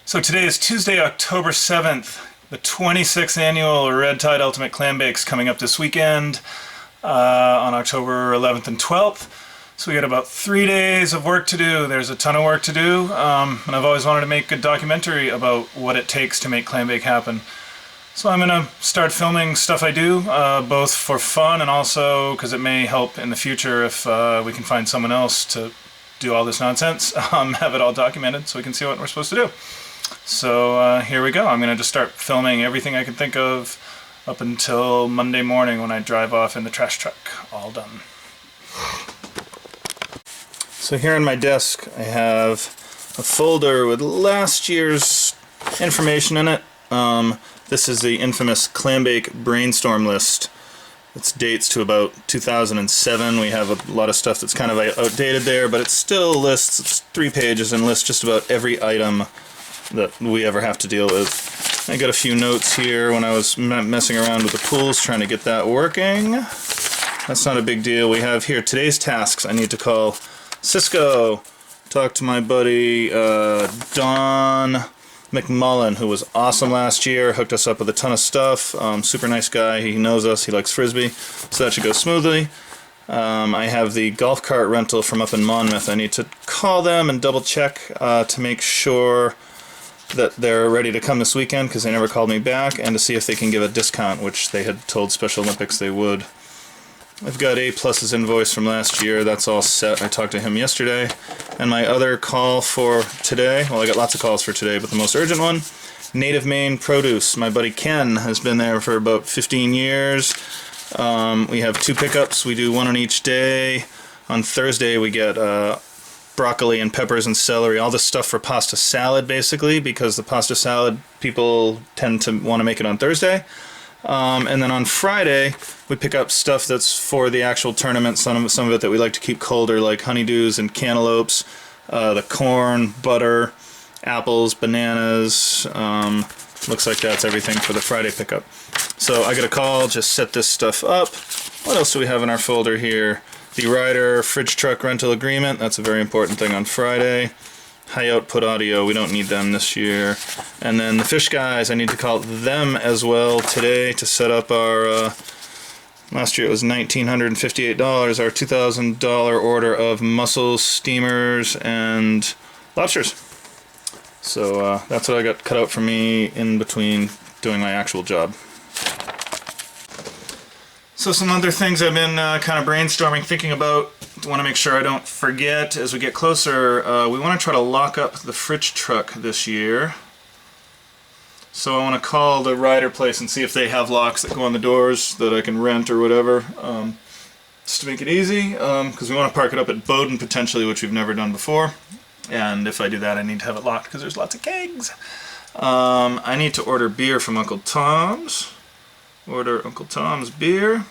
So today is Tuesday, October 7th. The 26th annual Red Tide Ultimate Clambake's coming up this weekend on October 11th and 12th. So we got about 3 days of work to do. There's a ton of work to do, and I've always wanted to make a documentary about what it takes to make clambake happen. So I'm going to start filming stuff I do, both for fun and also because it may help in the future if we can find someone else to do all this nonsense, have it all documented so we can see what we're supposed to do. So here we go. I'm going to just start filming everything I can think of up until Monday morning when I drive off in the trash truck. All done. So here on my desk I have a folder with last year's information in it. This is the infamous clambake brainstorm list. It dates to about 2007. We have a lot of stuff that's kind of outdated there, but it still lists, it's 3 pages and lists just about every item that we ever have to deal with. I got a few notes here when I was messing around with the pools trying to get that working. That's not a big deal. We have here today's tasks. I need to call Cisco, talk to my buddy Don McMullen, who was awesome last year, hooked us up with a ton of stuff. Super nice guy, he knows us, he likes Frisbee, so that should go smoothly. I have the golf cart rental from up in Monmouth. I need to call them and double check to make sure that they're ready to come this weekend, because they never called me back, and to see if they can give a discount, which they had told Special Olympics they would. I've got A+'s invoice from last year, that's all set. I talked to him yesterday. And my other call for today, well, I got lots of calls for today, but the most urgent one, Native Maine Produce. My buddy Ken has been there for about 15 years. We have 2 pickups, we do one on each day. On Thursday we get broccoli and peppers and celery, all this stuff for pasta salad basically, because the pasta salad people tend to want to make it on Thursday. And then on Friday we pick up stuff that's for the actual tournament, some of it that we like to keep colder, like honeydews and cantaloupes, the corn, butter, apples, bananas. Looks like that's everything for the Friday pickup. So I got a call, just set this stuff up. What else do we have in our folder here? The Ryder fridge truck rental agreement, that's a very important thing on Friday. High output audio, we don't need them this year. And then the fish guys, I need to call them as well today to set up our, last year it was $1,958, our $2,000 order of mussels, steamers, and lobsters. So that's what I got cut out for me in between doing my actual job. So some other things I've been kind of brainstorming, thinking about, want to make sure I don't forget as we get closer. We want to try to lock up the fridge truck this year. So I want to call the Ryder place and see if they have locks that go on the doors that I can rent or whatever, just to make it easy, because we want to park it up at Bowden potentially, which we've never done before. And if I do that, I need to have it locked because there's lots of kegs. I need to order beer from Uncle Tom's. Order Uncle Tom's beer.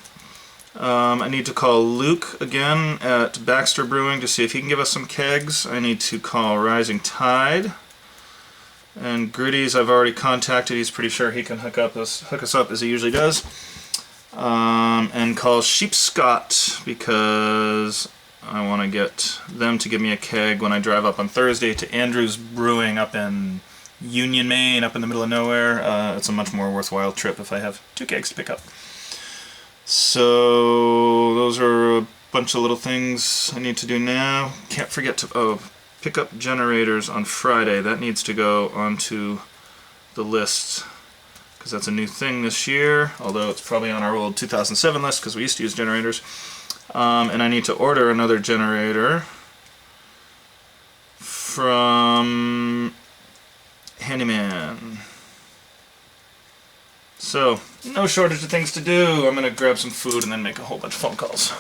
I need to call Luke again at Baxter Brewing to see if he can give us some kegs. I need to call Rising Tide. And Gritty's I've already contacted. He's pretty sure he can hook us up as he usually does. And call Sheepscott because I want to get them to give me a keg when I drive up on Thursday to Andrew's Brewing up in Union, Maine, up in the middle of nowhere. It's a much more worthwhile trip if I have 2 kegs to pick up. So those are a bunch of little things I need to do now. Can't forget to pick up generators on Friday. That needs to go onto the list because that's a new thing this year, although it's probably on our old 2007 list because we used to use generators. And I need to order another generator from Handyman. So, no shortage of things to do. I'm going to grab some food and then make a whole bunch of phone calls.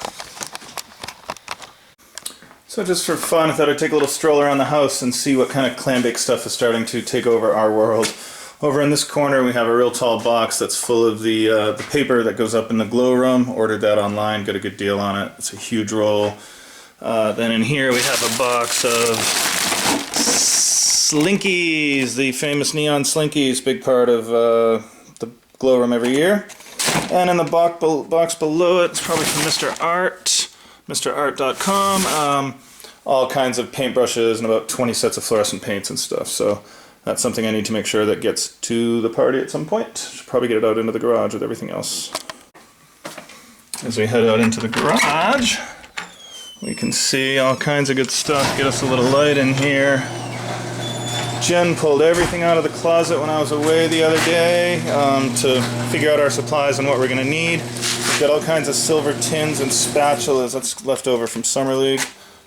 So just for fun, I thought I'd take a little stroll around the house and see what kind of clambake stuff is starting to take over our world. Over in this corner we have a real tall box that's full of the paper that goes up in the glow room. Ordered that online, got a good deal on it. It's a huge roll. Then in here we have a box of Slinkies, the famous neon Slinkies, big part of the glow room every year. And in the box below it, it's probably from Mr. Art, MrArt.com. all kinds of paintbrushes and about 20 sets of fluorescent paints and stuff. So that's something I need to make sure that gets to the party at some point. Should probably get it out into the garage with everything else. As we head out into the garage, we can see all kinds of good stuff. Get us a little light in here. Jen pulled everything out of the closet when I was away the other day to figure out our supplies and what we're going to need. We've got all kinds of silver tins and spatulas. That's left over from Summer League.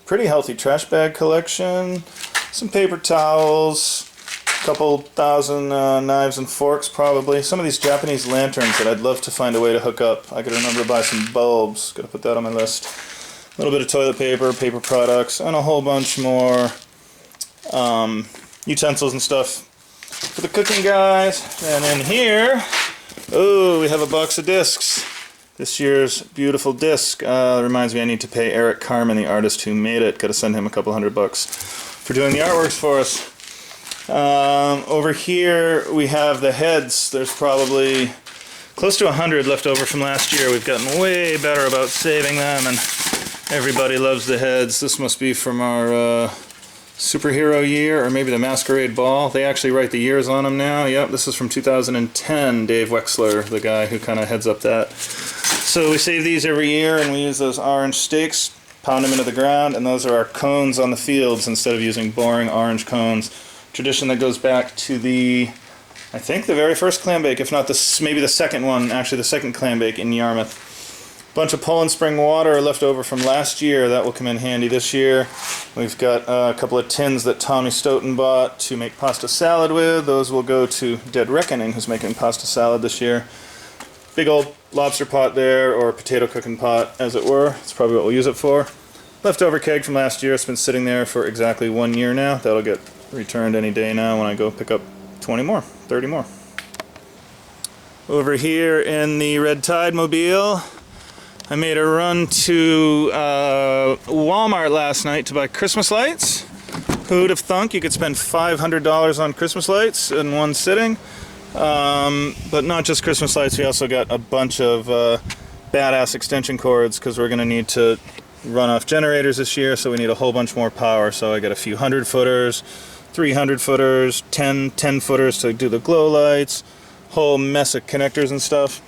Pretty healthy trash bag collection. Some paper towels. A couple thousand knives and forks probably. Some of these Japanese lanterns that I'd love to find a way to hook up. I could remember to buy some bulbs. Got to put that on my list. A little bit of toilet paper, paper products, and a whole bunch more utensils and stuff for the cooking guys. And in here, oh, we have a box of discs. This year's beautiful disc. Reminds me I need to pay Eric Carmen, the artist who made it. Got to send him a couple $100 for doing the artworks for us. Over here we have the heads. There's probably close to 100 left over from last year. We've gotten way better about saving them, and everybody loves the heads. This must be from our superhero year, or maybe the Masquerade Ball. They actually write the years on them now. Yep, this is from 2010. Dave Wexler, the guy who kind of heads up that. So we save these every year, and we use those orange stakes, pound them into the ground, and those are our cones on the fields instead of using boring orange cones. Tradition that goes back to I think the very first clambake, if not maybe the second one, actually the second clambake in Yarmouth. Bunch of Poland Spring water left over from last year. That will come in handy this year. We've got a couple of tins that Tommy Stoughton bought to make pasta salad with. Those will go to Dead Reckoning, who's making pasta salad this year. Big old lobster pot there, or potato cooking pot, as it were. That's probably what we'll use it for. Leftover keg from last year. It's been sitting there for exactly 1 year now. That'll get returned any day now when I go pick up 20 more, 30 more. Over here in the Red Tide Mobile, I made a run to Walmart last night to buy Christmas lights. Who'd have thunk you could spend $500 on Christmas lights in one sitting? But not just Christmas lights, we also got a bunch of badass extension cords because we're going to need to run off generators this year, so we need a whole bunch more power. So I got a few 100-footers, 300-footers, 10-footers to do the glow lights, whole mess of connectors and stuff.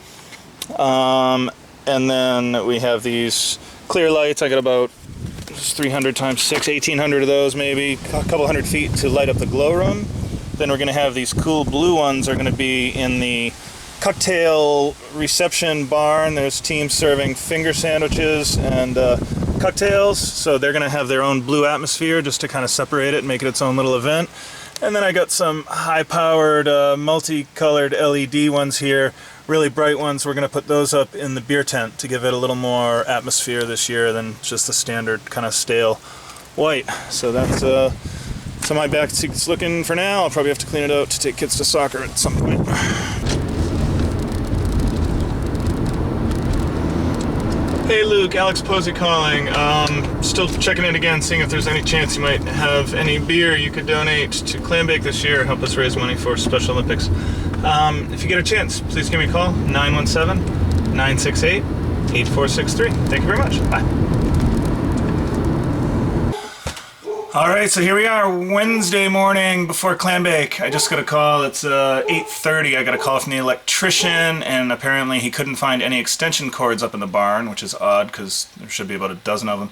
And then we have these clear lights. I got about 300 times 6, 1,800 of those maybe, a couple 100 feet to light up the glow room. Then we're going to have these cool blue ones are going to be in the cocktail reception barn. There's teams serving finger sandwiches and cocktails, so they're going to have their own blue atmosphere just to kind of separate it and make it its own little event. And then I got some high-powered, multicolored LED ones here, really bright ones. We're going to put those up in the beer tent to give it a little more atmosphere this year than just the standard kind of stale white. So that's so my back seat's looking for now. I'll probably have to clean it out to take kids to soccer at some point. Hey Luke, Alex Posey calling. Still checking in again, seeing if there's any chance you might have any beer you could donate to Clambake this year, help us raise money for Special Olympics. If you get a chance, please give me a call, 917-968-8463. Thank you very much. Bye. Alright, so here we are, Wednesday morning before Clambake. I just got a call, it's 8:30, I got a call from the electrician, and apparently he couldn't find any extension cords up in the barn, which is odd, because there should be about a dozen of them.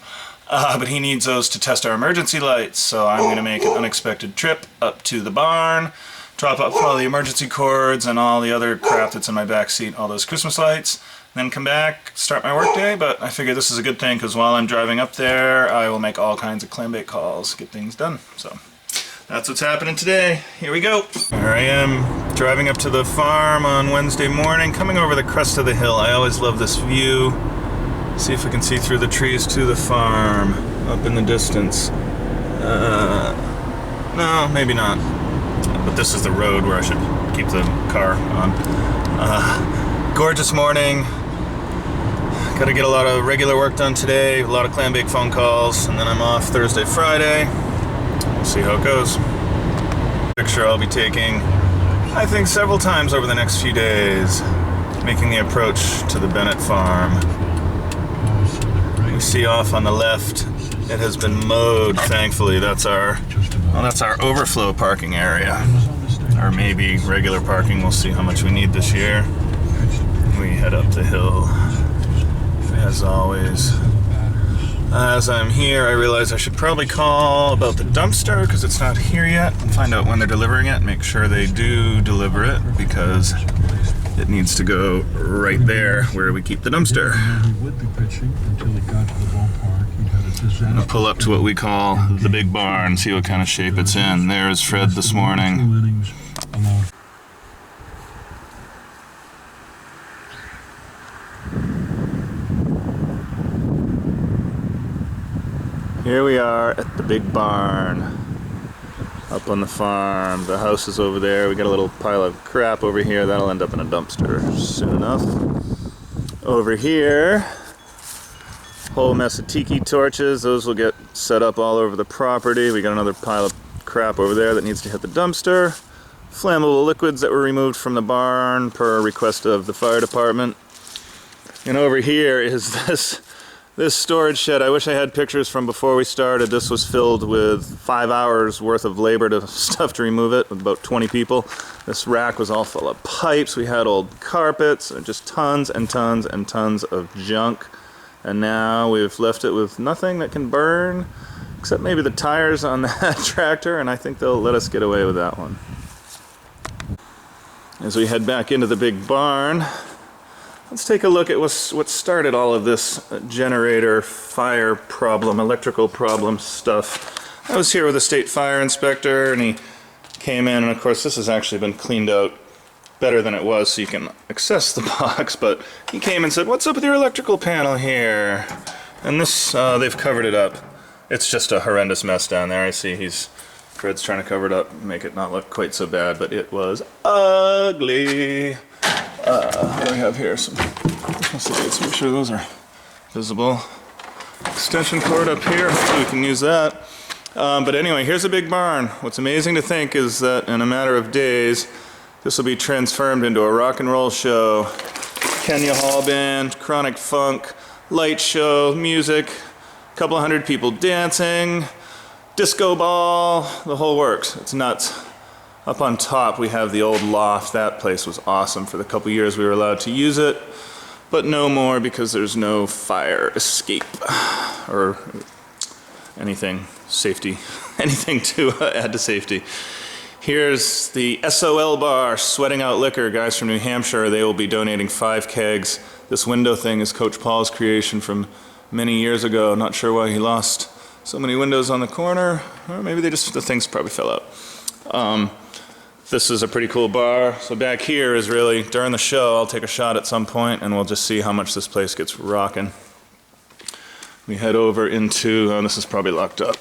But he needs those to test our emergency lights, so I'm going to make an unexpected trip up to the barn, drop off all the emergency cords and all the other crap that's in my back seat, all those Christmas lights, then come back, start my work day. But I figure this is a good thing because while I'm driving up there, I will make all kinds of Clambake calls, get things done. So that's what's happening today. Here we go. Here I am driving up to the farm on Wednesday morning, coming over the crest of the hill. I always love this view. See if we can see through the trees to the farm up in the distance. No, maybe not. But this is the road where I should keep the car on. Gorgeous morning. Got to get a lot of regular work done today, a lot of Clambake phone calls, and then I'm off Thursday, Friday. We'll see how it goes. Picture I'll be taking, I think, several times over the next few days, making the approach to the Bennett farm. We see off on the left It has been mowed, thankfully. That's our overflow parking area. Or maybe regular parking. We'll see how much we need this year. We head up the hill. As always. As I'm here, I realize I should probably call about the dumpster because it's not here yet and find out when they're delivering it. Make sure they do deliver it because it needs to go right there where we keep the dumpster. I'm going to pull up to what we call the big barn, see what kind of shape it's in. There's Fred this morning. Here we are at the big barn up on the farm. The house is over there. We got a little pile of crap over here. That'll end up in a dumpster soon enough. Over here, whole mess of tiki torches. Those will get set up all over the property. We got another pile of crap over there that needs to hit the dumpster. Flammable liquids that were removed from the barn per request of the fire department. And over here is this storage shed. I wish I had pictures from before we started. This was filled with 5 hours worth of labor to stuff to remove it, with about 20 people. This rack was all full of pipes. We had old carpets, and just tons and tons and tons of junk. And now we've left it with nothing that can burn, except maybe the tires on that tractor, and I think they'll let us get away with that one. As we head back into the big barn, let's take a look at what started all of this generator, fire problem, electrical problem stuff. I was here with a state fire inspector, and he came in, and of course this has actually been cleaned out better than it was so you can access the box, but he came and said, "What's up with your electrical panel here?" And this, they've covered it up. It's just a horrendous mess down there. I see Fred's trying to cover it up, make it not look quite so bad, but it was ugly. What do we have here? Some Christmas lights. Make sure those are visible. Extension cord up here. Hopefully we can use that. But anyway, here's a big barn. What's amazing to think is that in a matter of days, this will be transformed into a rock and roll show. Kenya Hall Band, chronic funk, light show, music, a couple hundred people dancing, disco ball, the whole works. It's nuts. Up on top we have the old loft. That place was awesome. For the couple years we were allowed to use it, but no more because there's no fire escape or anything safety, anything to add to safety. Here's the SOL bar, sweating out liquor. Guys from New Hampshire, they will be donating 5 kegs. This window thing is Coach Paul's creation from many years ago. Not sure why he lost so many windows on the corner, or maybe the things probably fell out. This is a pretty cool bar. So back here is really, during the show, I'll take a shot at some point and we'll just see how much this place gets rocking. We head over into, this is probably locked up.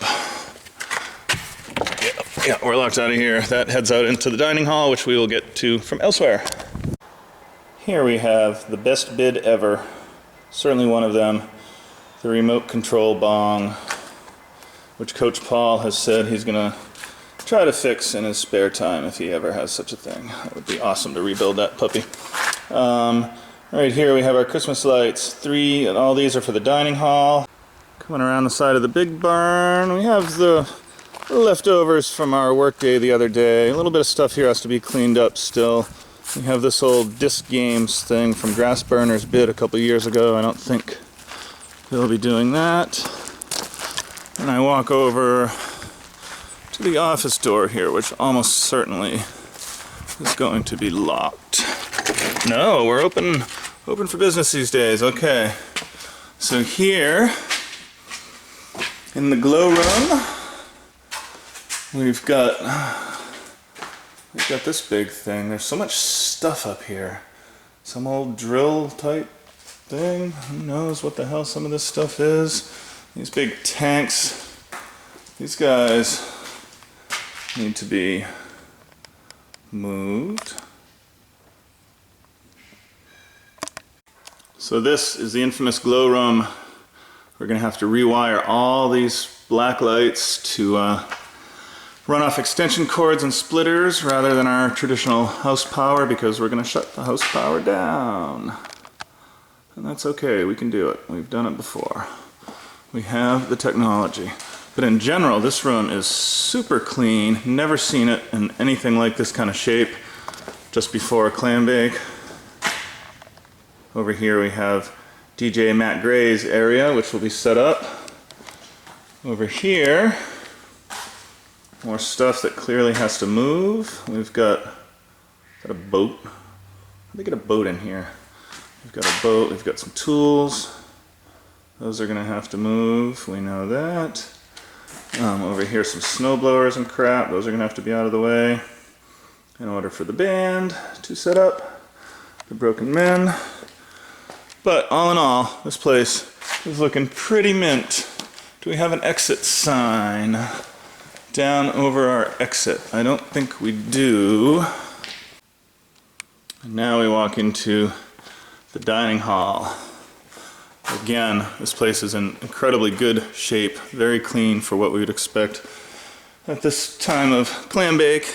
Yeah, we're locked out of here. That heads out into the dining hall, which we will get to from elsewhere. Here we have the best bid ever. Certainly one of them. The remote control bong, which Coach Paul has said he's going to try to fix in his spare time if he ever has such a thing. That would be awesome to rebuild that puppy. Right here we have our Christmas lights. 3, and all these are for the dining hall. Coming around the side of the big barn, we have the leftovers from our workday the other day. A little bit of stuff here has to be cleaned up still. We have this old disc games thing from Grass Burner's bid a couple years ago. I don't think they'll be doing that. And I walk over to the office door here, which almost certainly is going to be locked. No, we're open for business these days. Okay. So here in the glow room, we've got this big thing. There's so much stuff up here. Some old drill type thing. Who knows what the hell some of this stuff is. These big tanks. These guys need to be moved. So this is the infamous glow room. We're going to have to rewire all these black lights to run off extension cords and splitters rather than our traditional house power, because we're going to shut the house power down. And that's okay, we can do it. We've done it before. we have the technology. But in general, this room is super clean. Never seen it in anything like this kind of shape just before a clam bake. Over here we have DJ Matt Gray's area, which will be set up. Over here, more stuff that clearly has to move. We've got a boat. How do they get a boat in here? We've got a boat, we've got some tools. Those are gonna have to move, we know that. Over here some snow blowers and crap, those are gonna have to be out of the way in order for the band to set up, the Broken Men. But all in all, this place is looking pretty mint. Do we have an exit sign down over our exit? I don't think we do. And now we walk into the dining hall. Again, this place is in incredibly good shape, very clean for what we would expect at this time of clam bake.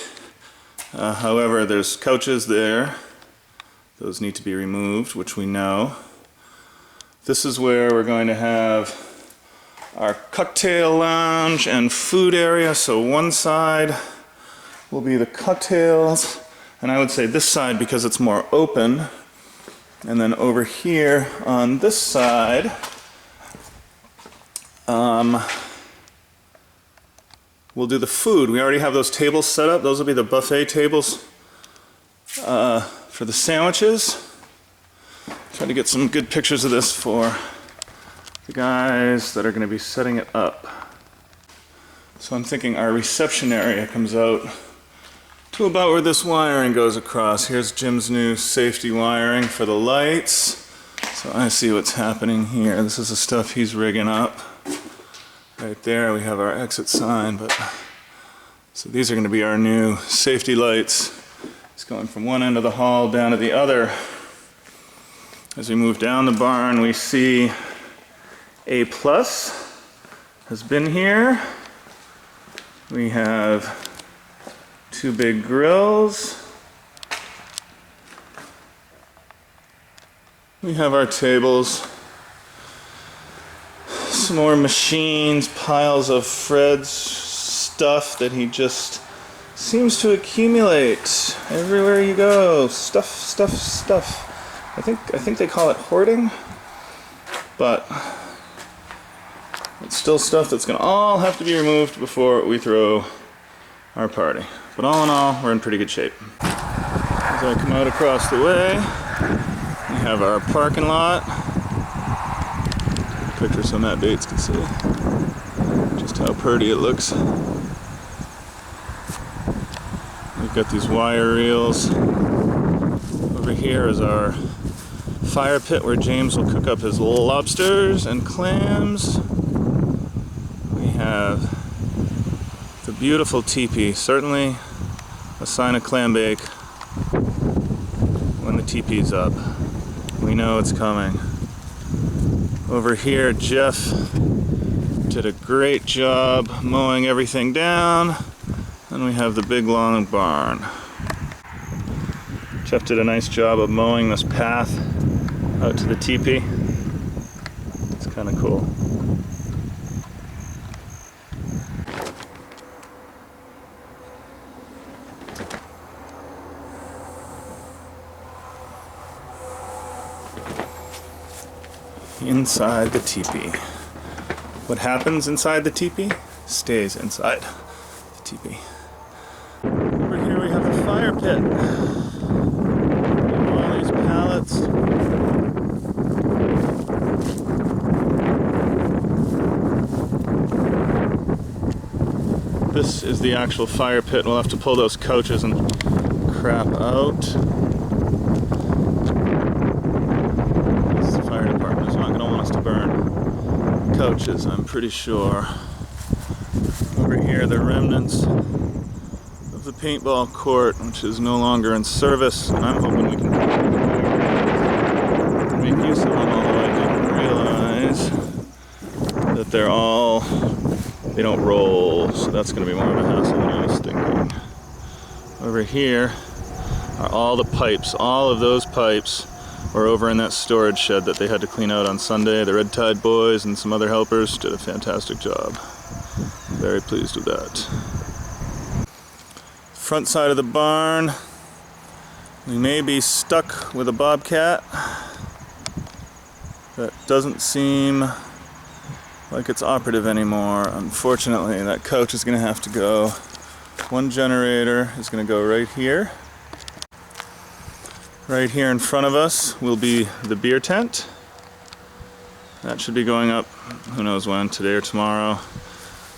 However, there's couches there. Those need to be removed, which we know. This is where we're going to have our cocktail lounge and food area. So one side will be the cocktails, and I would say this side because it's more open. And then over here on this side, we'll do the food. We already have those tables set up. Those will be the buffet tables for the sandwiches. Try to get some good pictures of this for the guys that are going to be setting it up. So I'm thinking our reception area comes out to about where this wiring goes across. Here's Jim's new safety wiring for the lights. So I see what's happening here. This is the stuff he's rigging up. Right there we have our exit sign, but so these are going to be our new safety lights. It's going from one end of the hall down to the other. As we move down the barn, we see A+ has been here. We have 2 big grills. We have our tables. Some more machines, piles of Fred's stuff that he just seems to accumulate everywhere you go. Stuff, stuff, stuff. I think they call it hoarding, but it's still stuff that's gonna all have to be removed before we throw our party. But all in all, we're in pretty good shape. As I come out across the way, we have our parking lot. Picture so Matt Bates can see just how pretty it looks. We've got these wire reels. Over here is our fire pit where James will cook up his lobsters and clams. We have the beautiful teepee, certainly a sign of clam bake when the teepee's up. We know it's coming. Over here, Jeff did a great job mowing everything down, and we have the big long barn. Jeff did a nice job of mowing this path out to the teepee. It's kind of cool. Inside the teepee. What happens inside the teepee stays inside the teepee. Over here we have the fire pit. All these pallets. This is the actual fire pit. We'll have to pull those couches and crap out. The fire department is not going to want us to burn couches, I'm pretty sure. Over here, the remnants of the paintball court, which is no longer in service, and I'm hoping we can make use of them, although I didn't realize that they don't roll, so that's going to be more of a hassle than I was thinking. Over here are all the pipes. All of those pipes or over in that storage shed that they had to clean out on Sunday. The Red Tide boys and some other helpers did a fantastic job. Very pleased with that. Front side of the barn, we may be stuck with a bobcat. That doesn't seem like it's operative anymore. Unfortunately, that couch is going to have to go. One generator is going to go right here. Right here in front of us will be the beer tent. That should be going up, who knows when, today or tomorrow.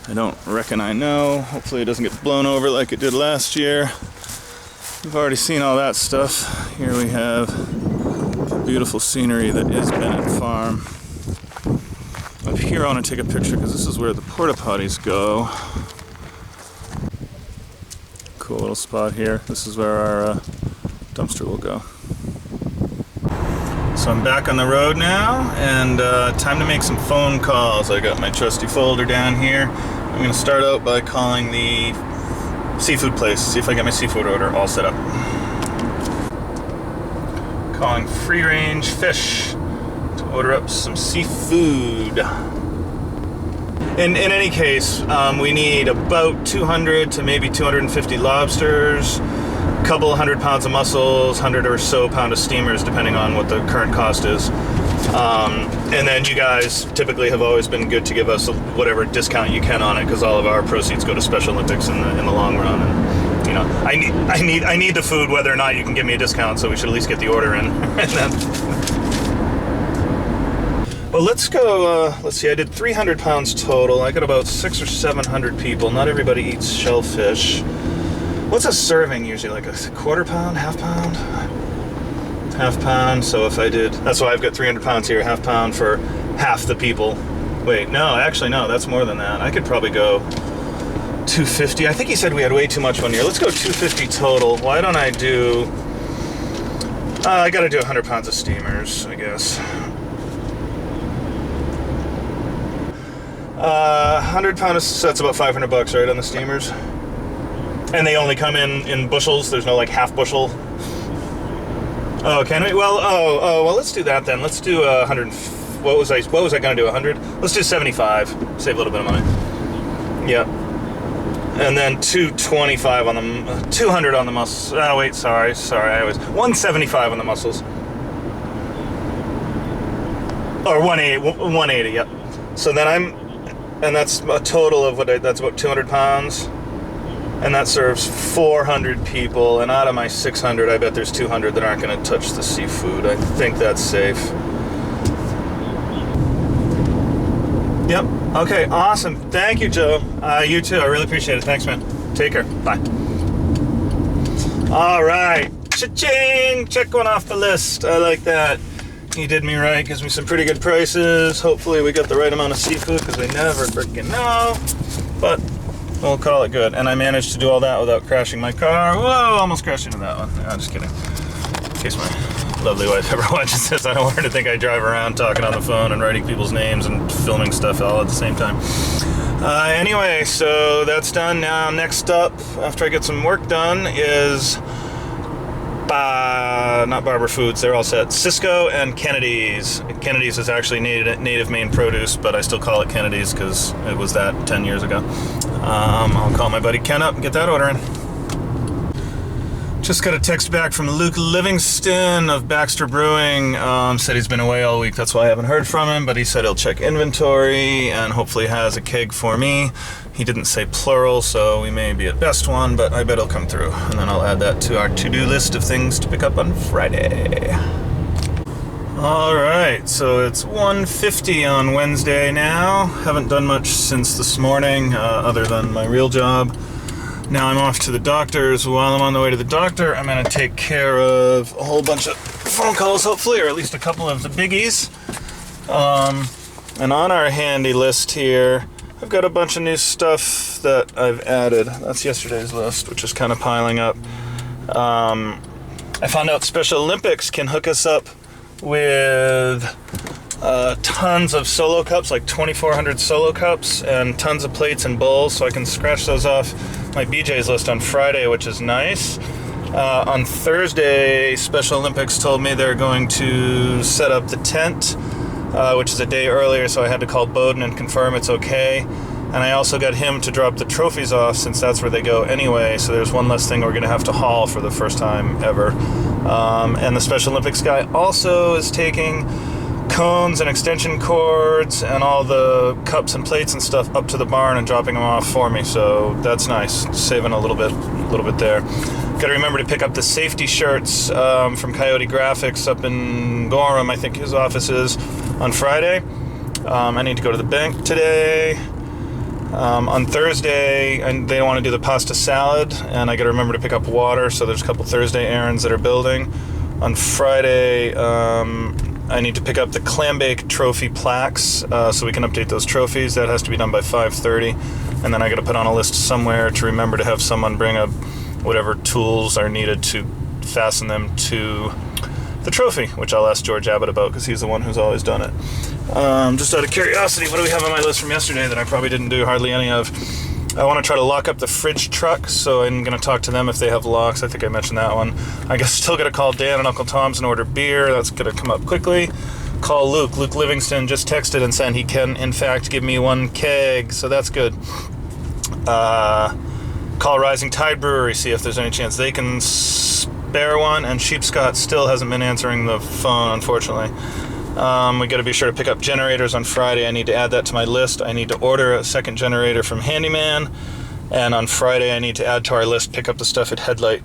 I don't reckon I know. Hopefully it doesn't get blown over like it did last year. We've already seen all that stuff. Here we have the beautiful scenery that is Bennett Farm. Up here I want to take a picture because this is where the porta potties go. Cool little spot here. This is where our dumpster will go. So I'm back on the road now, and time to make some phone calls. I got my trusty folder down here. I'm going to start out by calling the seafood place, see if I get my seafood order all set up. Calling Free Range Fish to order up some seafood. In any case, we need about 200 to maybe 250 lobsters, a couple 100 pounds of mussels, 100 or so pound of steamers, depending on what the current cost is. And then you guys typically have always been good to give us whatever discount you can on it, because all of our proceeds go to Special Olympics in the long run. And you know, I need the food whether or not you can give me a discount, so we should at least get the order in. And then, well, let's go. Let's see. I did 300 pounds total. I got about 600 or 700 people. Not everybody eats shellfish. What's a serving usually? Like a quarter pound, half pound? Half pound. So if I did, that's why I've got 300 pounds here. Half pound for half the people. Wait, no, actually no. That's more than that. I could probably go 250. I think he said we had way too much one year. Let's go 250 total. Why don't I do? I got to do 100 pounds of steamers, I guess. 100 pounds, so that's about $500, right, on the steamers? And they only come in bushels. There's no like half bushel. Oh, can we? Well, well, let's do that then. Let's do 100. What was I going to do? 100? Let's do 75. Save a little bit of money. Yeah. And then 225 on the 200 on the mussels. Oh wait, sorry. I was 175 on the mussels. Or 180. Yep. So then and that's a total of that's about 200 pounds. And that serves 400 people, and out of my 600, I bet there's 200 that aren't going to touch the seafood. I think that's safe. Yep. Okay, awesome. Thank you, Joe. You too. I really appreciate it. Thanks, man. Take care. Bye. All right. Cha-ching! Check one off the list. I like that. He did me right. Gives me some pretty good prices. Hopefully we got the right amount of seafood, because we never freaking know. But we'll call it good. And I managed to do all that without crashing my car. Whoa, almost crashed into that one. No, just kidding. In case my lovely wife ever watches this, I don't want her to think I drive around talking on the phone and writing people's names and filming stuff all at the same time. Anyway, so that's done. Now, next up, after I get some work done, is not Barber Foods, they're all set. Cisco and Kennedy's. Kennedy's is actually native Maine produce, but I still call it Kennedy's because it was that 10 years ago. I'll call my buddy Ken up and get that order in. Just got a text back from Luke Livingston of Baxter Brewing. Said he's been away all week, that's why I haven't heard from him, but he said he'll check inventory and hopefully has a keg for me. He didn't say plural, so we may be at best one, but I bet he'll come through. And then I'll add that to our to-do list of things to pick up on Friday. Alright, so it's 1:50 on Wednesday now. Haven't done much since this morning, other than my real job. Now I'm off to the doctor's. While I'm on the way to the doctor, I'm going to take care of a whole bunch of phone calls, hopefully, or at least a couple of the biggies. And on our handy list here, I've got a bunch of new stuff that I've added. That's yesterday's list, which is kind of piling up. I found out Special Olympics can hook us up with tons of solo cups, like 2,400 solo cups, and tons of plates and bowls, so I can scratch those off my BJ's list on Friday, which is nice. On Thursday, Special Olympics told me they're going to set up the tent, which is a day earlier, so I had to call Bowden and confirm it's okay. And I also got him to drop the trophies off, since that's where they go anyway, so there's one less thing we're going to have to haul for the first time ever. And the Special Olympics guy also is taking cones and extension cords and all the cups and plates and stuff up to the barn and dropping them off for me, so that's nice, saving a little bit there. Got to remember to pick up the safety shirts from Coyote Graphics up in Gorham, I think his office is, on Friday. I need to go to the bank today. On Thursday, and they want to do the pasta salad, and I got to remember to pick up water, so there's a couple Thursday errands that are building. On Friday, I need to pick up the clambake trophy plaques, so we can update those trophies. That has to be done by 5:30, and then I got to put on a list somewhere to remember to have someone bring up whatever tools are needed to fasten them to the trophy, which I'll ask George Abbott about because he's the one who's always done it. Just out of curiosity, what do we have on my list from yesterday that I probably didn't do hardly any of? I want to try to lock up the fridge truck, so I'm going to talk to them if they have locks. I think I mentioned that one. I guess still got to call Dan and Uncle Tom's and order beer. That's going to come up quickly. Call Luke. Luke Livingston just texted and said he can, in fact, give me one keg, so that's good. Call Rising Tide Brewery, see if there's any chance they can spare one, and Sheepscott still hasn't been answering the phone, unfortunately. We got to be sure to pick up generators on Friday. I need to add that to my list. I need to order a second generator from Handyman, and on Friday I need to add to our list, pick up the stuff at Headlight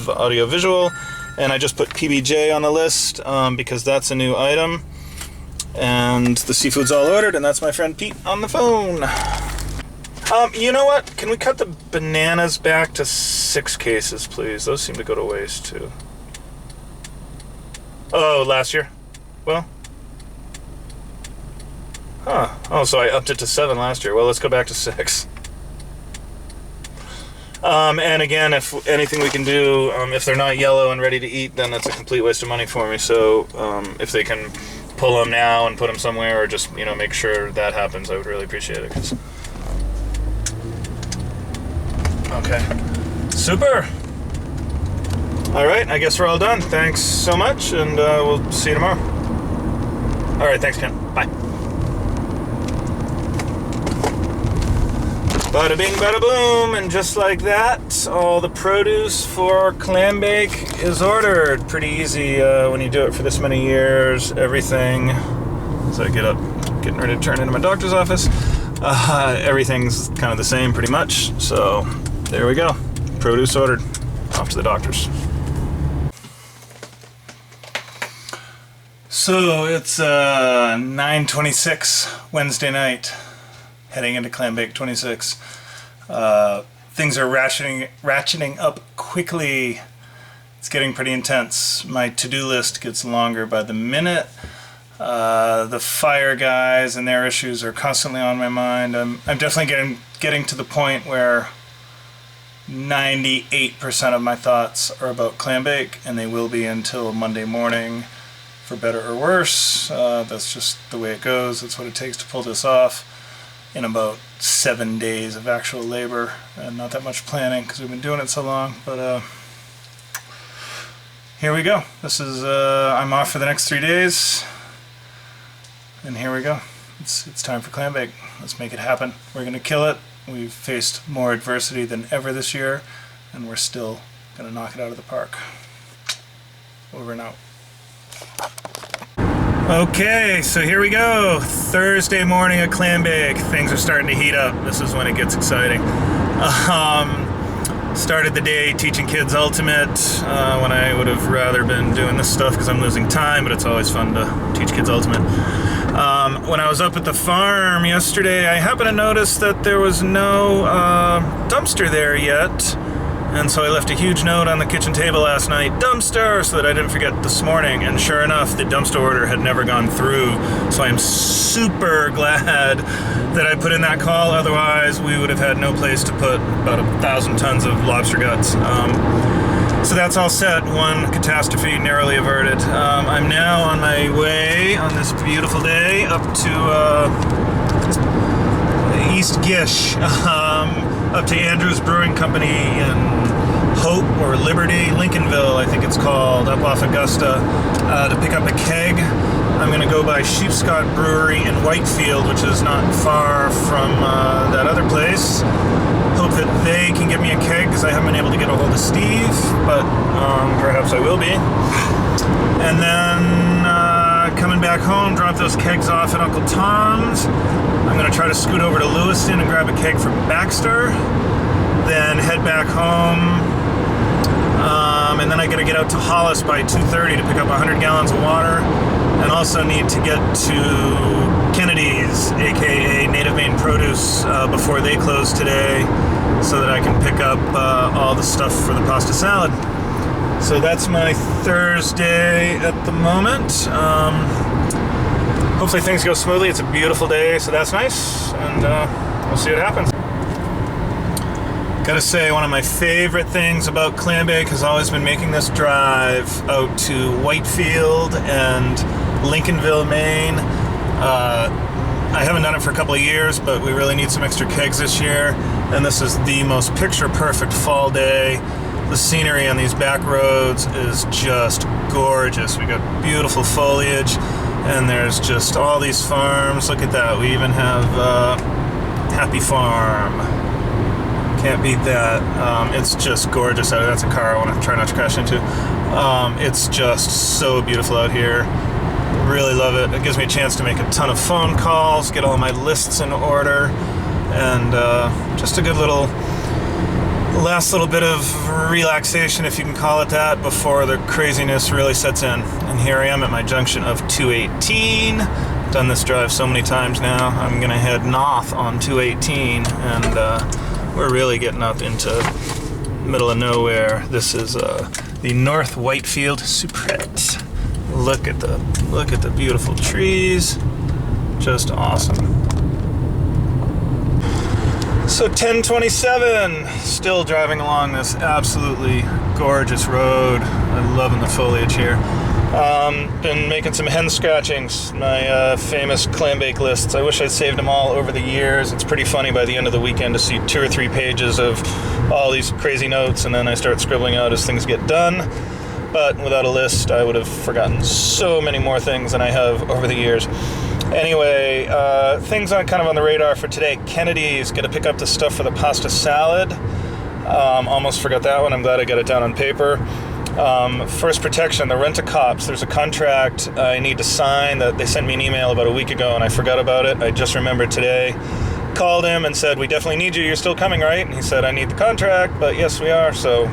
Audio Visual, and I just put PBJ on the list because that's a new item, and the seafood's all ordered, and that's my friend Pete on the phone. You know what? Can we cut the bananas back to 6 cases, please? Those seem to go to waste, too. Oh, last year? Well. Huh. Oh, so I upped it to 7 last year. Well, let's go back to 6. And again, if anything we can do, if they're not yellow and ready to eat, then that's a complete waste of money for me. So if they can pull them now and put them somewhere, or just, make sure that happens, I would really appreciate it. Okay. Super. All right, I guess we're all done. Thanks so much, and we'll see you tomorrow. All right, thanks, Ken. Bye. Bada bing, bada boom, and just like that, all the produce for clambake is ordered. Pretty easy when you do it for this many years. Everything, as I get up, getting ready to turn into my doctor's office, everything's kind of the same pretty much. So there we go. Produce ordered. Off to the doctor's. So it's 9:26 Wednesday night, heading into Clambake 26. Things are ratcheting up quickly. It's getting pretty intense. My to-do list gets longer by the minute. The fire guys and their issues are constantly on my mind. I'm definitely getting to the point where 98% of my thoughts are about clambake, and they will be until Monday morning, for better or worse. That's just the way it goes. That's what it takes to pull this off in about 7 days of actual labor, and not that much planning because we've been doing it so long. But here we go. This is I'm off for the next 3 days, and here we go. It's time for clambake. Let's make it happen. We're gonna kill it. We've faced more adversity than ever this year, and we're still gonna knock it out of the park. Over and out. Okay, so here we go. Thursday morning at clambake. Things are starting to heat up. This is when it gets exciting. Started the day teaching kids Ultimate when I would have rather been doing this stuff because I'm losing time, but it's always fun to teach kids Ultimate. When I was up at the farm yesterday, I happened to notice that there was no dumpster there yet. And so I left a huge note on the kitchen table last night, dumpster, so that I didn't forget this morning. And sure enough, the dumpster order had never gone through. So I'm super glad that I put in that call. Otherwise, we would have had no place to put about 1,000 tons of lobster guts. So that's all set. One catastrophe narrowly averted. I'm now on my way on this beautiful day up to East Gish, up to Andrew's Brewing Company in Hope or Liberty. Liberty, Lincolnville, I think it's called, up off Augusta, to pick up a keg. I'm going to go by Sheepscott Brewery in Whitefield, which is not far from that other place. Hope that they can get me a keg, because I haven't been able to get a hold of Steve, but perhaps I will be. And then coming back home, drop those kegs off at Uncle Tom's. I'm going to try to scoot over to Lewiston and grab a keg from Baxter. Then head back home. And then I got to get out to Hollis by 2:30 to pick up 100 gallons of water. And also need to get to Kennedy's, aka Native Maine Produce, before they close today, so that I can pick up all the stuff for the pasta salad. So that's my Thursday at the moment. Hopefully things go smoothly. It's a beautiful day, so that's nice, and we'll see what happens. Gotta say, one of my favorite things about clambake has always been making this drive out to Whitefield and Lincolnville, Maine. I haven't done it for a couple of years, but we really need some extra kegs this year, and this is the most picture-perfect fall day. The scenery on these back roads is just gorgeous. We got beautiful foliage, and there's just all these farms. Look at that. We even have Happy Farm. Can't beat that. It's just gorgeous out here. That's a car I want to try not to crash into. It's just so beautiful out here. Really love it. It gives me a chance to make a ton of phone calls, get all my lists in order, and just a good little last little bit of relaxation, if you can call it that, before the craziness really sets in. And here I am at my junction of 218. Done this drive so many times now. I'm gonna head north on 218, and we're really getting up into middle of nowhere. This is the North Whitefield Supret. Look at the beautiful trees. Just awesome. So 10:27, still driving along this absolutely gorgeous road. I'm loving the foliage here. Been making some hen scratchings, my famous clambake lists. I wish I'd saved them all over the years. It's pretty funny by the end of the weekend to see 2 or 3 pages of all these crazy notes, and then I start scribbling out as things get done. But without a list, I would have forgotten so many more things than I have over the years. Anyway, things on kind of on the radar for today. Kennedy's going to pick up the stuff for the pasta salad. Almost forgot that one. I'm glad I got it down on paper. First Protection, the Rent-A-Cops. There's a contract I need to sign that they sent me an email about a week ago, and I forgot about it. I just remembered today. Called him and said, "We definitely need you. You're still coming, right?" And he said, "I need the contract," but yes, we are. So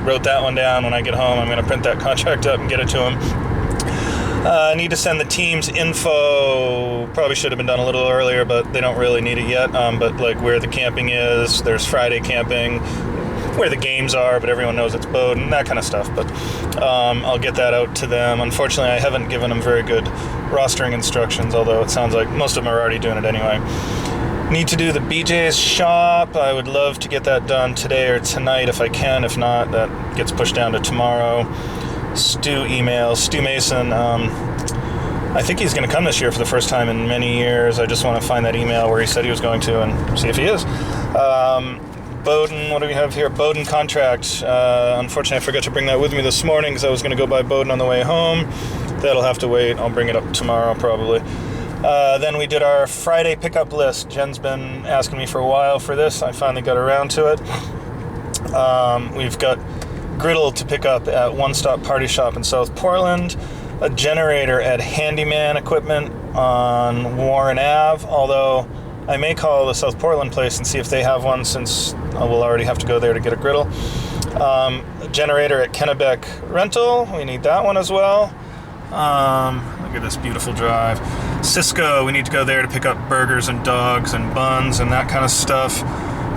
wrote that one down. When I get home, I'm going to print that contract up and get it to him. I need to send the team's info. Probably should have been done a little earlier, but they don't really need it yet. But like where the camping is, there's Friday camping, where the games are, but everyone knows it's Bowdoin, that kind of stuff. But I'll get that out to them. Unfortunately, I haven't given them very good rostering instructions, although it sounds like most of them are already doing it anyway. Need to do the BJ's shop. I would love to get that done today or tonight if I can. If not, that gets pushed down to tomorrow. Stu emails. Stu Mason, I think he's going to come this year for the first time in many years. I just want to find that email where he said he was going to and see if he is. Bowdoin, what do we have here? Bowdoin contract. Unfortunately, I forgot to bring that with me this morning because I was going to go by Bowdoin on the way home. That'll have to wait. I'll bring it up tomorrow probably. Then we did our Friday pickup list. Jen's been asking me for a while for this. I finally got around to it. We've got griddle to pick up at One Stop Party Shop in South Portland, a generator at Handyman Equipment on Warren Ave, although I may call the South Portland place and see if they have one, since we'll already have to go there to get a griddle. A generator at Kennebec Rental, we need that one as well. Look at this beautiful drive. Cisco, we need to go there to pick up burgers and dogs and buns and that kind of stuff.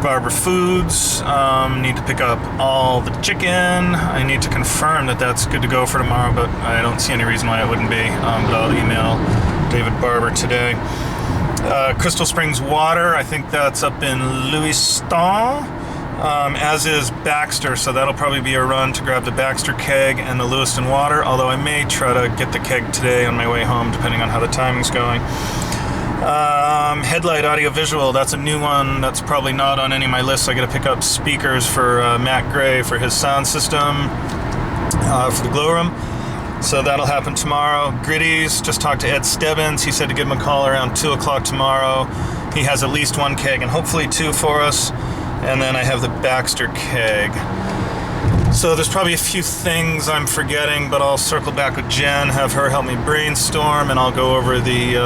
Barber Foods, need to pick up all the chicken. I need to confirm that that's good to go for tomorrow, but I don't see any reason why it wouldn't be. But I'll email David Barber today. Crystal Springs Water, I think that's up in Lewiston, as is Baxter, so that'll probably be a run to grab the Baxter keg and the Lewiston water, although I may try to get the keg today on my way home, depending on how the timing's going. Headlight audiovisual, that's a new one. That's probably not on any of my lists. I gotta pick up speakers for Matt Gray for his sound system for the glow room. So that'll happen tomorrow. Gritties, just talked to Ed Stebbins. He said to give him a call around 2 o'clock tomorrow. He has at least one keg and hopefully two for us. And then I have the Baxter keg. So there's probably a few things I'm forgetting, but I'll circle back with Jen, have her help me brainstorm, and I'll go over the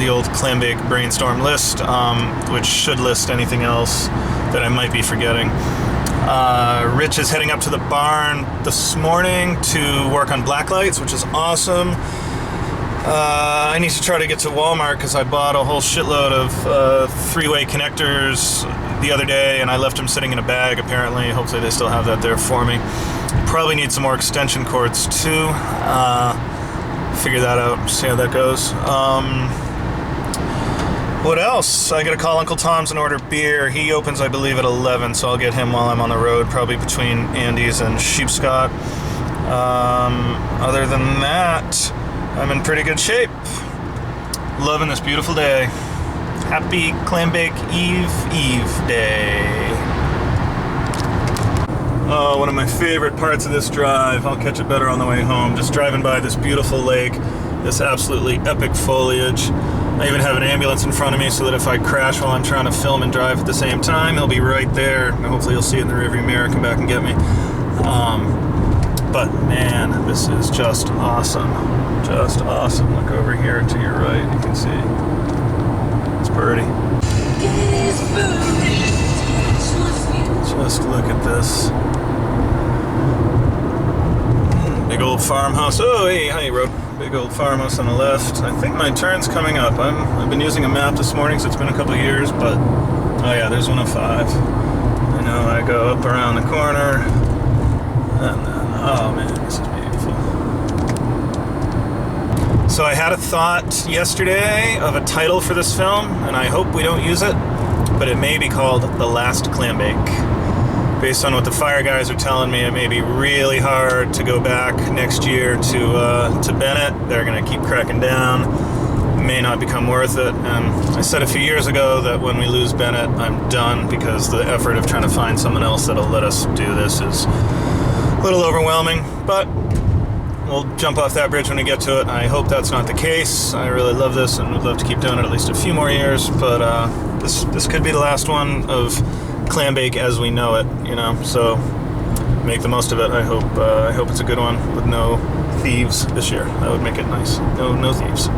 old clambake brainstorm list, which should list anything else that I might be forgetting. Rich is heading up to the barn this morning to work on black lights, which is awesome. I need to try to get to Walmart because I bought a whole shitload of three-way connectors the other day, and I left them sitting in a bag apparently. Hopefully they still have that there for me. Probably need some more extension cords too. Figure that out, see how that goes. What else? I gotta call Uncle Tom's and order beer. He opens, I believe, at 11, so I'll get him while I'm on the road, probably between Andy's and Sheepscott. Other than that, I'm in pretty good shape. Loving this beautiful day. Happy Clambake Eve Day. Oh, one of my favorite parts of this drive. I'll catch it better on the way home. Just driving by this beautiful lake, this absolutely epic foliage. I even have an ambulance in front of me so that if I crash while I'm trying to film and drive at the same time, he'll be right there. Hopefully you'll see it in the rearview mirror, come back and get me. But man, this is just awesome. Just awesome. Look over here to your right, you can see. It's pretty. Just look at this. Big old farmhouse. Oh, hey, hi, road. Big old farmhouse on the left. I think my turn's coming up. I've been using a map this morning, so it's been a couple of years, but oh yeah, there's 105. I know I go up around the corner, and then, oh man, this is beautiful. So I had a thought yesterday of a title for this film, and I hope we don't use it, but it may be called The Last Clambake. Based on what the fire guys are telling me, it may be really hard to go back next year to Bennett. They're going to keep cracking down. It may not become worth it. And I said a few years ago that when we lose Bennett, I'm done, because the effort of trying to find someone else that'll let us do this is a little overwhelming. But we'll jump off that bridge when we get to it. I hope that's not the case. I really love this and would love to keep doing it at least a few more years. But this could be the last one of Clambake as we know it, you know, so make the most of it. I hope it's a good one with no thieves this year. That would make it nice. No thieves.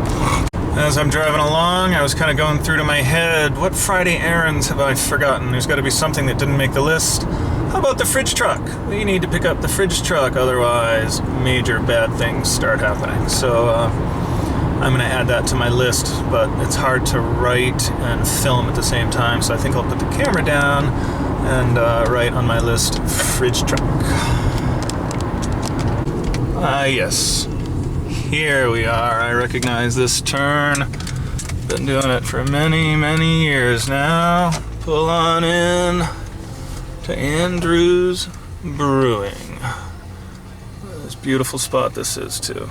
As I'm driving along, I was kind of going through to my head, what Friday errands have I forgotten? There's got to be something that didn't make the list. How about the fridge truck? We need to pick up the fridge truck, otherwise major bad things start happening. So I'm going to add that to my list, but it's hard to write and film at the same time, so I think I'll put the camera down and write on my list, fridge truck. Yes. Here we are. I recognize this turn. Been doing it for many, many years now. Pull on in to Andrew's Brewing. This beautiful spot this is, too.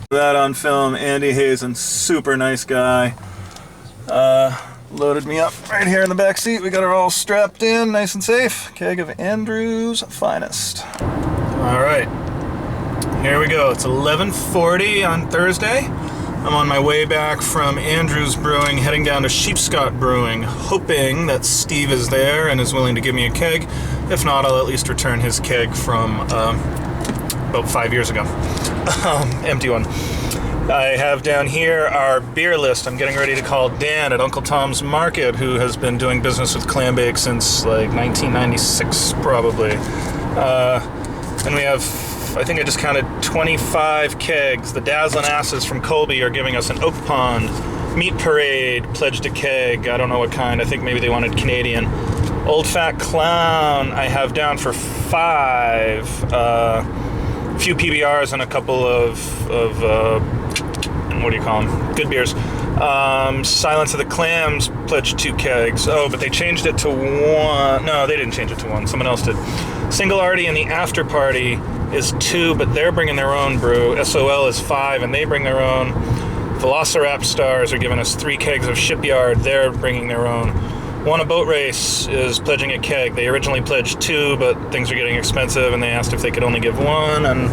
That on film. Andy Hazen, super nice guy. Loaded me up right here in the back seat. We got her all strapped in, nice and safe. Keg of Andrew's finest. All right, here we go. It's 11:40 on Thursday. I'm on my way back from Andrew's Brewing, heading down to Sheepscott Brewing, hoping that Steve is there and is willing to give me a keg. If not, I'll at least return his keg from about 5 years ago. Empty one. I have down here our beer list. I'm getting ready to call Dan at Uncle Tom's Market, who has been doing business with Clambake since like 1996 probably. And we have, I think I just counted 25 kegs. The Dazzlin' Asses from Colby are giving us an Oak Pond. Meat Parade pledged a keg. I don't know what kind. I think maybe they wanted Canadian. Old Fat Clown I have down for 5. A few PBRs and a couple of what do you call them? Good beers. Silence of the Clams pledged 2 kegs. Oh, but they changed it to 1. No, they didn't change it to 1. Someone else did. Single Arty and the After Party is 2, but they're bringing their own brew. SOL is 5, and they bring their own. Velociraptors are giving us 3 kegs of Shipyard. They're bringing their own. Wanna Boat Race is pledging a keg. They originally pledged 2, but things are getting expensive, and they asked if they could only give 1, and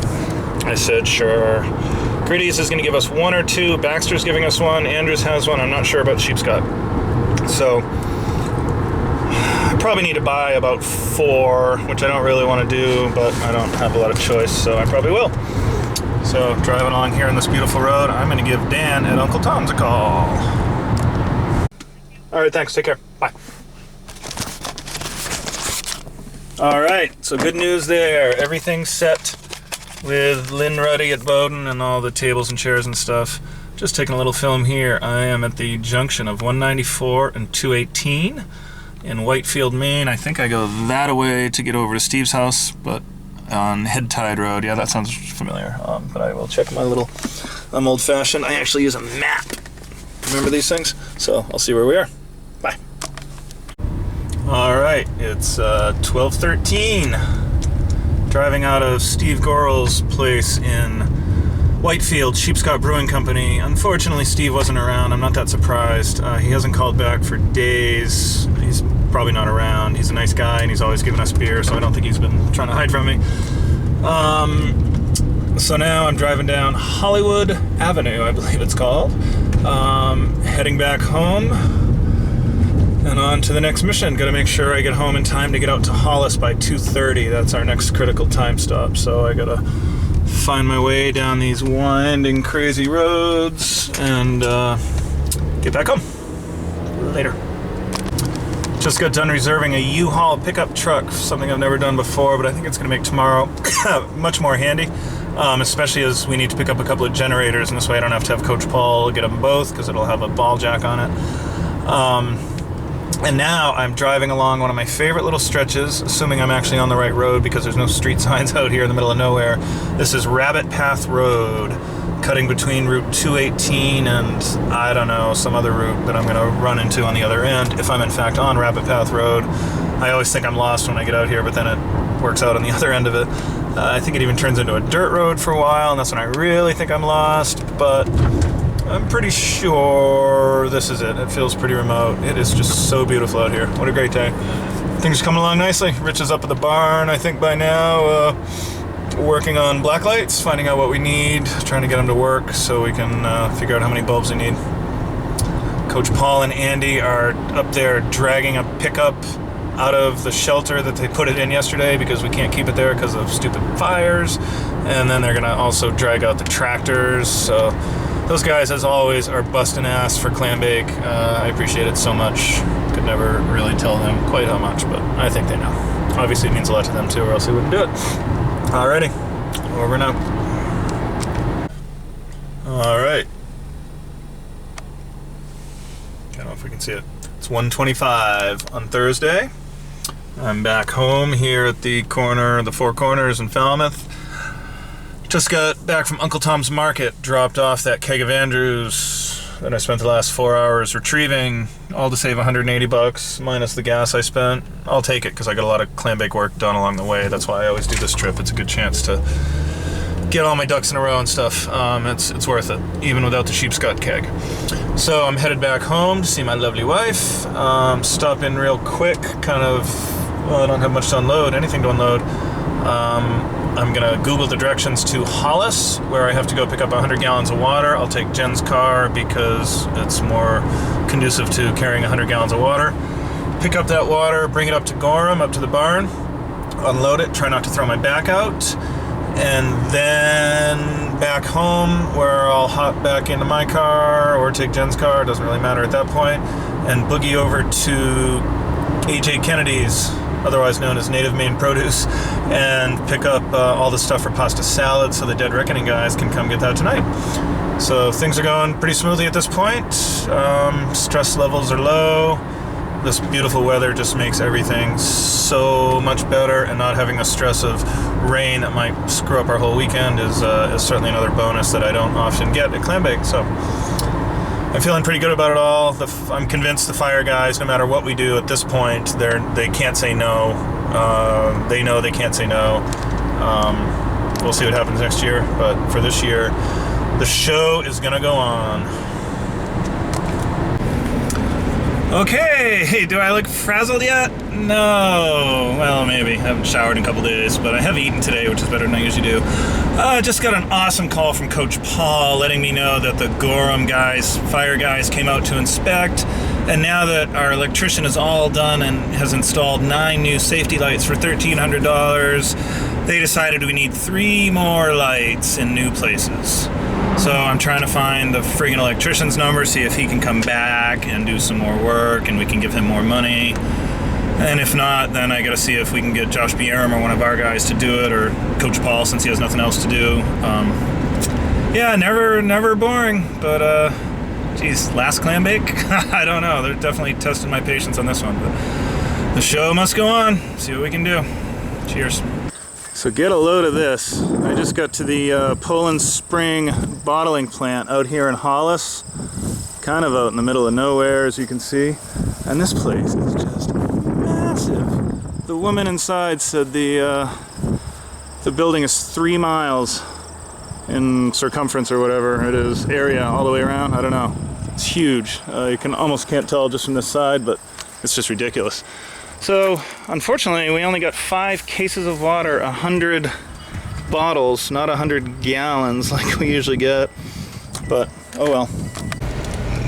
I said sure. Gritty's is gonna give us 1 or 2. Baxter's giving us 1. Andrews has 1. I'm not sure about Sheepscott. So I probably need to buy about 4, which I don't really want to do, but I don't have a lot of choice, so I probably will. So driving along here on this beautiful road, I'm going to give Dan at Uncle Tom's a call. All right, thanks. Take care. Bye. All right, so good news there. Everything's set with Lynn Ruddy at Bowden and all the tables and chairs and stuff. Just taking a little film here. I am at the junction of 194 and 218 in Whitefield, Maine. I think I go that away to get over to Steve's house, but on Head Tide Road. Yeah, that sounds familiar. But I will check my little, I'm old-fashioned. I actually use a map. Remember these things? So I'll see where we are. Bye. All right, it's 12:13. Driving out of Steve Gorel's place in Whitefield, Sheepscott Brewing Company. Unfortunately, Steve wasn't around. I'm not that surprised. He hasn't called back for days. He's probably not around. He's a nice guy, and he's always giving us beer, so I don't think he's been trying to hide from me. So now I'm driving down Hollywood Avenue, I believe it's called, heading back home and on to the next mission. Got to make sure I get home in time to get out to Hollis by 2:30. That's our next critical time stop, so I got to find my way down these winding, crazy roads and get back home. Later. Just got done reserving a U-Haul pickup truck, something I've never done before, but I think it's going to make tomorrow much more handy, especially as we need to pick up a couple of generators, and this way I don't have to have Coach Paul get them both because it'll have a ball jack on it. And now I'm driving along one of my favorite little stretches, assuming I'm actually on the right road because there's no street signs out here in the middle of nowhere. This is Rabbit Path Road, cutting between Route 218 and, I don't know, some other route that I'm going to run into on the other end, if I'm in fact on Rabbit Path Road. I always think I'm lost when I get out here, but then it works out on the other end of it. I think it even turns into a dirt road for a while, and that's when I really think I'm lost, but I'm pretty sure this is it. It feels pretty remote. It is just so beautiful out here. What a great day. Things are coming along nicely. Rich is up at the barn, I think, by now, working on black lights, finding out what we need, trying to get them to work so we can figure out how many bulbs we need. Coach Paul and Andy are up there dragging a pickup out of the shelter that they put it in yesterday because we can't keep it there because of stupid fires. And then they're going to also drag out the tractors. So those guys, as always, are busting ass for clambake. I appreciate it so much. Could never really tell them quite how much, but I think they know. Obviously it means a lot to them too, or else they wouldn't do it. Alrighty, over now. Alright. I don't know if we can see it. It's 1:25 on Thursday. I'm back home here at the corner, the Four Corners in Falmouth. Just got back from Uncle Tom's Market, dropped off that keg of Andrews that I spent the last 4 hours retrieving, all to save $180 minus the gas I spent. I'll take it because I got a lot of clambake work done along the way. That's why I always do this trip. It's a good chance to get all my ducks in a row and stuff. It's worth it, even without the Sheepscott keg. So I'm headed back home to see my lovely wife. Stop in real quick, kind of, well, I don't have much to unload, anything to unload. I'm gonna Google the directions to Hollis, where I have to go pick up 100 gallons of water. I'll take Jen's car because it's more conducive to carrying 100 gallons of water. Pick up that water, bring it up to Gorham, up to the barn, unload it, try not to throw my back out, and then back home where I'll hop back into my car or take Jen's car, it doesn't really matter at that point, and boogie over to A.J. Kennedy's, otherwise known as Native Maine Produce, and pick up all the stuff for pasta salad so the Dead Reckoning guys can come get that tonight. So things are going pretty smoothly at this point. Stress levels are low. This beautiful weather just makes everything so much better, and not having the stress of rain that might screw up our whole weekend is certainly another bonus that I don't often get at clambake. So I'm feeling pretty good about it all. I'm convinced the fire guys, no matter what we do at this point, they can't say no. They know they can't say no. We'll see what happens next year, but for this year, The show is gonna go on. Okay, hey, do I look frazzled yet? No, well, maybe. I haven't showered in a couple days, but I have eaten today, which is better than I usually do. I just got an awesome call from Coach Paul letting me know that the Gorham guys, fire guys, came out to inspect, and now that our electrician is all done and has installed 9 new safety lights for $1,300, they decided we need 3 more lights in new places. So I'm trying to find the friggin' electrician's number, see if he can come back and do some more work and we can give him more money. And if not, then I gotta see if we can get Josh Bierm or one of our guys to do it, or Coach Paul since he has nothing else to do. Yeah, never boring, but geez, last clambake? I don't know, they're definitely testing my patience on this one, but the show must go on. See what we can do. Cheers. So get a load of this. I just got to the Poland Spring bottling plant out here in Hollis, kind of out in the middle of nowhere, as you can see. And this place is just massive. The woman inside said the building is 3 miles in circumference or whatever it is, area all the way around. I don't know. It's huge. You can almost can't tell just from this side, but it's just ridiculous. So, unfortunately, we only got 5 cases of water, 100 bottles, not 100 gallons like we usually get, but oh well.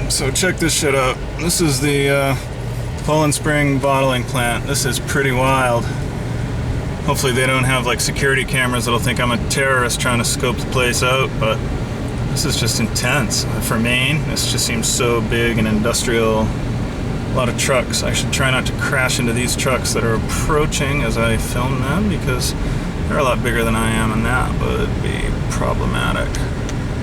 So check this shit out. This is the Poland Spring bottling plant. This is pretty wild. Hopefully they don't have like security cameras that'll think I'm a terrorist trying to scope the place out, but this is just intense. For Maine, this just seems so big and industrial. A lot of trucks. I should try not to crash into these trucks that are approaching as I film them, because they're a lot bigger than I am, and that would be problematic.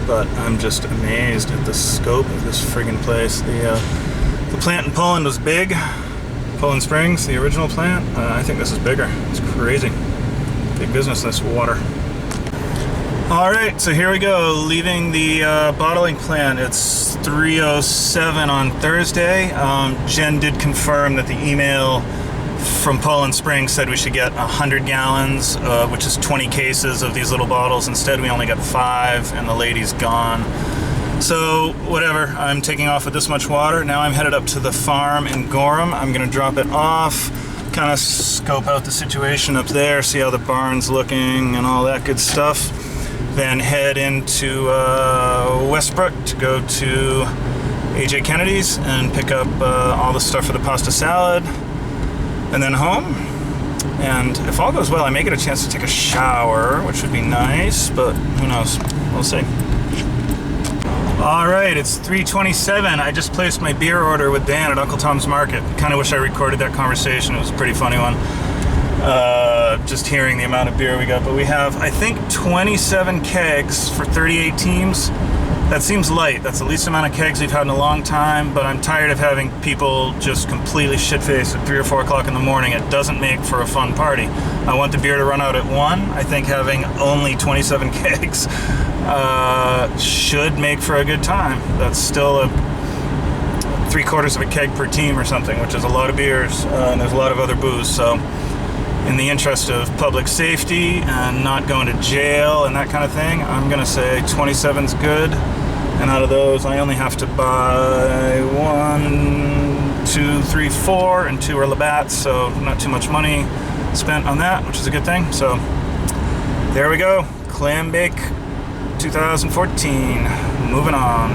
But I'm just amazed at the scope of this friggin' place. The plant in Poland was big. Poland Springs, the original plant. I think this is bigger. It's crazy. Big business, this water. Alright, so here we go, leaving the bottling plant. It's 3:07 on Thursday. Jen did confirm that the email from Poland Springs said we should get 100 gallons, which is 20 cases of these little bottles. Instead, we only got 5, and the lady's gone. So, whatever, I'm taking off with this much water. Now I'm headed up to the farm in Gorham. I'm going to drop it off, kind of scope out the situation up there, see how the barn's looking and all that good stuff. Then head into Westbrook to go to AJ Kennedy's and pick up all the stuff for the pasta salad, and then home. And if all goes well, I may get a chance to take a shower, which would be nice, but who knows? We'll see. Alright, it's 3:27. I just placed my beer order with Dan at Uncle Tom's Market. Kind of wish I recorded that conversation. It was a pretty funny one. Just hearing the amount of beer we got, but we have, I think, 27 kegs for 38 teams. That seems light. That's the least amount of kegs we've had in a long time, but I'm tired of having people just completely shit-faced at 3 or 4 o'clock in the morning. It doesn't make for a fun party. I want the beer to run out at 1. I think having only 27 kegs should make for a good time. That's still a 3/4 of a keg per team or something, which is a lot of beers, and there's a lot of other booze, so in the interest of public safety and not going to jail and that kind of thing, I'm gonna say 27's good, and out of those I only have to buy 1, 2, 3, 4, and 2 are Labatt's, so not too much money spent on that, which is a good thing. So there we go, Clambake 2014, moving on.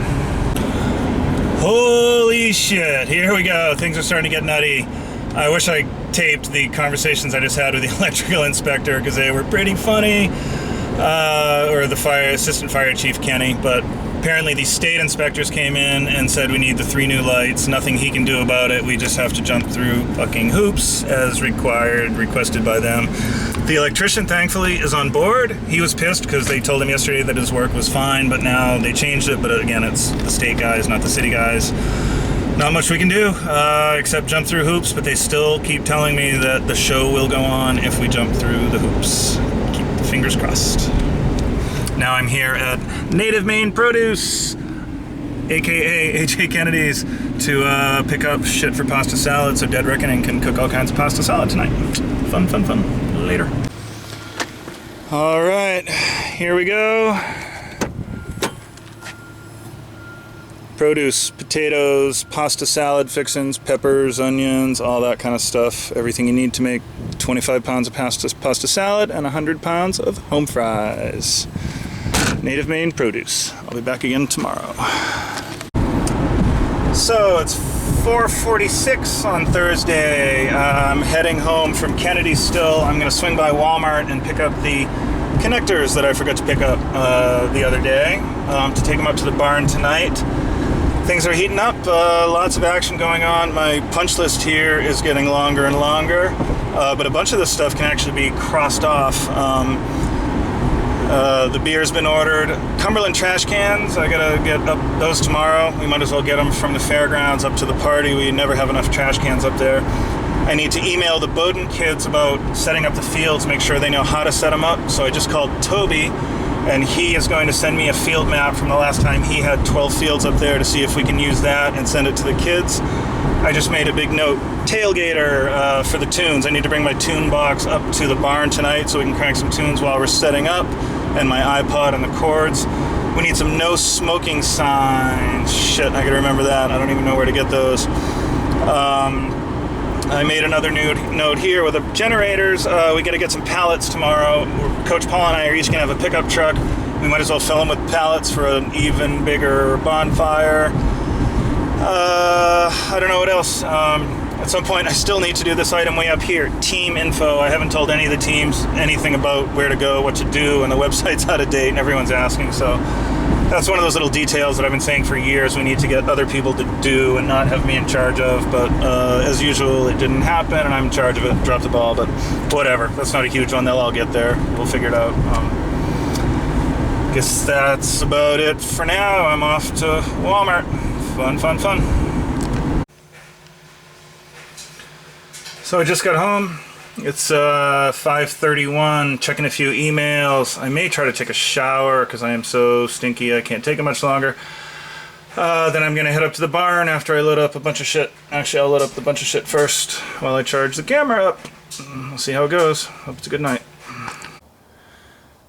Holy shit, here we go, things are starting to get nutty. I wish I taped the conversations I just had with the electrical inspector, because they were pretty funny, or the assistant fire chief Kenny, but apparently the state inspectors came in and said we need the 3 new lights, nothing he can do about it, we just have to jump through fucking hoops as requested by them. The electrician thankfully is on board. He was pissed because they told him yesterday that his work was fine, but now they changed it, but again, it's the state guys, not the city guys. Not much we can do, except jump through hoops, but they still keep telling me that the show will go on if we jump through the hoops. Keep the fingers crossed. Now I'm here at Native Maine Produce, aka AJ Kennedy's, to pick up shit for pasta salad so Dead Reckoning can cook all kinds of pasta salad tonight. Fun, fun, fun. Later. Alright, here we go. produce, potatoes, pasta salad fixins, peppers, onions, all that kind of stuff. Everything you need to make 25 pounds of pasta salad and 100 pounds of home fries. Native Maine produce. I'll be back again tomorrow. So it's 4:46 on Thursday. I'm heading home from Kennedy still. I'm going to swing by Walmart and pick up the connectors that I forgot to pick up the other day to take them up to the barn tonight. Things are heating up, lots of action going on. My punch list here is getting longer and longer, but a bunch of this stuff can actually be crossed off. The beer's been ordered. Cumberland trash cans, I gotta get up those tomorrow. We might as well get them from the fairgrounds up to the party. We never have enough trash cans up there. I need to email the Bowden kids about setting up the fields, make sure they know how to set them up. So I just called Toby, and he is going to send me a field map from the last time he had 12 fields up there to see if we can use that and send it to the kids. I just made a big note. Tailgater for the tunes. I need to bring my tune box up to the barn tonight so we can crank some tunes while we're setting up, and my iPod and the cords. We need some no smoking signs. Shit, I gotta remember that. I don't even know where to get those. I made another note here with the generators. We got to get some pallets tomorrow. Coach Paul and I are each going to have a pickup truck. We might as well fill them with pallets for an even bigger bonfire. I don't know what else. At some point, I still need to do this item way up here, team info. I haven't told any of the teams anything about where to go, what to do, and the website's out of date, and everyone's asking. So that's one of those little details that I've been saying for years we need to get other people to do and not have me in charge of. But as usual, it didn't happen, and I'm in charge of it. Dropped the ball, but whatever. That's not a huge one. They'll all get there. We'll figure it out. Guess that's about it for now. I'm off to Walmart. Fun, fun, fun. So I just got home. It's 5:31, checking a few emails. I may try to take a shower because I am so stinky I can't take it much longer. Then I'm going to head up to the barn after I load up a bunch of shit. Actually, I'll load up the bunch of shit first while I charge the camera up. We'll see how it goes. Hope it's a good night.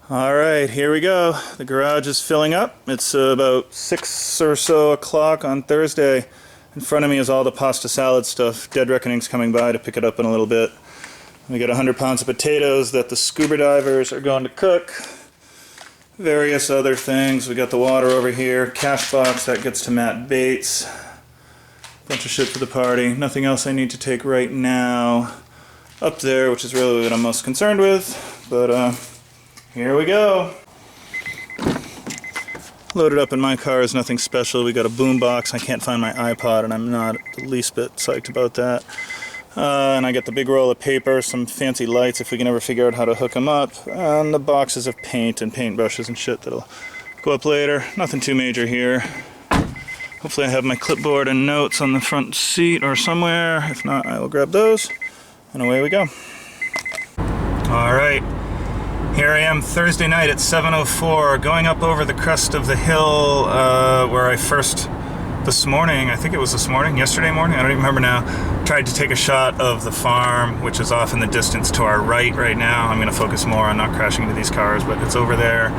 Alright, here we go. The garage is filling up. It's about 6 or so o'clock on Thursday. In front of me is all the pasta salad stuff. Dead Reckoning's coming by to pick it up in a little bit. We got 100 pounds of potatoes that the scuba divers are going to cook. Various other things. We got the water over here. Cash box, that gets to Matt Bates. Bunch of shit for the party. Nothing else I need to take right now. Up there, which is really what I'm most concerned with. But here we go. Loaded up in my car is nothing special. We got a boom box. I can't find my iPod, and I'm not the least bit psyched about that. And I got the big roll of paper, some fancy lights if we can ever figure out how to hook them up, and the boxes of paint and paintbrushes and shit that'll go up later. Nothing too major here. Hopefully I have my clipboard and notes on the front seat or somewhere. If not, I will grab those, and away we go. Alright, here I am Thursday night at 7:04, going up over the crest of the hill where I first... This morning, I think it was this morning, yesterday morning, I don't even remember now, tried to take a shot of the farm, which is off in the distance to our right now. I'm going to focus more on not crashing into these cars, but it's over there.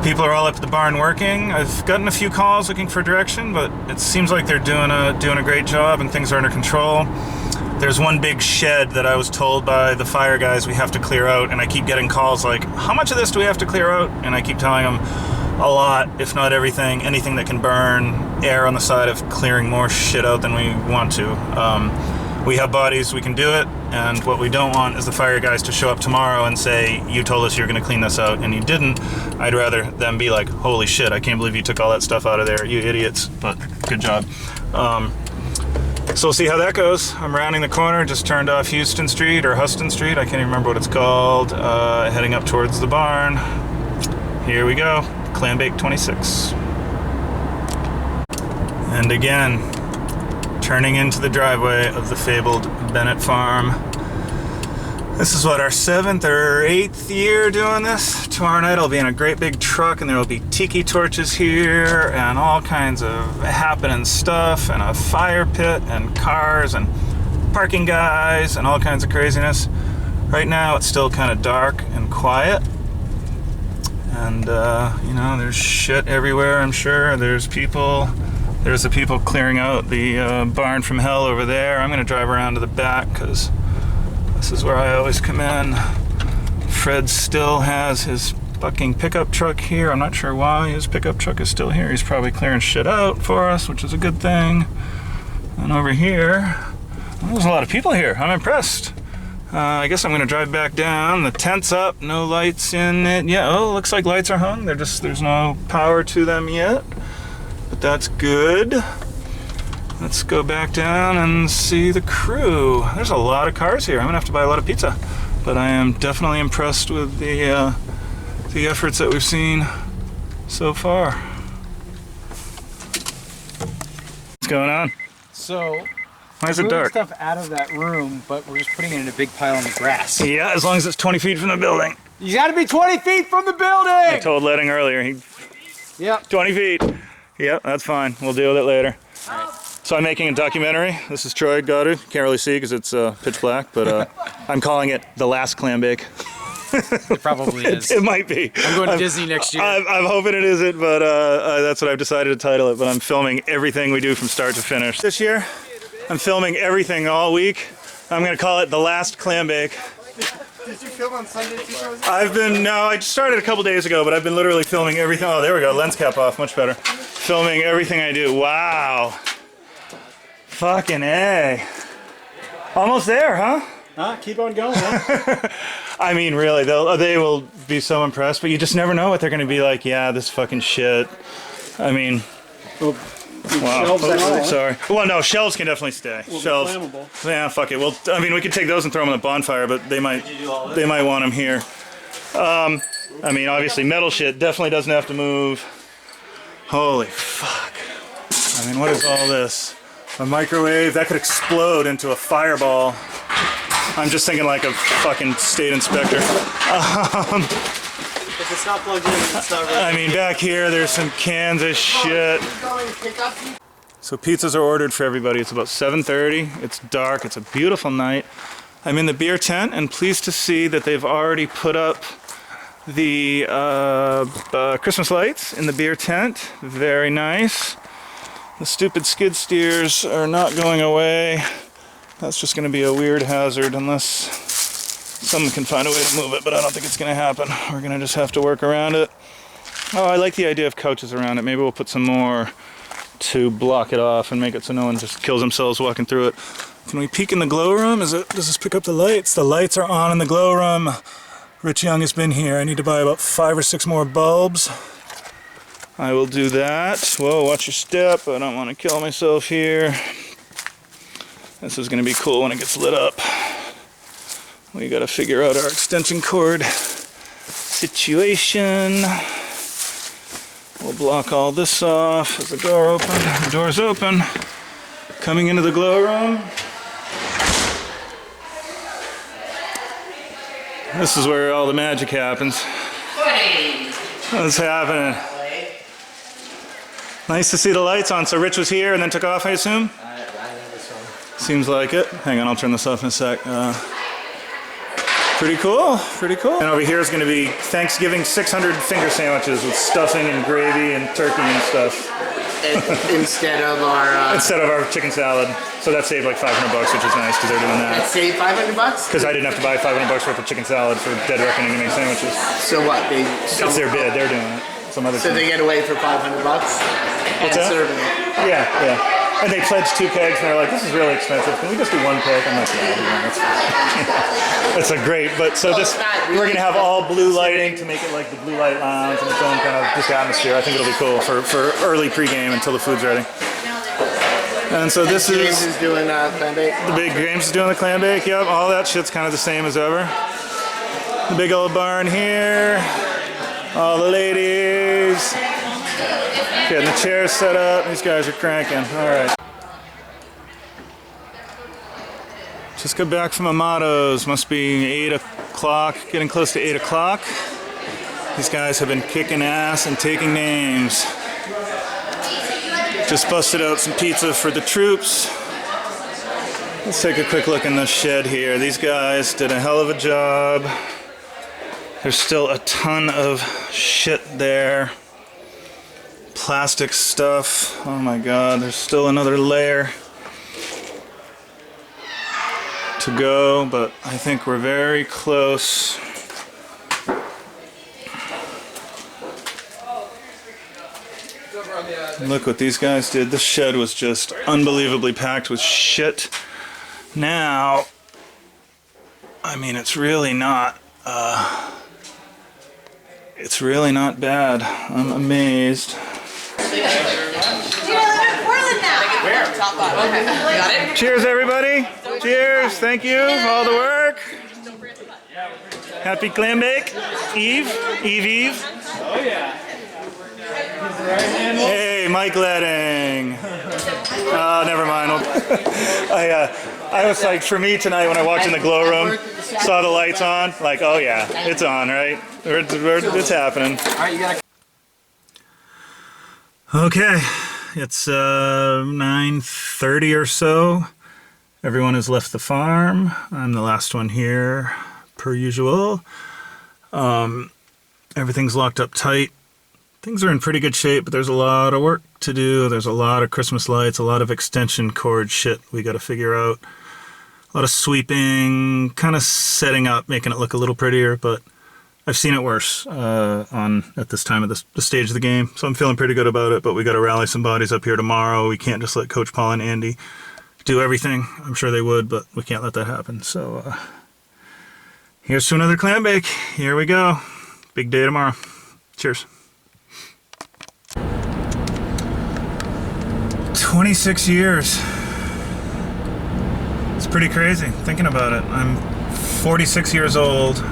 People are all up at the barn working. I've gotten a few calls looking for direction, but it seems like they're doing a great job and things are under control. There's one big shed that I was told by the fire guys we have to clear out, and I keep getting calls like, how much of this do we have to clear out? And I keep telling them, a lot, if not everything, anything that can burn, air on the side of clearing more shit out than we want to. We have bodies, we can do it, and what we don't want is the fire guys to show up tomorrow and say, you told us you're going to clean this out, and you didn't. I'd rather them be like, holy shit, I can't believe you took all that stuff out of there, you idiots, but good job. So we'll see how that goes. I'm rounding the corner, just turned off Houston Street, or Huston Street, I can't even remember what it's called, heading up towards the barn. Here we go. Clambake 26. And again, turning into the driveway of the fabled Bennett farm. This is what, our 7th or 8th year doing this? Tomorrow night I'll be in a great big truck and there will be tiki torches here and all kinds of happening stuff and a fire pit and cars and parking guys and all kinds of craziness. Right now it's still kind of dark and quiet. And, you know, there's shit everywhere, I'm sure. There's people There's the people clearing out the barn from hell over there. I'm going to drive around to the back because this is where I always come in. Fred still has his fucking pickup truck here. I'm not sure why his pickup truck is still here. He's probably clearing shit out for us, which is a good thing. And over here, well, there's a lot of people here. I'm impressed. I guess I'm going to drive back down. The tent's up, no lights in it. Yeah, oh, looks like lights are hung. There's no power to them yet, but that's good. Let's go back down and see the crew. There's a lot of cars here. I'm going to have to buy a lot of pizza, but I am definitely impressed with the efforts that we've seen so far. What's going on? So, why is it dark? Stuff out of that room, but we're just putting it in a big pile on the grass. Yeah, as long as it's 20 feet from the building. You gotta be 20 feet from the building! I told Letting earlier. Yep. 20 feet. Yep, that's fine. We'll deal with it later. Right. So I'm making a documentary. This is Troy Goddard. Can't really see because it's pitch black, but I'm calling it The Last Clambake. It probably is. It might be. I'm going to Disney next year. I'm hoping it isn't, but that's what I've decided to title it. But I'm filming everything we do from start to finish. This year, I'm filming everything all week. I'm going to call it The Last Clambake. Did you film on Sunday too? I just started a couple days ago, but I've been literally filming everything. Oh, there we go. Lens cap off. Much better. Filming everything I do. Wow. Fucking A. Almost there, huh? Keep on going, huh? I mean, really, they will be so impressed, but you just never know what they're going to be like. Yeah, this fucking shit. I mean, well, wow. Shelves and all, sorry. Well, no, shelves can definitely stay. Well, shelves. flammable. Yeah, fuck it. Well, I mean, we could take those and throw them on the bonfire, but they might want them here. I mean, obviously, metal shit definitely doesn't have to move. Holy fuck. I mean, what is all this? A microwave that could explode into a fireball. I'm just thinking like a fucking state inspector. If it's not plugged in, it's not ready. I mean, back here, there's some cans of shit. So pizzas are ordered for everybody. It's about 7:30. It's dark. It's a beautiful night. I'm in the beer tent and pleased to see that they've already put up the Christmas lights in the beer tent. Very nice. The stupid skid steers are not going away. That's just going to be a weird hazard unless someone can find a way to move it, but I don't think it's going to happen. We're going to just have to work around it. Oh, I like the idea of couches around it. Maybe we'll put some more to block it off and make it so no one just kills themselves walking through it. Can we peek in the glow room? Does this pick up the lights? The lights are on in the glow room. Rich Young has been here. I need to buy about 5 or 6 more bulbs. I will do that. Whoa, watch your step. I don't want to kill myself here. This is going to be cool when it gets lit up. We got to figure out our extension cord situation. We'll block all this off as the door open. The door's open. Coming into the glow room. This is where all the magic happens. What's happening? Nice to see the lights on. So Rich was here and then took off, I assume? Seems like it. Hang on, I'll turn this off in a sec. Pretty cool, pretty cool. And over here is going to be Thanksgiving 600 finger sandwiches with stuffing and gravy and turkey and stuff. Instead of our chicken salad. So that saved like $500, which is nice because they're doing that. That saved $500? Because I didn't have to buy $500 worth of chicken salad for Dead Reckoning to make sandwiches. So what? It's their bid. They're doing it. Some other. So they get away for $500 and serving it. Yeah, yeah. And they pledged 2 kegs, and they're like, "This is really expensive. Can we just do 1 keg?" I'm like, "Yeah, that's fine." That's a great. But so we're gonna have all blue lighting to make it like the blue light lounge and its own kind of just atmosphere. I think it'll be cool for early pregame until the food's ready. And so this is James is doing clambake. The big James is doing the clambake. Yep, all that shit's kind of the same as ever. The big old barn here. All the ladies. Getting the chairs set up. These guys are cranking. All right. Just got back from Amato's. Must be 8 o'clock, getting close to 8 o'clock. These guys have been kicking ass and taking names. Just busted out some pizza for the troops. Let's take a quick look in the shed here. These guys did a hell of a job. There's still a ton of shit there. plastic stuff. Oh my god, there's still another layer to go, but I think we're very close. Look what these guys did. This shed was just unbelievably packed with shit. Now, I mean, it's really not bad. I'm amazed. Cheers, everybody. Cheers. Thank you for all the work. Happy clambake. Eve. Oh, yeah. Hey, Mike Ledding. Oh, never mind. I was like, for me tonight when I walked in the glow room, saw the lights on, like, oh yeah, it's on, right? It's happening. Okay, it's 9:30 or so. Everyone has left the farm. I'm the last one here, per usual. Everything's locked up tight. Things are in pretty good shape, but there's a lot of work to do. There's a lot of Christmas lights, a lot of extension cord shit we got to figure out. A lot of sweeping, kind of setting up, making it look a little prettier, but I've seen it worse at this time of the stage of the game, so I'm feeling pretty good about it, but we got to rally some bodies up here tomorrow. We can't just let Coach Paul and Andy do everything. I'm sure they would, but we can't let that happen. So here's to another clam bake. Here we go. Big day tomorrow. Cheers. 26 years. It's pretty crazy thinking about it. I'm 46 years old,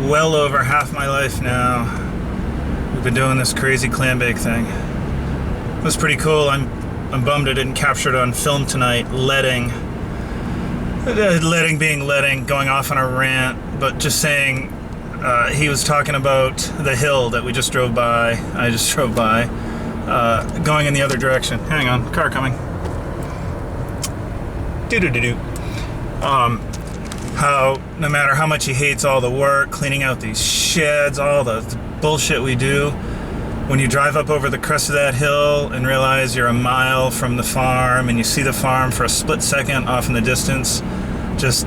well over half my life now. We've been doing this crazy clam bake thing. It was pretty cool. I'm bummed I didn't capture it on film tonight. Letting, going off on a rant, but just saying, he was talking about the hill that we just drove by. I just drove by. Going in the other direction. Hang on, car coming. Doo-doo-doo-doo. How no matter how much he hates all the work, cleaning out these sheds, all the bullshit we do, when you drive up over the crest of that hill and realize you're a mile from the farm and you see the farm for a split second off in the distance, just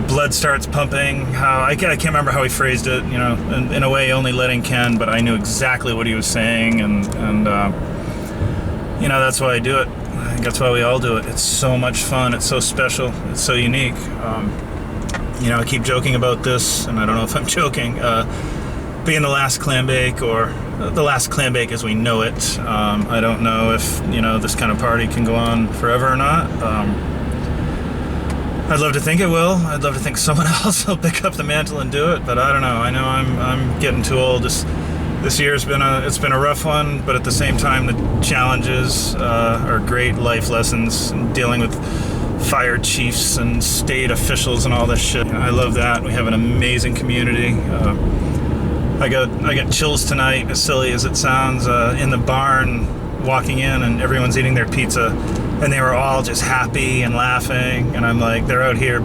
blood starts pumping. I can't remember how he phrased it, you know, in a way only Letting can, but I knew exactly what he was saying, and you know, that's why I do it. I think that's why we all do it. It's so much fun. It's so special. It's so unique. You know, I keep joking about this, and I don't know if I'm joking. Being the last clam bake, or the last clam bake as we know it. I don't know if, you know, this kind of party can go on forever or not. I'd love to think it will. I'd love to think someone else will pick up the mantle and do it, but I don't know. I know I'm getting too old. This year's been a rough one, but at the same time, the challenges are great life lessons. Dealing with fire chiefs and state officials and all this shit. I love that. We have an amazing community. I got chills tonight, as silly as it sounds, in the barn, walking in, and everyone's eating their pizza, and they were all just happy and laughing, and I'm like, they're out here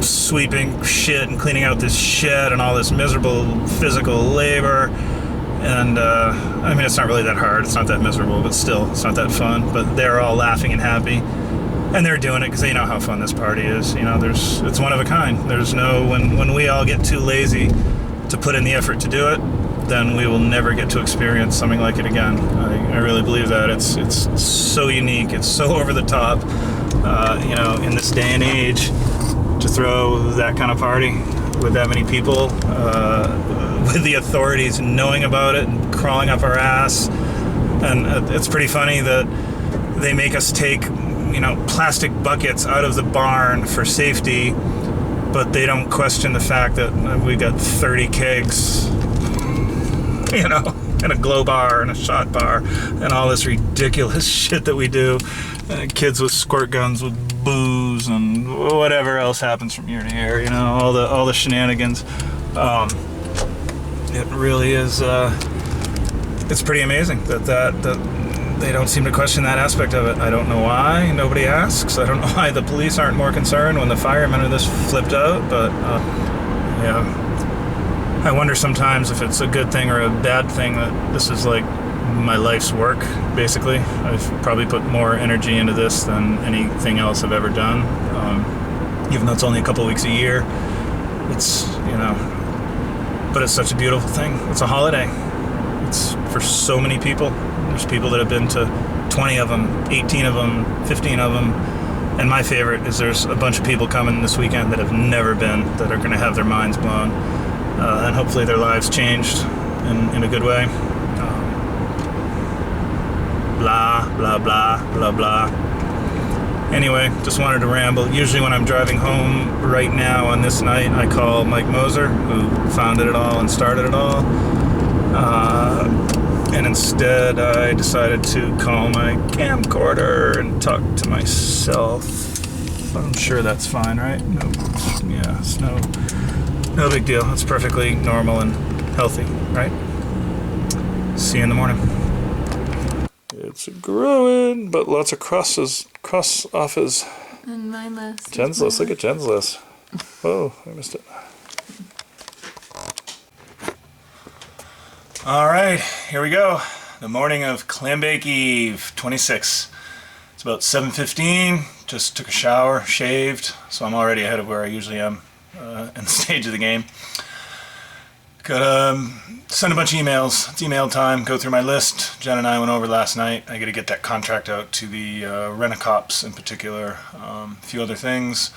sweeping shit and cleaning out this shed and all this miserable physical labor, and I mean, it's not really that hard, it's not that miserable, but still, it's not that fun, but they're all laughing and happy, and they're doing it because they know how fun this party is. You know, it's one of a kind. There's no, when we all get too lazy to put in the effort to do it, then we will never get to experience something like it again. I really believe that. It's so unique, it's so over the top, you know, in this day and age, to throw that kind of party with that many people, with the authorities knowing about it and crawling up our ass. And it's pretty funny that they make us take, you know, plastic buckets out of the barn for safety, but they don't question the fact that we got 30 kegs, you know, and a glow bar and a shot bar and all this ridiculous shit that we do. Kids with squirt guns with booze and whatever else happens from year to year, you know, all the shenanigans. It really is, it's pretty amazing that they don't seem to question that aspect of it. I don't know why nobody asks. I don't know why the police aren't more concerned when the firemen are this flipped out, but yeah. I wonder sometimes if it's a good thing or a bad thing that this is like my life's work, basically. I've probably put more energy into this than anything else I've ever done. Even though it's only a couple weeks a year, it's, you know, but it's such a beautiful thing. It's a holiday. It's for so many people. There's people that have been to 20 of them, 18 of them, 15 of them. And my favorite is there's a bunch of people coming this weekend that have never been, that are going to have their minds blown. And hopefully their lives changed in a good way. Blah, blah, blah, blah, blah. Anyway, just wanted to ramble. Usually when I'm driving home right now on this night, I call Mike Moser, who founded it all and started it all. And instead I decided to call my camcorder and talk to myself. I'm sure that's fine, right? No, yeah, it's no big deal. It's perfectly normal and healthy, right? See you in the morning. It's growing, but lots of cross off his. And my list. Jen's list. Look at Jen's list. Whoa, I missed it. All right, here we go. The morning of Clambake Eve, 26. It's about 7:15. Just took a shower, shaved, so I'm already ahead of where I usually am in the stage of the game. Gotta send a bunch of emails. It's email time. Go through my list. Jen and I went over last night. I got to get that contract out to the rent-a-cops in particular. A few other things,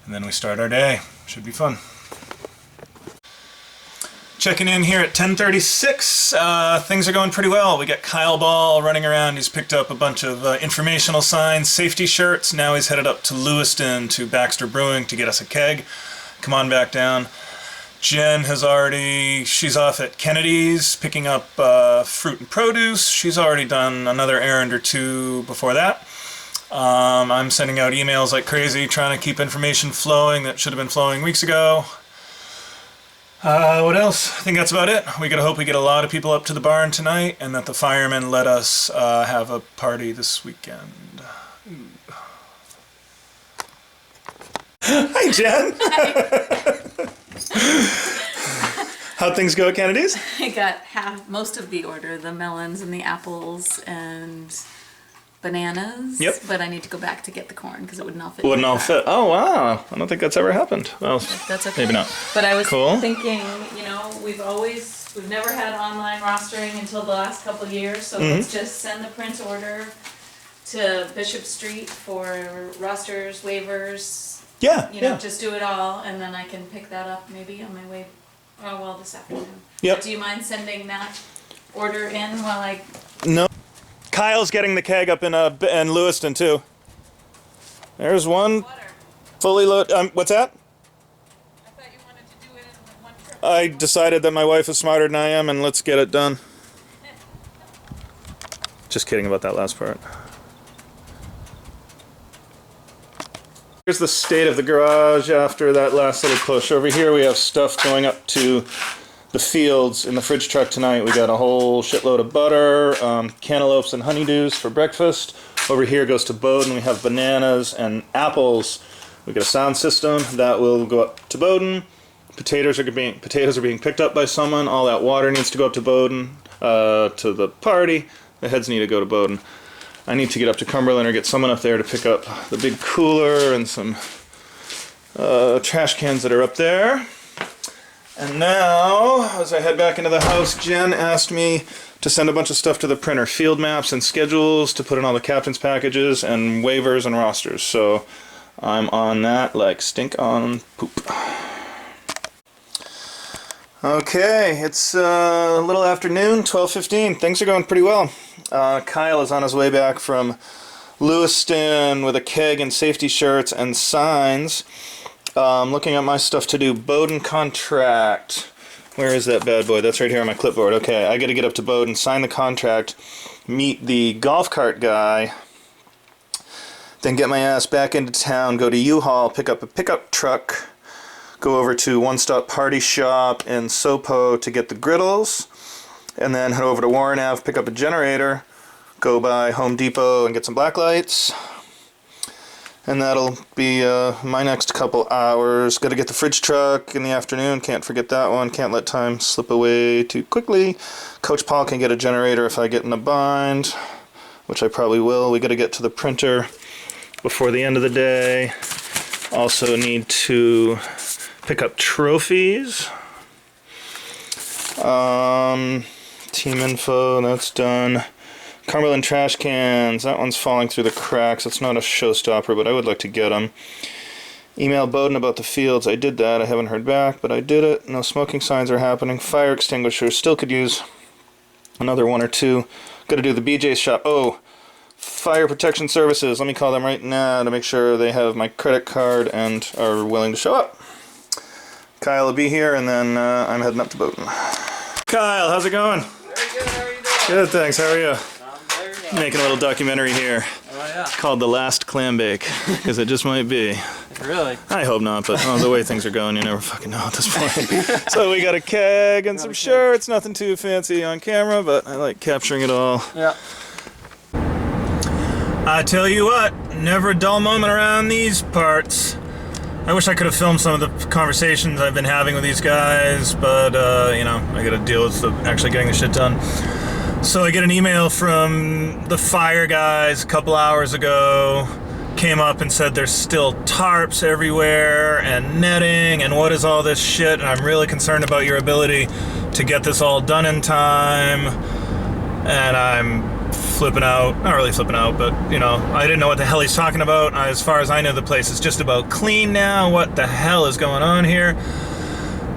and then we start our day. Should be fun. Checking in here at 10:36. Things are going pretty well. We got Kyle Ball running around. He's picked up a bunch of informational signs, safety shirts. Now he's headed up to Lewiston to Baxter Brewing to get us a keg. Come on back down. Jen she's off at Kennedy's picking up fruit and produce. She's already done another errand or two before that. I'm sending out emails like crazy, trying to keep information flowing that should have been flowing weeks ago. What else? I think that's about it. We gotta hope we get a lot of people up to the barn tonight and that the firemen let us have a party this weekend. Hi, Jen! How'd things go at Kennedy's? I got most of the order, the melons and the apples and bananas. Yep. But I need to go back to get the corn because it wouldn't all fit. Wouldn't all fit. Oh, wow. I don't think that's ever happened. Well, That's okay. maybe not. But I was Cool. thinking, you know, we've never had online rostering until the last couple of years, so let's just send the print order to Bishop Street for rosters, waivers. Yeah, You know, just do it all, and then I can pick that up maybe on my way, this afternoon. Yep. Do you mind sending that order in while I... No. Kyle's getting the keg up in Lewiston, too. There's one Water. fully loaded. What's that? I thought you wanted to do it in one trip. I decided that my wife is smarter than I am, and let's get it done. Just kidding about that last part. Here's the state of the garage after that last little push. Over here we have stuff going up to the fields in the fridge truck tonight. We got a whole shitload of butter, cantaloupes and honeydews for breakfast. Over here goes to Bowden. We have bananas and apples. We got a sound system that will go up to Bowden. Potatoes are being picked up by someone. All that water needs to go up to Bowden, to the party. The heads need to go to Bowden. I need to get up to Cumberland or get someone up there to pick up the big cooler and some trash cans that are up there. And now, as I head back into the house, Jen asked me to send a bunch of stuff to the printer. Field maps and schedules to put in all the captain's packages and waivers and rosters. So I'm on that like stink on poop. Okay, it's a little afternoon, 12:15. Things are going pretty well. Kyle is on his way back from Lewiston with a keg and safety shirts and signs. Looking at my stuff to do. Bowden contract. Where is that bad boy? That's right here on my clipboard. Okay, I got to get up to Bowden, sign the contract, meet the golf cart guy, then get my ass back into town, go to U-Haul, pick up a pickup truck, go over to One Stop Party Shop in Sopo to get the griddles, and then head over to Warren Ave, pick up a generator, go by Home Depot and get some black lights, And that'll be my next couple hours. Got to get the fridge truck in the afternoon. Can't forget that one. Can't let time slip away too quickly. Coach Paul can get a generator if I get in a bind, which I probably will. We got to get to the printer before the end of the day. Also need to pick up trophies. Team info, that's done. Cumberland trash cans, that one's falling through the cracks. It's not a showstopper, but I would like to get them. Email Bowden about the fields. I did that. I haven't heard back, but I did it. No smoking signs are happening. Fire extinguishers, still could use another one or two. Got to do the BJ's shop. Oh, Fire Protection Services. Let me call them right now to make sure they have my credit card and are willing to show up. Kyle will be here, and then I'm heading up to Bowden. Kyle, how's it going? Very good, how are you doing? Good, thanks. How are you? I'm very well. Making a little documentary here. Oh yeah. Called The Last Clambake, because it just might be. Really? I hope not, but the way things are going, you never fucking know at this point. So we got a keg and some shirts, nothing too fancy on camera, but I like capturing it all. Yeah. I tell you what, never a dull moment around these parts. I wish I could have filmed some of the conversations I've been having with these guys, but, you know, I gotta deal with actually getting the shit done. So I get an email from the fire guys a couple hours ago, came up and said there's still tarps everywhere and netting and what is all this shit, and I'm really concerned about your ability to get this all done in time. And I'm flipping out, not really flipping out, but you know, I didn't know what the hell he's talking about. As far as I know, the place is just about clean now. What the hell is going on here?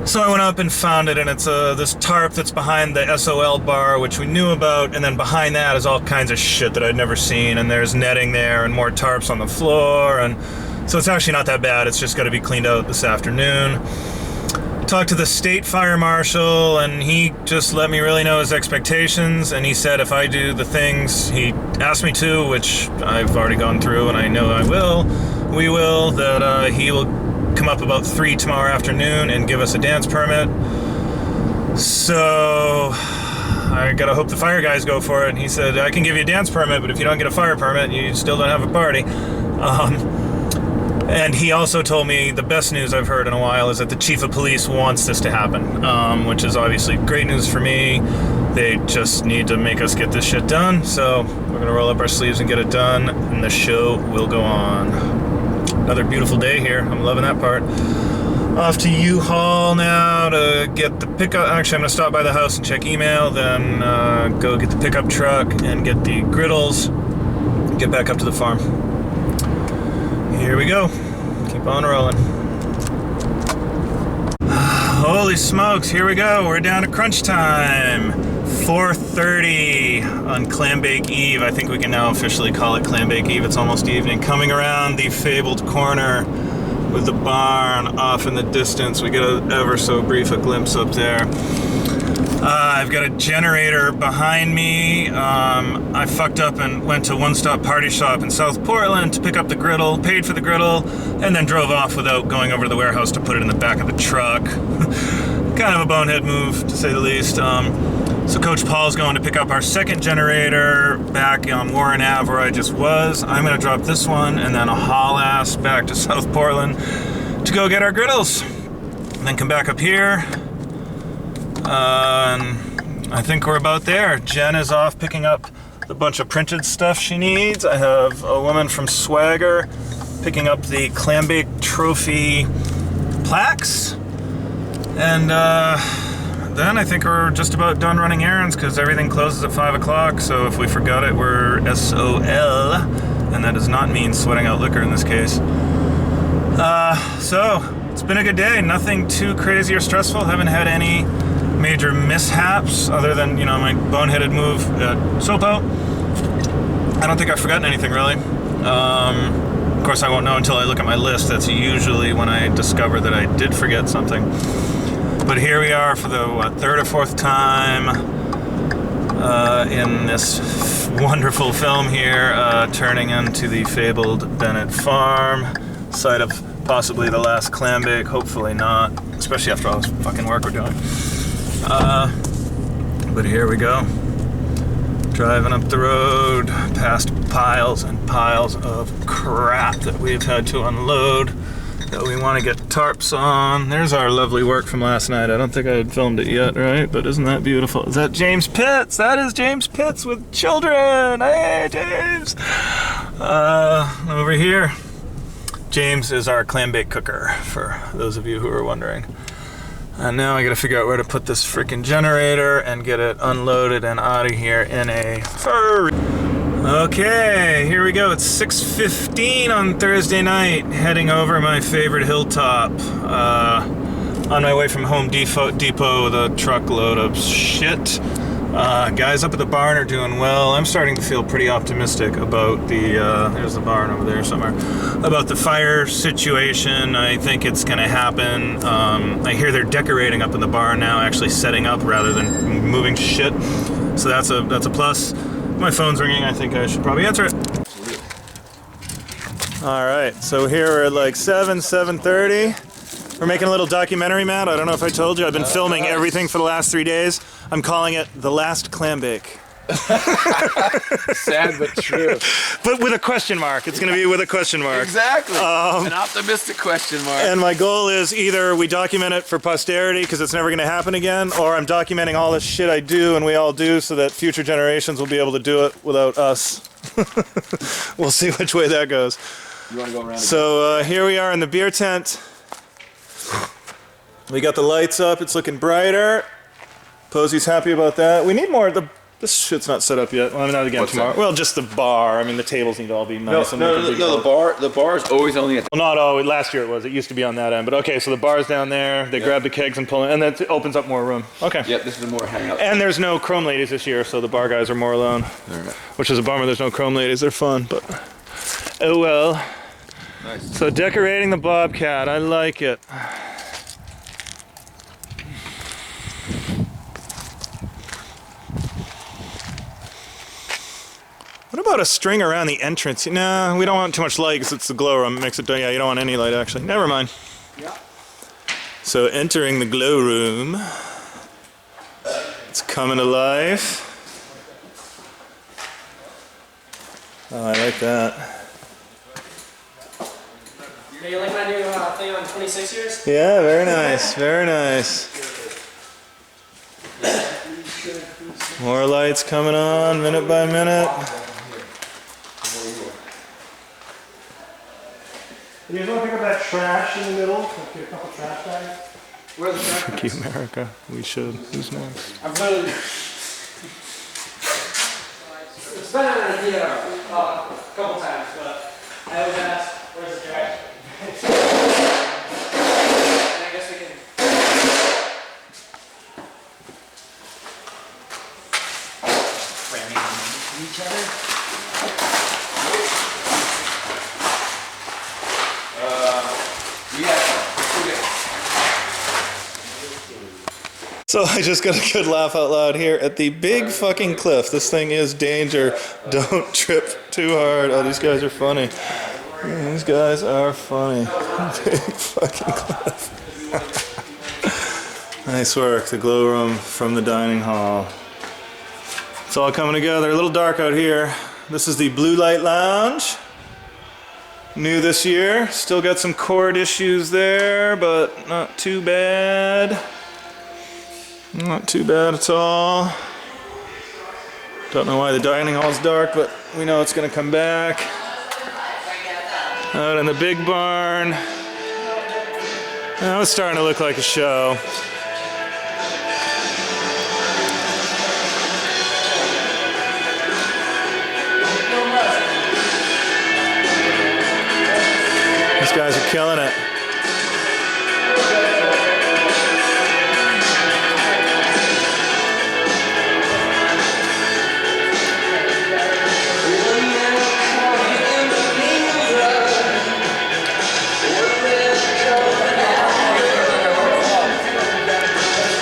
So I went up and found it, and it's this tarp that's behind the SOL bar, which we knew about, and then behind that is all kinds of shit that I'd never seen, and there's netting there and more tarps on the floor, and so it's actually not that bad. It's just got to be cleaned out this afternoon. Talked to the state fire marshal, and he just let me really know his expectations, and he said if I do the things he asked me to, which I've already gone through and I know I will, we will, that he will come up about 3 tomorrow afternoon and give us a dance permit. So I gotta hope the fire guys go for it. And he said, I can give you a dance permit, but if you don't get a fire permit, you still don't have a party. And he also told me the best news I've heard in a while is that the chief of police wants this to happen, which is obviously great news for me. They just need to make us get this shit done. So we're gonna roll up our sleeves and get it done, and the show will go on. Another beautiful day here. I'm loving that part. Off to U-Haul now to get the pickup. Actually, I'm gonna stop by the house and check email, then go get the pickup truck and get the griddles, get back up to the farm. Here we go. Keep on rolling. Holy smokes, here we go. We're down to crunch time. 4:30 on Clambake Eve. I think we can now officially call it Clambake Eve. It's almost evening. Coming around the fabled corner with the barn off in the distance. We get an ever so brief glimpse up there. I've got a generator behind me. I fucked up and went to One Stop Party Shop in South Portland to pick up the griddle, paid for the griddle, and then drove off without going over to the warehouse to put it in the back of the truck. Kind of a bonehead move, to say the least. So Coach Paul's going to pick up our second generator back on Warren Ave where I just was. I'm going to drop this one and then a haul ass back to South Portland to go get our griddles. And then come back up here. I think we're about there. Jen is off picking up the bunch of printed stuff she needs. I have a woman from Swagger picking up the Clambake trophy plaques. And then I think we're just about done running errands because everything closes at 5 o'clock. So if we forgot it, we're SOL. And that does not mean sweating out liquor in this case. So it's been a good day. Nothing too crazy or stressful. Haven't had any major mishaps other than, you know, my boneheaded move at Sopo. I don't think I've forgotten anything really. Of course I won't know until I look at my list. That's usually when I discover that I did forget something. But here we are for the third or fourth time in this wonderful film here, turning into the fabled Bennett Farm, site of possibly the last Clambake, hopefully not, especially after all this fucking work we're doing. But here we go. Driving up the road past piles and piles of crap that we've had to unload that we want to get tarps on. There's our lovely work from last night. I don't think I had filmed it yet, right? But isn't that beautiful? Is that James Pitts? That is James Pitts with children. Hey, James. Over here, James is our clambake cooker, for those of you who are wondering. And now I gotta figure out where to put this freaking generator and get it unloaded and out of here in a hurry. Okay, here we go. It's 6:15 on Thursday night, heading over my favorite hilltop. On my way from Home Depot with a truckload of shit. Guys up at the barn are doing well. I'm starting to feel pretty optimistic about the, there's the barn over there somewhere, about the fire situation. I think it's gonna happen. I hear they're decorating up in the barn now, actually setting up rather than moving shit. So that's a plus. My phone's ringing, I think I should probably answer it. All right, so here we're at like 7:30. We're making a little documentary, Matt. I don't know if I told you. I've been filming everything for the last 3 days. I'm calling it The Last Clambake. Sad but true. But with a question mark. It's going to be with a question mark. Exactly. An optimistic question mark. And my goal is either we document it for posterity because it's never going to happen again, or I'm documenting all this shit I do and we all do so that future generations will be able to do it without us. We'll see which way that goes. You want to go around So here we are in the beer tent. We got the lights up, it's looking brighter. Posy's happy about that. We need more. This shit's not set up yet. Well, I mean, not again What's tomorrow. that? Well, just the bar. I mean, the tables need to all be nice. No, the bar is always only at Well, not always. Last year it was. It used to be on that end. But okay, so the bar's down there. They grab the kegs and pull in, and that opens up more room. Okay. Yep, this is more hangout. And there's no chrome ladies this year, so the bar guys are more alone. All right. Which is a bummer. There's no chrome ladies. They're fun, but oh well. Nice. So decorating the Bobcat. I like it. What about a string around the entrance? No, we don't want too much light because it's the glow room. It makes it, yeah, you don't want any light actually. Never mind. Yeah. So entering the glow room. It's coming to life. Oh, I like that. You like my new thing on 26 years? Yeah, very nice, very nice. More lights coming on minute by minute. You guys want to pick up that trash in the middle? Get a couple trash bags? Where's the trash? Keep America. We should. Who's next? I've literally... It's been an idea a couple times, but I always ask, where's the trash? And I guess we can... Cramming each other? So I just got a good laugh out loud here at the big fucking cliff. This thing is danger. Don't trip too hard. Oh, these guys are funny. These guys are funny. Big fucking cliff. Nice work. The glow room from the dining hall. It's all coming together. A little dark out here. This is the Blue Light Lounge. New this year. Still got some cord issues there, but not too bad. Not too bad at all. Don't know why the dining hall's dark, but we know it's gonna come back. Out in the big barn. Now it's starting to look like a show. These guys are killing it.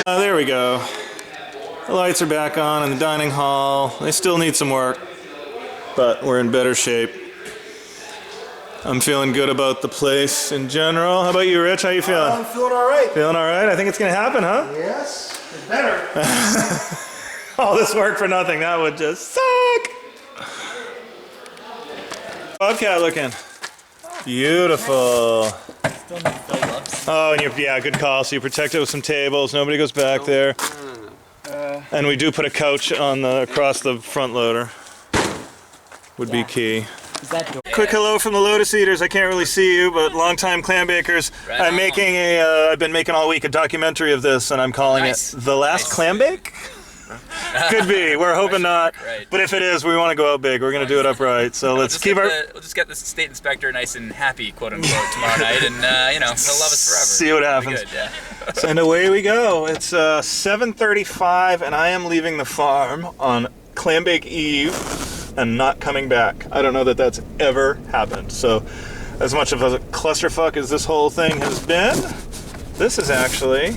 There we go. The lights are back on in the dining hall. They still need some work, but we're in better shape. I'm feeling good about the place in general. How about you, Rich? How you feeling? I'm feeling all right. Feeling all right? I think it's gonna happen, huh? Yes, it's better. All this work for nothing. That would just suck. Bobcat looking. Beautiful. Still need fill-ups. Oh, and yeah, good call. So you protect it with some tables. Nobody goes back there. And we do put a couch on across the front loader. Would be key. Is that door? Quick hello from the Lotus Eaters. I can't really see you, but longtime clam bakers. Right I'm on. making I've been making all week a documentary of this, and I'm calling Nice. it The Last Clam Bake? Could be. We're hoping not. Right. But if it is, we want to go out big. We're going to do it upright. So let's keep our... We'll just get the state inspector nice and happy, quote unquote, tomorrow night, and you know, he'll love us forever. See what It'll be happens. Good, yeah. And away we go. It's 7:35, and I am leaving the farm on Clambake Eve and not coming back. I don't know that that's ever happened. So as much of a clusterfuck as this whole thing has been, this is actually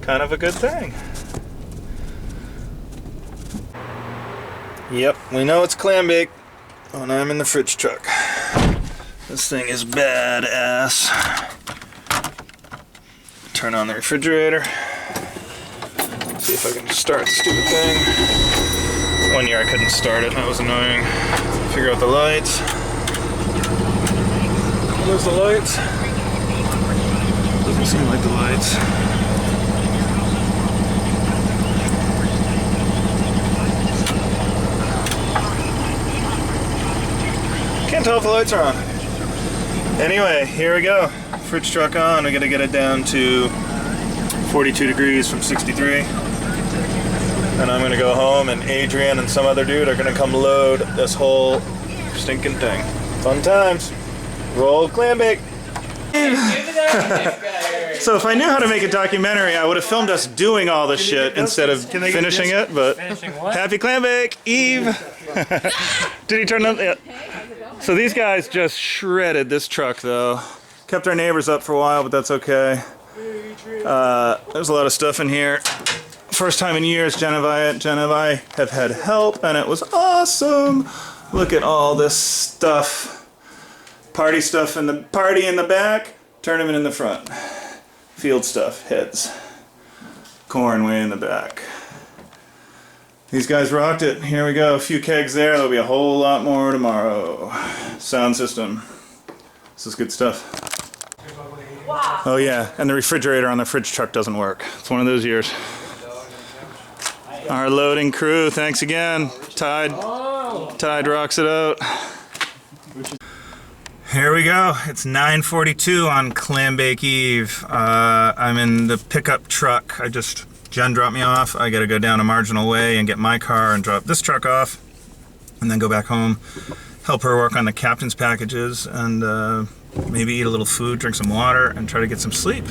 kind of a good thing. Yep, we know it's Clambake when I'm in the fridge truck. This thing is badass. Turn on the refrigerator. See if I can start the stupid thing. One year I couldn't start it, that was annoying. Figure out the lights. There's the lights. Doesn't seem like the lights. Can't tell if the lights are on. Anyway, here we go. Fridge truck on. We gotta get it down to 42 degrees from 63. And I'm gonna go home, and Adrian and some other dude are gonna come load this whole stinking thing. Fun times. Roll Clambake. So if I knew how to make a documentary, I would have filmed us doing all this shit instead of finishing it, but happy Clambake Eve. Did he turn up? Yeah. So these guys just shredded this truck though. Kept our neighbors up for a while, but that's okay. There's a lot of stuff in here. First time in years Jen and I have had help, and it was awesome. Look at all this stuff. Party stuff in the party in the back, tournament in the front. Field stuff, heads. Corn way in the back. These guys rocked it. Here we go. A few kegs there. There'll be a whole lot more tomorrow. Sound system. This is good stuff. Wow. Oh yeah, and the refrigerator on the fridge truck doesn't work. It's one of those years. Our loading crew, thanks again. Tide rocks it out. Here we go. It's 9:42 on Clambake Eve. I'm in the pickup truck. Jen dropped me off. I gotta go down a marginal way and get my car and drop this truck off, and then go back home, help her work on the captain's packages, and maybe eat a little food, drink some water, and try to get some sleep.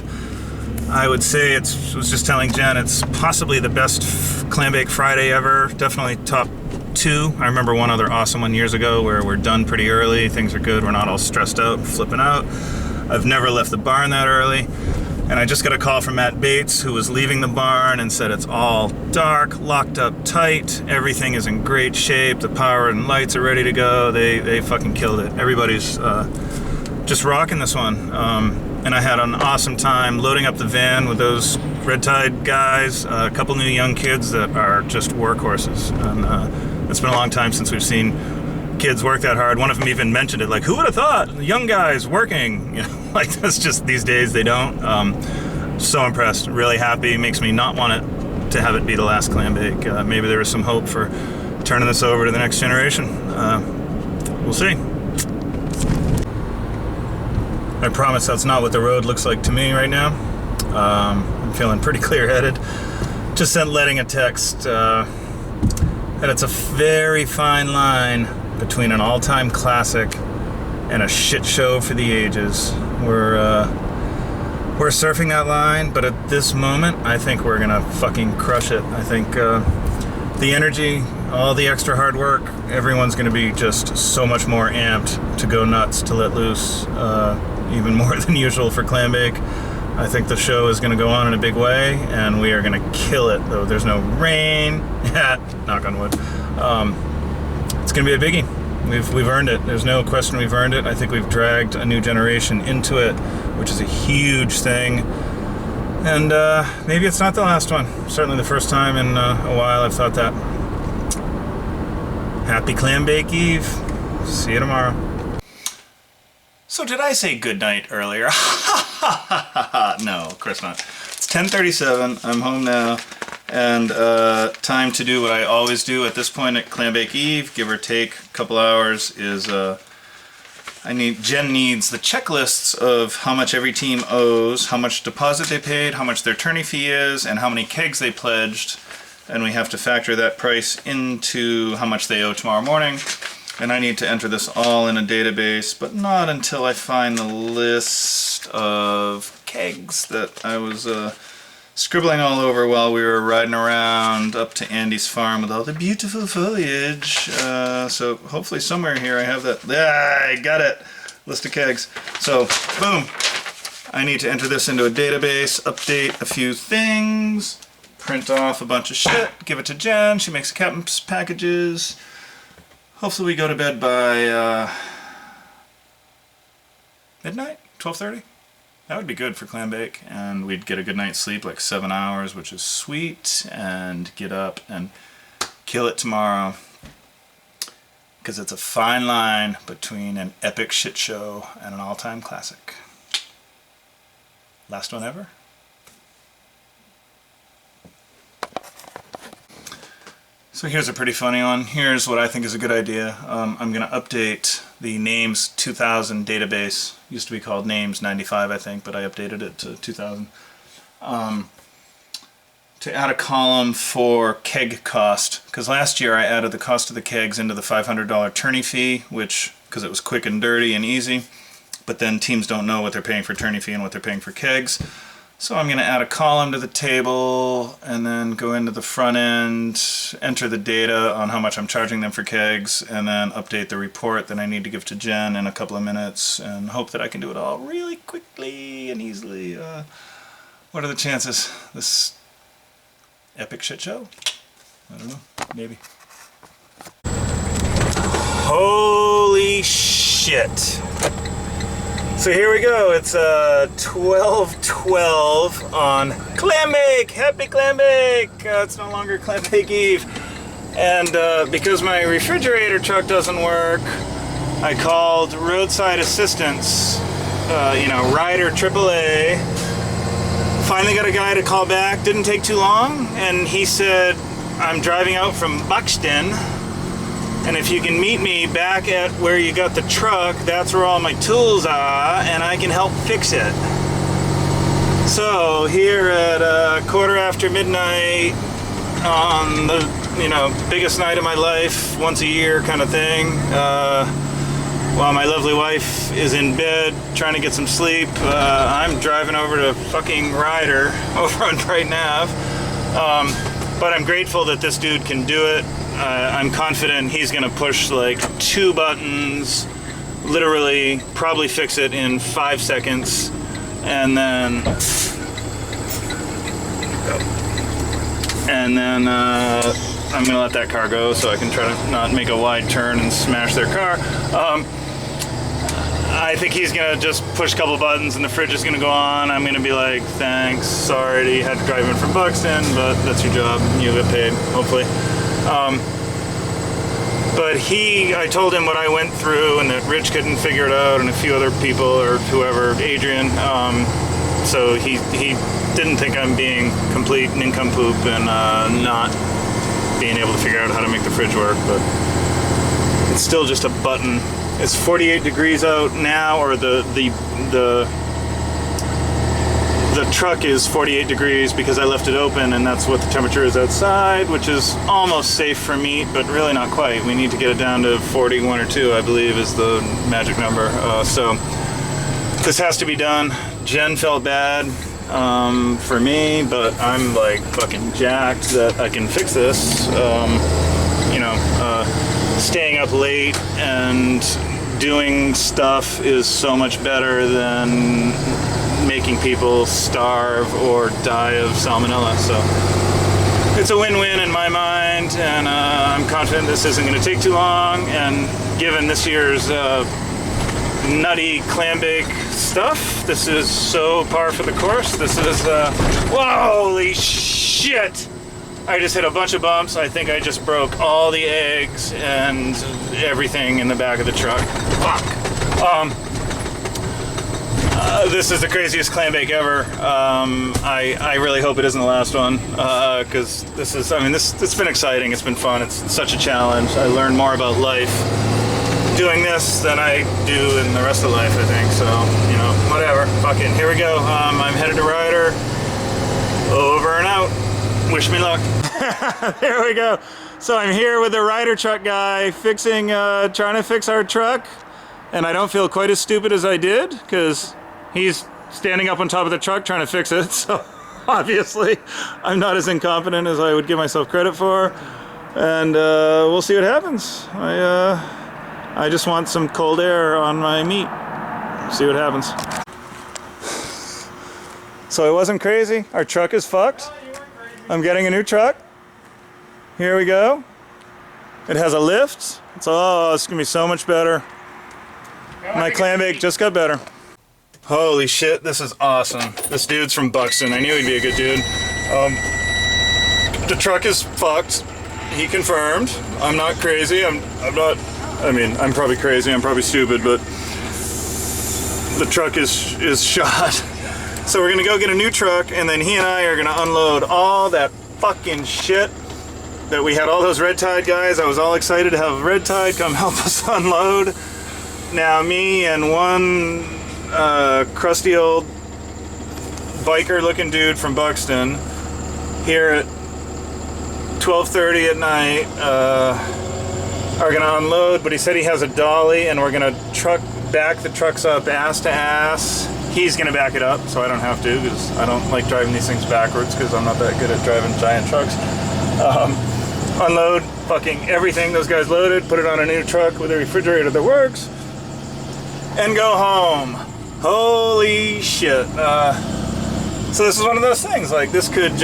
I would say I was just telling Jen, it's possibly the best Clambake Friday ever. Definitely top 2. I remember one other awesome one years ago where we're done pretty early, things are good, we're not all stressed out and flipping out. I've never left the barn that early. And I just got a call from Matt Bates, who was leaving the barn, and said it's all dark, locked up tight, everything is in great shape, the power and lights are ready to go. They fucking killed it. Everybody's just rocking this one. And I had an awesome time loading up the van with those Red Tide guys, a couple new young kids that are just workhorses. And it's been a long time since we've seen kids work that hard. One of them even mentioned it, like, who would have thought? The young guys working, you know, like that's just these days they don't. So impressed, really happy. Makes me not want it to have it be the last Clambake. Maybe there is some hope for turning this over to the next generation. We'll see. I promise that's not what the road looks like to me right now. I'm feeling pretty clear-headed. Just sent Letting a text, and it's a very fine line between an all-time classic and a shit show for the ages. We're surfing that line, but at this moment, I think we're gonna fucking crush it. I think the energy, all the extra hard work, everyone's gonna be just so much more amped to go nuts, to let loose, even more than usual for Clambake. I think the show is gonna go on in a big way, and we are gonna kill it, though there's no rain. Knock on wood. It's gonna be a biggie. We've earned it. There's no question we've earned it. I think we've dragged a new generation into it, which is a huge thing. And maybe it's not the last one. Certainly the first time in a while I've thought that. Happy Clambake Eve. See you tomorrow. So did I say good night earlier? No, of course not. It's 10:37. I'm home now. And time to do what I always do at this point at Clambake Eve, give or take a couple hours, is Jen needs the checklists of how much every team owes, how much deposit they paid, how much their tourney fee is, and how many kegs they pledged. And we have to factor that price into how much they owe tomorrow morning. And I need to enter this all in a database, but not until I find the list of kegs that I was scribbling all over while we were riding around up to Andy's farm with all the beautiful foliage. So hopefully somewhere here I have that. I got it. List of kegs. So boom. I need to enter this into a database, update a few things, print off a bunch of shit, give it to Jen. She makes captain's packages. Hopefully we go to bed by midnight, 12:30. That would be good for Clambake, and we'd get a good night's sleep, like 7 hours, which is sweet, and get up and kill it tomorrow. Because it's a fine line between an epic shit show and an all-time classic. Last one ever? So here's a pretty funny one. Here's what I think is a good idea. I'm going to update the Names 2000 database. Used to be called Names 95, I think, but I updated it to 2000. To add a column for keg cost, because last year I added the cost of the kegs into the $500 tourney fee, which, because it was quick and dirty and easy, but then teams don't know what they're paying for tourney fee and what they're paying for kegs. So I'm going to add a column to the table and then go into the front end, enter the data on how much I'm charging them for kegs, and then update the report that I need to give to Jen in a couple of minutes, and hope that I can do it all really quickly and easily. What are the chances? This epic shit show? I don't know. Maybe. Holy shit. So here we go. It's 12:12 on Clambake. Happy Clambake. It's no longer Clambake Eve. And because my refrigerator truck doesn't work, I called roadside assistance, Ryder AAA. Finally got a guy to call back. Didn't take too long. And he said, I'm driving out from Buxton. And if you can meet me back at where you got the truck, that's where all my tools are, and I can help fix it. So here at 1:15 midnight on the biggest night of my life, once a year kind of thing, while my lovely wife is in bed trying to get some sleep, I'm driving over to fucking Ryder over on Bright Nav. But I'm grateful that this dude can do it. I'm confident he's gonna push like 2 buttons, literally probably fix it in 5 seconds, and then I'm gonna let that car go so I can try to not make a wide turn and smash their car. I think he's gonna just push a couple buttons and the fridge is gonna go on. I'm gonna be like, thanks, sorry that you had to drive in from Buxton, but that's your job, you'll get paid, hopefully. But I told him what I went through and that Rich couldn't figure it out and a few other people or whoever, Adrian. So he didn't think I'm being complete nincompoop and not being able to figure out how to make the fridge work, but it's still just a button. It's 48 degrees out now, or the truck is 48 degrees because I left it open, and that's what the temperature is outside, which is almost safe for meat, but really not quite. We need to get it down to 41 or 2, I believe, is the magic number. So this has to be done. Jen felt bad for me, but I'm like fucking jacked that I can fix this. Staying up late and doing stuff is so much better than making people starve or die of salmonella. So it's a win-win in my mind, and I'm confident this isn't going to take too long. And given this year's nutty clambake stuff. This is so par for the course. This is, holy shit! I just hit a bunch of bumps. I think I just broke all the eggs and everything in the back of the truck. Fuck. This is the craziest clambake ever. I really hope it isn't the last one, because this is, I mean, it's been exciting. It's been fun. It's such a challenge. I learned more about life doing this than I do in the rest of life, I think. So, you know, whatever. Fucking, here we go. I'm headed to Ryder. Over and out. Wish me luck. There we go. So I'm here with the Ryder truck guy fixing, trying to fix our truck. And I don't feel quite as stupid as I did, because he's standing up on top of the truck trying to fix it. So obviously I'm not as incompetent as I would give myself credit for. And we'll see what happens. I just want some cold air on my meat. See what happens. So it wasn't crazy. Our truck is fucked. I'm getting a new truck. Here we go. It has a lift. It's gonna be so much better. My clambake just got better. Holy shit, this is awesome. This dude's from Buxton. I knew he'd be a good dude. The truck is fucked. He confirmed. I'm not crazy. I'm not, I mean, I'm probably crazy. I'm probably stupid, but the truck is shot. So we're gonna go get a new truck, and then he and I are gonna unload all that fucking shit that we had. All those Red Tide guys, I was all excited to have Red Tide come help us unload. Now me and one crusty old biker looking dude from Buxton here at 12:30 at night are gonna unload, but he said he has a dolly, and we're gonna back the trucks up ass to ass. He's gonna back it up, so I don't have to, because I don't like driving these things backwards, because I'm not that good at driving giant trucks. Unload fucking everything those guys loaded, put it on a new truck with a refrigerator that works, and go home. Holy shit. So this is one of those things, like this could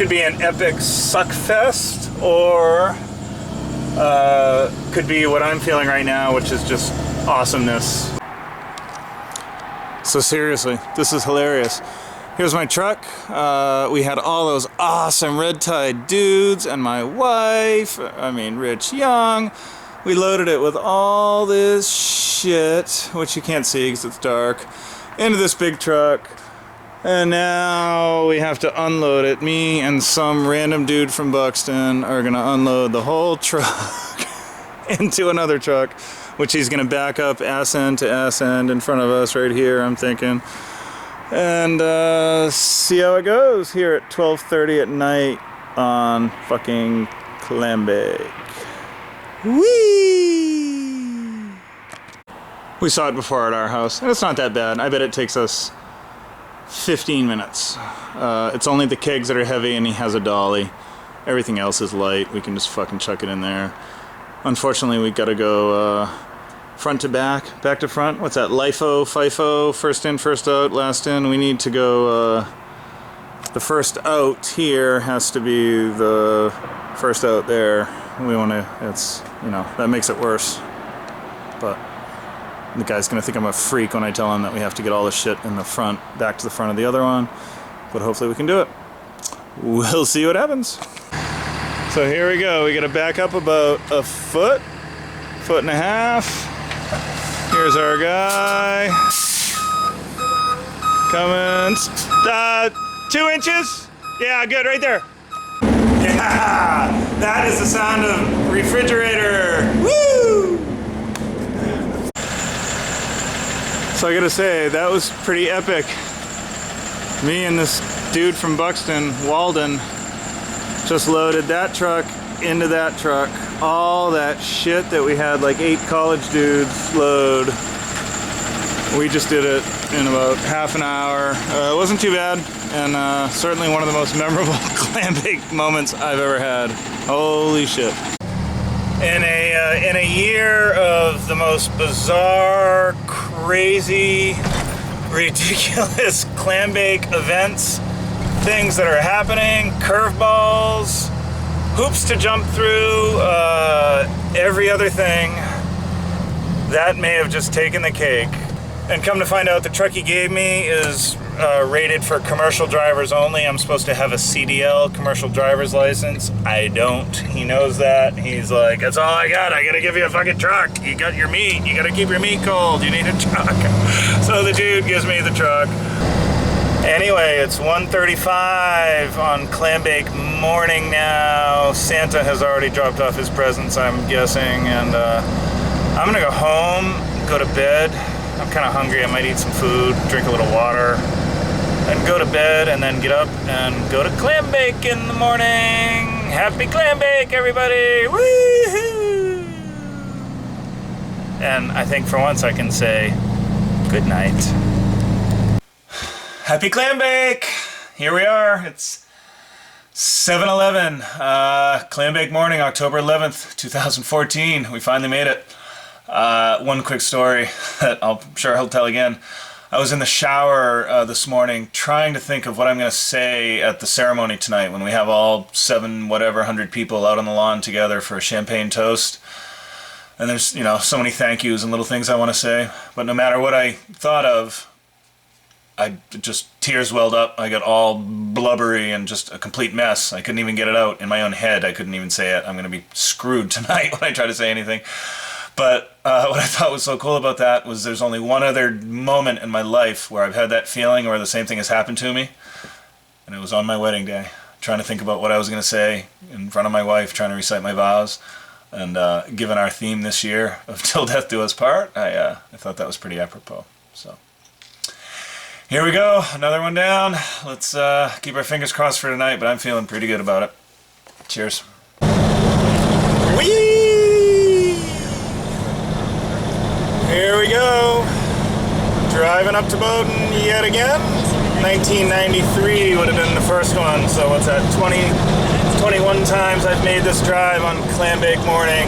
be an epic suck fest, or could be what I'm feeling right now, which is just awesomeness. So seriously, this is hilarious. Here's my truck. We had all those awesome Red Tide dudes and my wife, I mean Rich Young. We loaded it with all this shit, which you can't see because it's dark, into this big truck. And now we have to unload it. Me and some random dude from Buxton are gonna unload the whole truck into another truck, which he's gonna back up ass end to ass end in front of us right here, I'm thinking. And see how it goes here at 12:30 at night on fucking clambake. Whee! We saw it before at our house, and it's not that bad. I bet it takes us 15 minutes. It's only the kegs that are heavy, and he has a dolly. Everything else is light. We can just fucking chuck it in there. Unfortunately, we gotta go front to back, back to front. What's that? LIFO, FIFO, first in, first out, last in. We need to go, the first out here has to be the first out there. We want to, it's, you know, that makes it worse. But the guy's going to think I'm a freak when I tell him that we have to get all the shit in the front, back to the front of the other one. But hopefully we can do it. We'll see what happens. So here we go. We got to back up about a foot and a half. Here's our guy. Coming. 2 inches? Yeah, good, right there. Yeah, that is the sound of refrigerator. Woo! So I gotta say, that was pretty epic. Me and this dude from Buxton, Walden, just loaded that truck into that truck. All that shit that we had like 8 college dudes load. We just did it in about half an hour. It wasn't too bad, and certainly one of the most memorable clambake moments I've ever had. Holy shit. In a year of the most bizarre, crazy, ridiculous clambake events, things that are happening, curveballs, hoops to jump through, every other thing. that may have just taken the cake. And come to find out, the truck he gave me is rated for commercial drivers only. I'm supposed to have a CDL, commercial driver's license. I don't. He knows that. He's like, that's all I got. I gotta give you a fucking truck. You got your meat. You gotta keep your meat cold. You need a truck. So the dude gives me the truck. Anyway, it's 1:35 on clambake morning now. Santa has already dropped off his presents, I'm guessing, and I'm gonna go home, go to bed. I'm kind of hungry. I might eat some food, drink a little water, and go to bed, and then get up and go to clambake in the morning. Happy clambake, everybody! Woohoo! And I think for once I can say good night. Happy clambake! Here we are. It's 7-Eleven. Clambake morning, October 11th, 2014. We finally made it. One quick story that I'm sure I'll tell again. I was in the shower this morning trying to think of what I'm going to say at the ceremony tonight when we have all 700 people out on the lawn together for a champagne toast. And there's, you know, so many thank yous and little things I want to say. But no matter what I thought of, tears welled up. I got all blubbery and just a complete mess. I couldn't even get it out in my own head. I couldn't even say it. I'm going to be screwed tonight when I try to say anything. But what I thought was so cool about that was there's only one other moment in my life where I've had that feeling where the same thing has happened to me. And it was on my wedding day, trying to think about what I was going to say in front of my wife, trying to recite my vows. And given our theme this year of Till Death Do Us Part, I thought that was pretty apropos. So here we go, another one down. Let's keep our fingers crossed for tonight, but I'm feeling pretty good about it. Cheers. Whee! Here we go. Driving up to Bowden yet again. 1993 would have been the first one, so what's that, 21 times I've made this drive on clambake morning.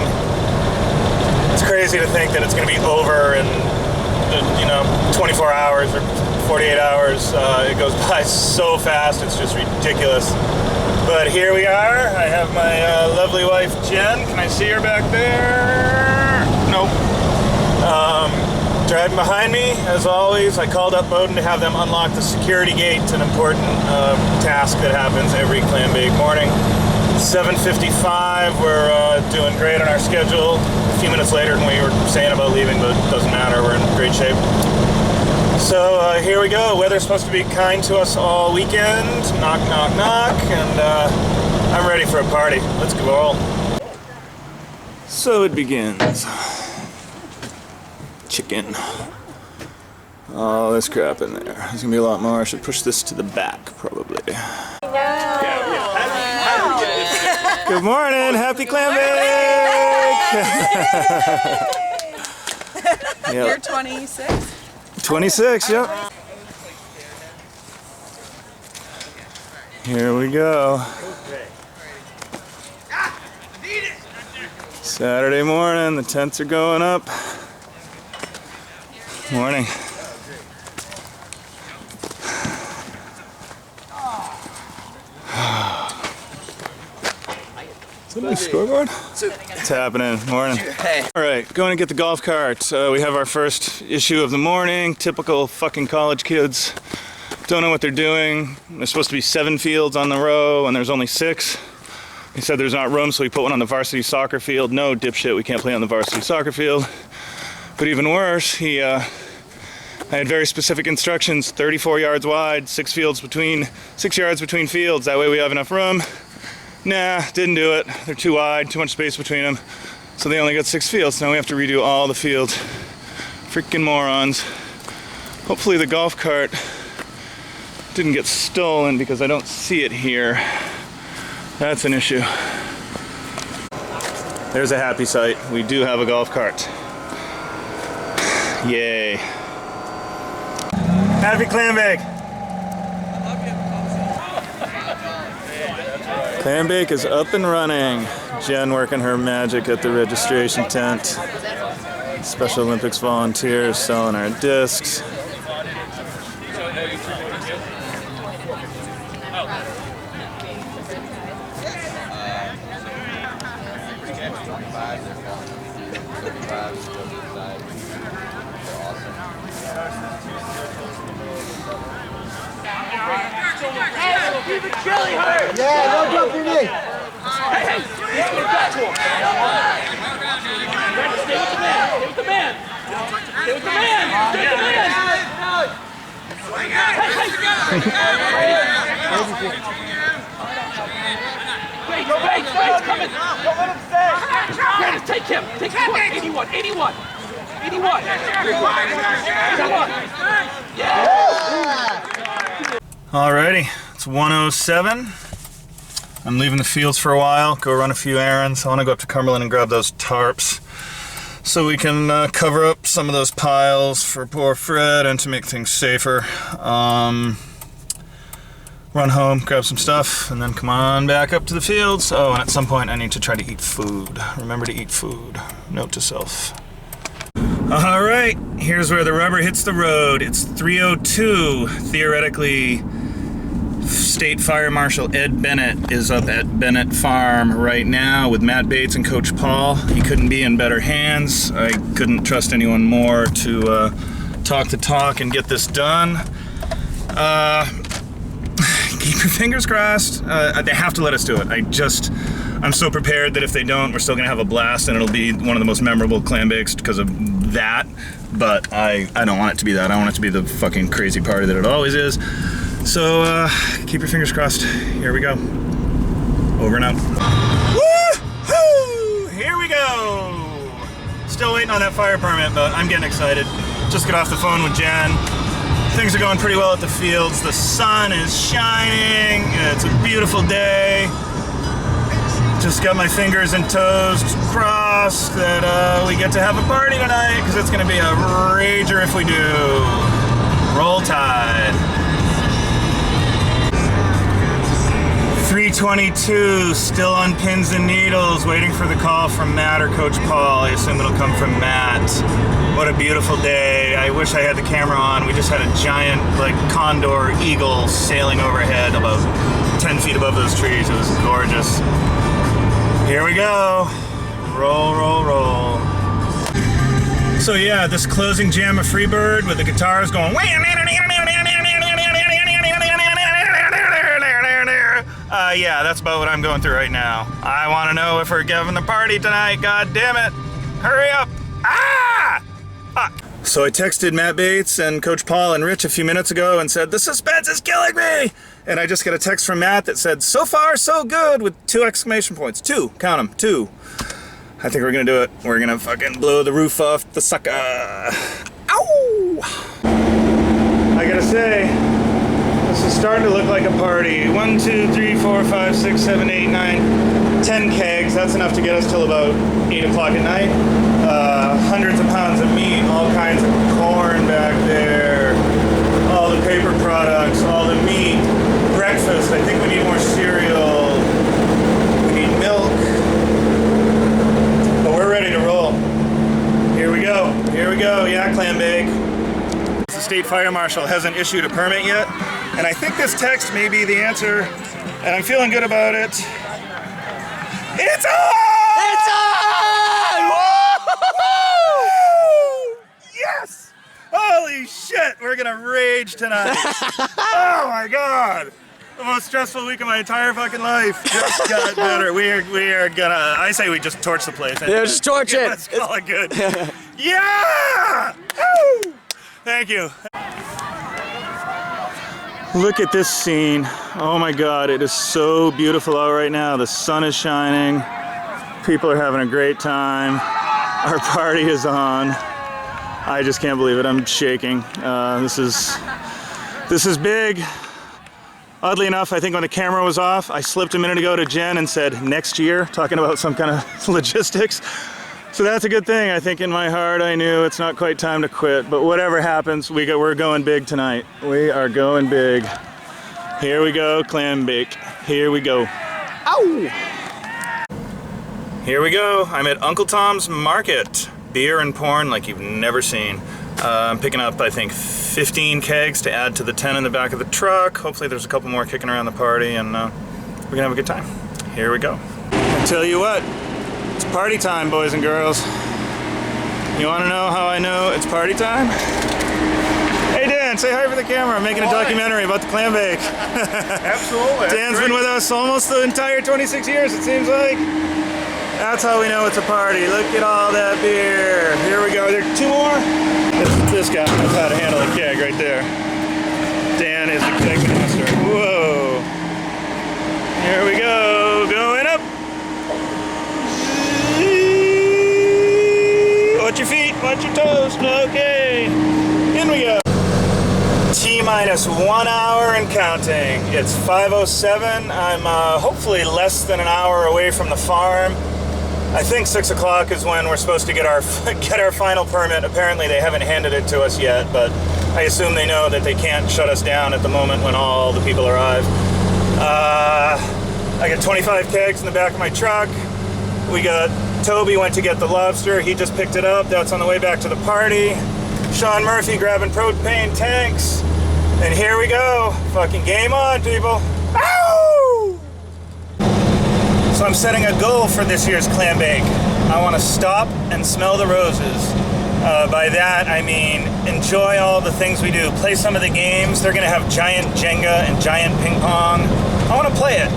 It's crazy to think that it's going to be over in, 24 hours or 48 hours. It goes by so fast, it's just ridiculous. But here we are. I have my lovely wife, Jen. Can I see her back there? Nope. Driving behind me, as always. I called up Bowden to have them unlock the security gate, an important task that happens every clambake morning. 7:55, we're doing great on our schedule. A few minutes later than we were saying about leaving, but it doesn't matter, we're in great shape. So here we go. Weather's supposed to be kind to us all weekend. Knock, knock, knock, and I'm ready for a party. Let's go. So it begins. Chicken. All this crap in there. There's gonna be a lot more. I should push this to the back, probably. Good morning, happy clambake! Yep. You're 26? 26, yep. Here we go. Saturday morning, the tents are going up. Morning. Is that my scoreboard? What's happening? Morning. Hey. Alright, going to get the golf cart. We have our first issue of the morning. Typical fucking college kids. Don't know what they're doing. There's supposed to be 7 fields on the row and there's only 6. He said there's not room, so we put one on the varsity soccer field. No, dipshit, we can't play on the varsity soccer field. But even worse, I had very specific instructions, 34 yards wide, 6 yards between fields. That way we have enough room. Nah, didn't do it. They're too wide, too much space between them. So they only got 6 fields. Now we have to redo all the fields. Freaking morons. Hopefully the golf cart didn't get stolen because I don't see it here. That's an issue. There's a happy sight. We do have a golf cart. Yay. Happy clambake! Clambake is up and running. Jen working her magic at the registration tent. Special Olympics volunteers selling our discs. Yeah, no jumping in. Take him. Take him. 81. 81. 81. Alrighty, it's 1:07. I'm leaving the fields for a while, go run a few errands. I want to go up to Cumberland and grab those tarps so we can cover up some of those piles for poor Fred and to make things safer. Run home, grab some stuff, and then come on back up to the fields. Oh, and at some point I need to try to eat food. Remember to eat food. Note to self. Alright, here's where the rubber hits the road. It's 3:02. Theoretically, State Fire Marshal Ed Bennett is up at Bennett Farm right now with Matt Bates and Coach Paul. He couldn't be in better hands. I couldn't trust anyone more to talk the talk and get this done. Keep your fingers crossed. They have to let us do it. I'm so prepared that if they don't, we're still gonna have a blast and it'll be one of the most memorable clam bakes because of that. But I don't want it to be that. I want it to be the fucking crazy party that it always is. So keep your fingers crossed. Here we go. Over and out. Woo-hoo! Here we go. Still waiting on that fire permit, but I'm getting excited. Just got off the phone with Jen. Things are going pretty well at the fields. The sun is shining. It's a beautiful day. Just got my fingers and toes crossed that we get to have a party tonight because it's going to be a rager if we do. Roll Tide. 3:22, still on pins and needles, waiting for the call from Matt or Coach Paul. I assume it'll come from Matt. What a beautiful day. I wish I had the camera on. We just had a giant, like, condor eagle sailing overhead about 10 feet above those trees. It was gorgeous. Here we go. Roll, roll, roll. So yeah, this closing jam of Freebird with the guitars going yeah, that's about what I'm going through right now. I want to know if we're giving the party tonight. God damn it. Hurry up. Ah! Fuck. So I texted Matt Bates and Coach Paul and Rich a few minutes ago and said, the suspense is killing me! And I just got a text from Matt that said, so far, so good, with 2 exclamation points. 2, count them, 2. I think we're gonna do it. We're gonna fucking blow the roof off the sucker. Ow! I gotta say, this is starting to look like a party. 1, 2, 3, 4, 5, 6, 7, 8, 9, 10 kegs. That's enough to get us till about 8 o'clock at night. Hundreds of pounds of meat, all kinds of corn back there, all the paper products, all the meat, breakfast. I think we need more cereal. We need milk. But we're ready to roll. Here we go. Here we go. Yeah, clam bake. The state fire marshal hasn't issued a permit yet, and I think this text may be the answer, and I'm feeling good about it. It's on! It's on! Yes! Holy shit, we're gonna rage tonight. Oh my god. The most stressful week of my entire fucking life just got better. We are gonna, I say we just torch the place. Yeah, just torch it. Let's call it good. Yeah! Woo! Thank you. Look at this scene. Oh my god, it is so beautiful out right now. The sun is shining. People are having a great time. Our party is on. I just can't believe it. I'm shaking. This is big. Oddly enough, I think when the camera was off, I slipped a minute ago to Jen and said next year, talking about some kind of logistics. So that's a good thing. I think in my heart I knew it's not quite time to quit, but whatever happens, we're going big tonight. We are going big. Here we go, clam bake. Here we go. Ow! Here we go. I'm at Uncle Tom's Market. Beer and porn like you've never seen. I'm picking up, I think, 15 kegs to add to the 10 in the back of the truck. Hopefully there's a couple more kicking around the party, and we're gonna have a good time. Here we go. I tell you what, it's party time, boys and girls. You wanna know how I know it's party time? Hey Dan, say hi for the camera. I'm making a documentary about the clambake. Absolutely. Dan's been with us almost the entire 26 years, it seems like. That's how we know it's a party. Look at all that beer. Here we go. There are 2 more. This guy knows how to handle a keg right there. Dan is the keg master. Whoa. Here we go. Going up. Watch your feet. Watch your toes. Okay. In we go. T-minus 1 hour and counting. It's 5:07. I'm hopefully less than an hour away from the farm. I think 6 o'clock is when we're supposed to get our final permit. Apparently they haven't handed it to us yet, but I assume they know that they can't shut us down at the moment when all the people arrive. I got 25 kegs in the back of my truck. Toby went to get the lobster. He just picked it up. That's on the way back to the party. Sean Murphy grabbing propane tanks. And here we go. Fucking game on, people. Ow! So I'm setting a goal for this year's clambake. I want to stop and smell the roses. By that, I mean enjoy all the things we do. Play some of the games. They're going to have giant Jenga and giant ping pong. I want to play it.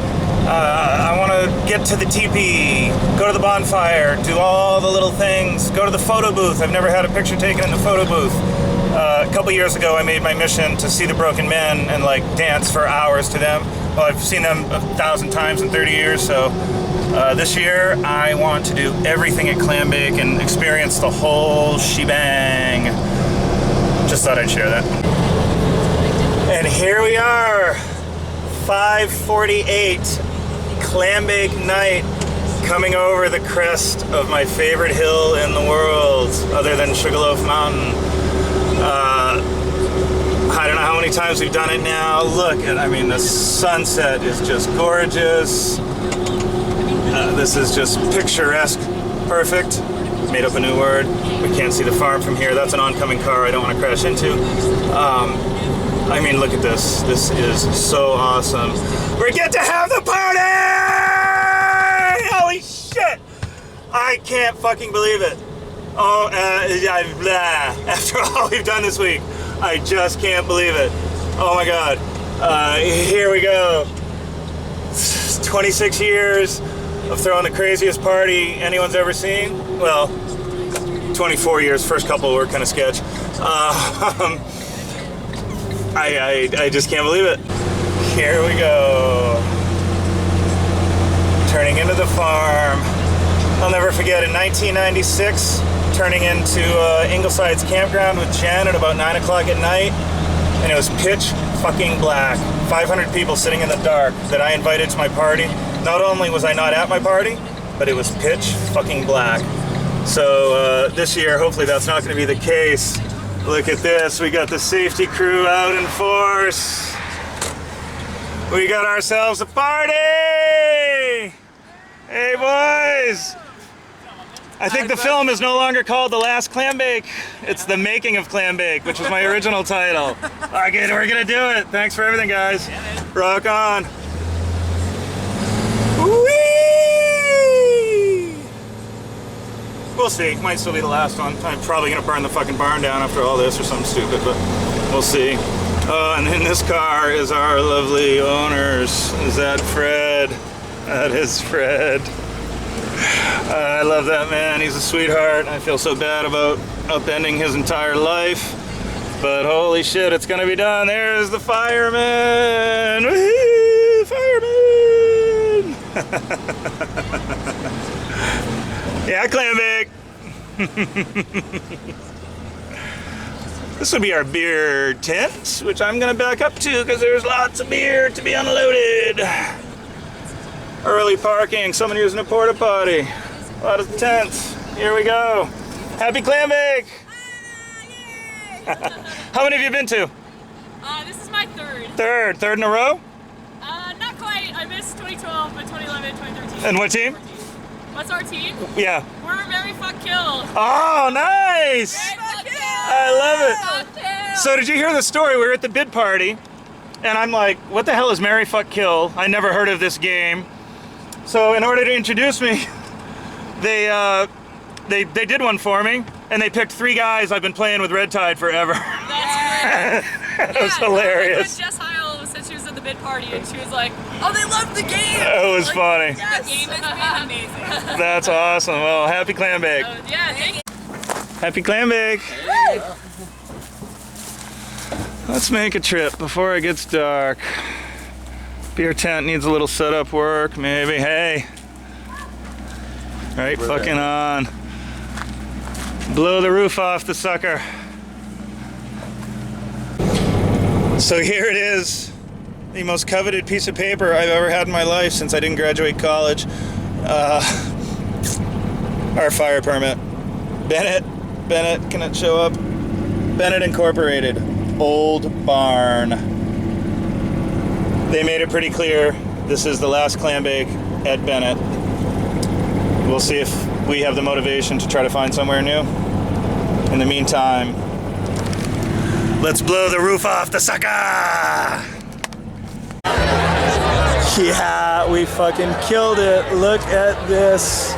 I want to get to the teepee, go to the bonfire, do all the little things, go to the photo booth. I've never had a picture taken in the photo booth. A couple years ago, I made my mission to see the Broken Men and like dance for hours to them. Well, I've seen them 1,000 times in 30 years, so this year I want to do everything at Clambake and experience the whole shebang. Just thought I'd share that. And here we are, 5:48, Clambake night, coming over the crest of my favorite hill in the world, other than Sugarloaf Mountain. I don't know how many times we've done it now. Look at, I mean, the sunset is just gorgeous. This is just picturesque, perfect. Made up a new word. We can't see the farm from here. That's an oncoming car I don't want to crash into. I mean, look at this. This is so awesome. We get to have the party! Holy shit! I can't fucking believe it. Oh, after all we've done this week, I just can't believe it. Oh my God. Here we go. 26 years of throwing the craziest party anyone's ever seen. Well, 24 years, first couple were kind of sketch. I just can't believe it. Here we go. Turning into the farm. I'll never forget, in 1996, turning into Ingleside's campground with Jen at about 9 o'clock at night, and it was pitch fucking black. 500 people sitting in the dark that I invited to my party. Not only was I not at my party, but it was pitch fucking black. So this year, hopefully that's not going to be the case. Look at this, we got the safety crew out in force. We got ourselves a party! Hey boys! I think the film is no longer called The Last Clambake. It's The Making of Clambake, which was my original title. Okay, we're gonna do it. Thanks for everything, guys. Rock on. Whee! We'll see. Might still be the last one. I'm probably gonna burn the fucking barn down after all this or something stupid, but we'll see. And in this car is our lovely owners. Is that Fred? That is Fred. I love that man. He's a sweetheart. I feel so bad about upending his entire life, but holy shit, it's gonna be done. There's the fireman. Woo-hoo, fireman! Yeah, Clambake. This will be our beer tent, which I'm gonna back up to because there's lots of beer to be unloaded. Early parking, someone using a porta potty. A lot of tents. Here we go. Happy Clambake! How many have you been to? This is my third. Third in a row? Not quite. I missed 2012, but 2011, 2013. And what team? What's our team? Yeah. We're Very Fuck Kill. Oh, nice! Very Fuck Kill! I love it. Fuck Kill! So did you hear the story? We were at the bid party, and I'm like, what the hell is Marry Fuck Kill? I never heard of this game. So in order to introduce me, they did one for me, and they picked 3 guys I've been playing with Red Tide forever. That's That was hilarious. Jess Heil said she was at the bid party and she was like, "Oh, they love the game." It was like, funny. Yes. The game has been amazing. That's awesome. Well, happy clam bake. Yeah, thank you. Happy clam bake. Let's make a trip before it gets dark. Beer tent needs a little setup work, maybe. Hey. Right fucking on. Blow the roof off the sucker. So here it is. The most coveted piece of paper I've ever had in my life since I didn't graduate college. Our fire permit. Bennett, can it show up? Bennett Incorporated, Old Barn. They made it pretty clear this is the last clam bake at Bennett. We'll see if we have the motivation to try to find somewhere new. In the meantime, let's blow the roof off the sucker! Yeah, we fucking killed it. Look at this.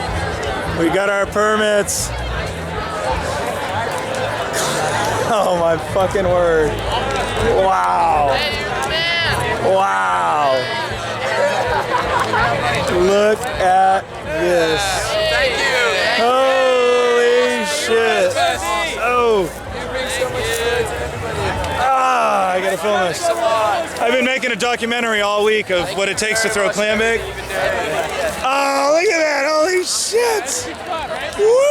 We got our permits. Oh my fucking word. Wow. Wow. Look at this. Holy shit. Oh. Ah, I gotta film this. I've been making a documentary all week of what it takes to throw clam bake. Oh, look at that. Holy shit. Woo.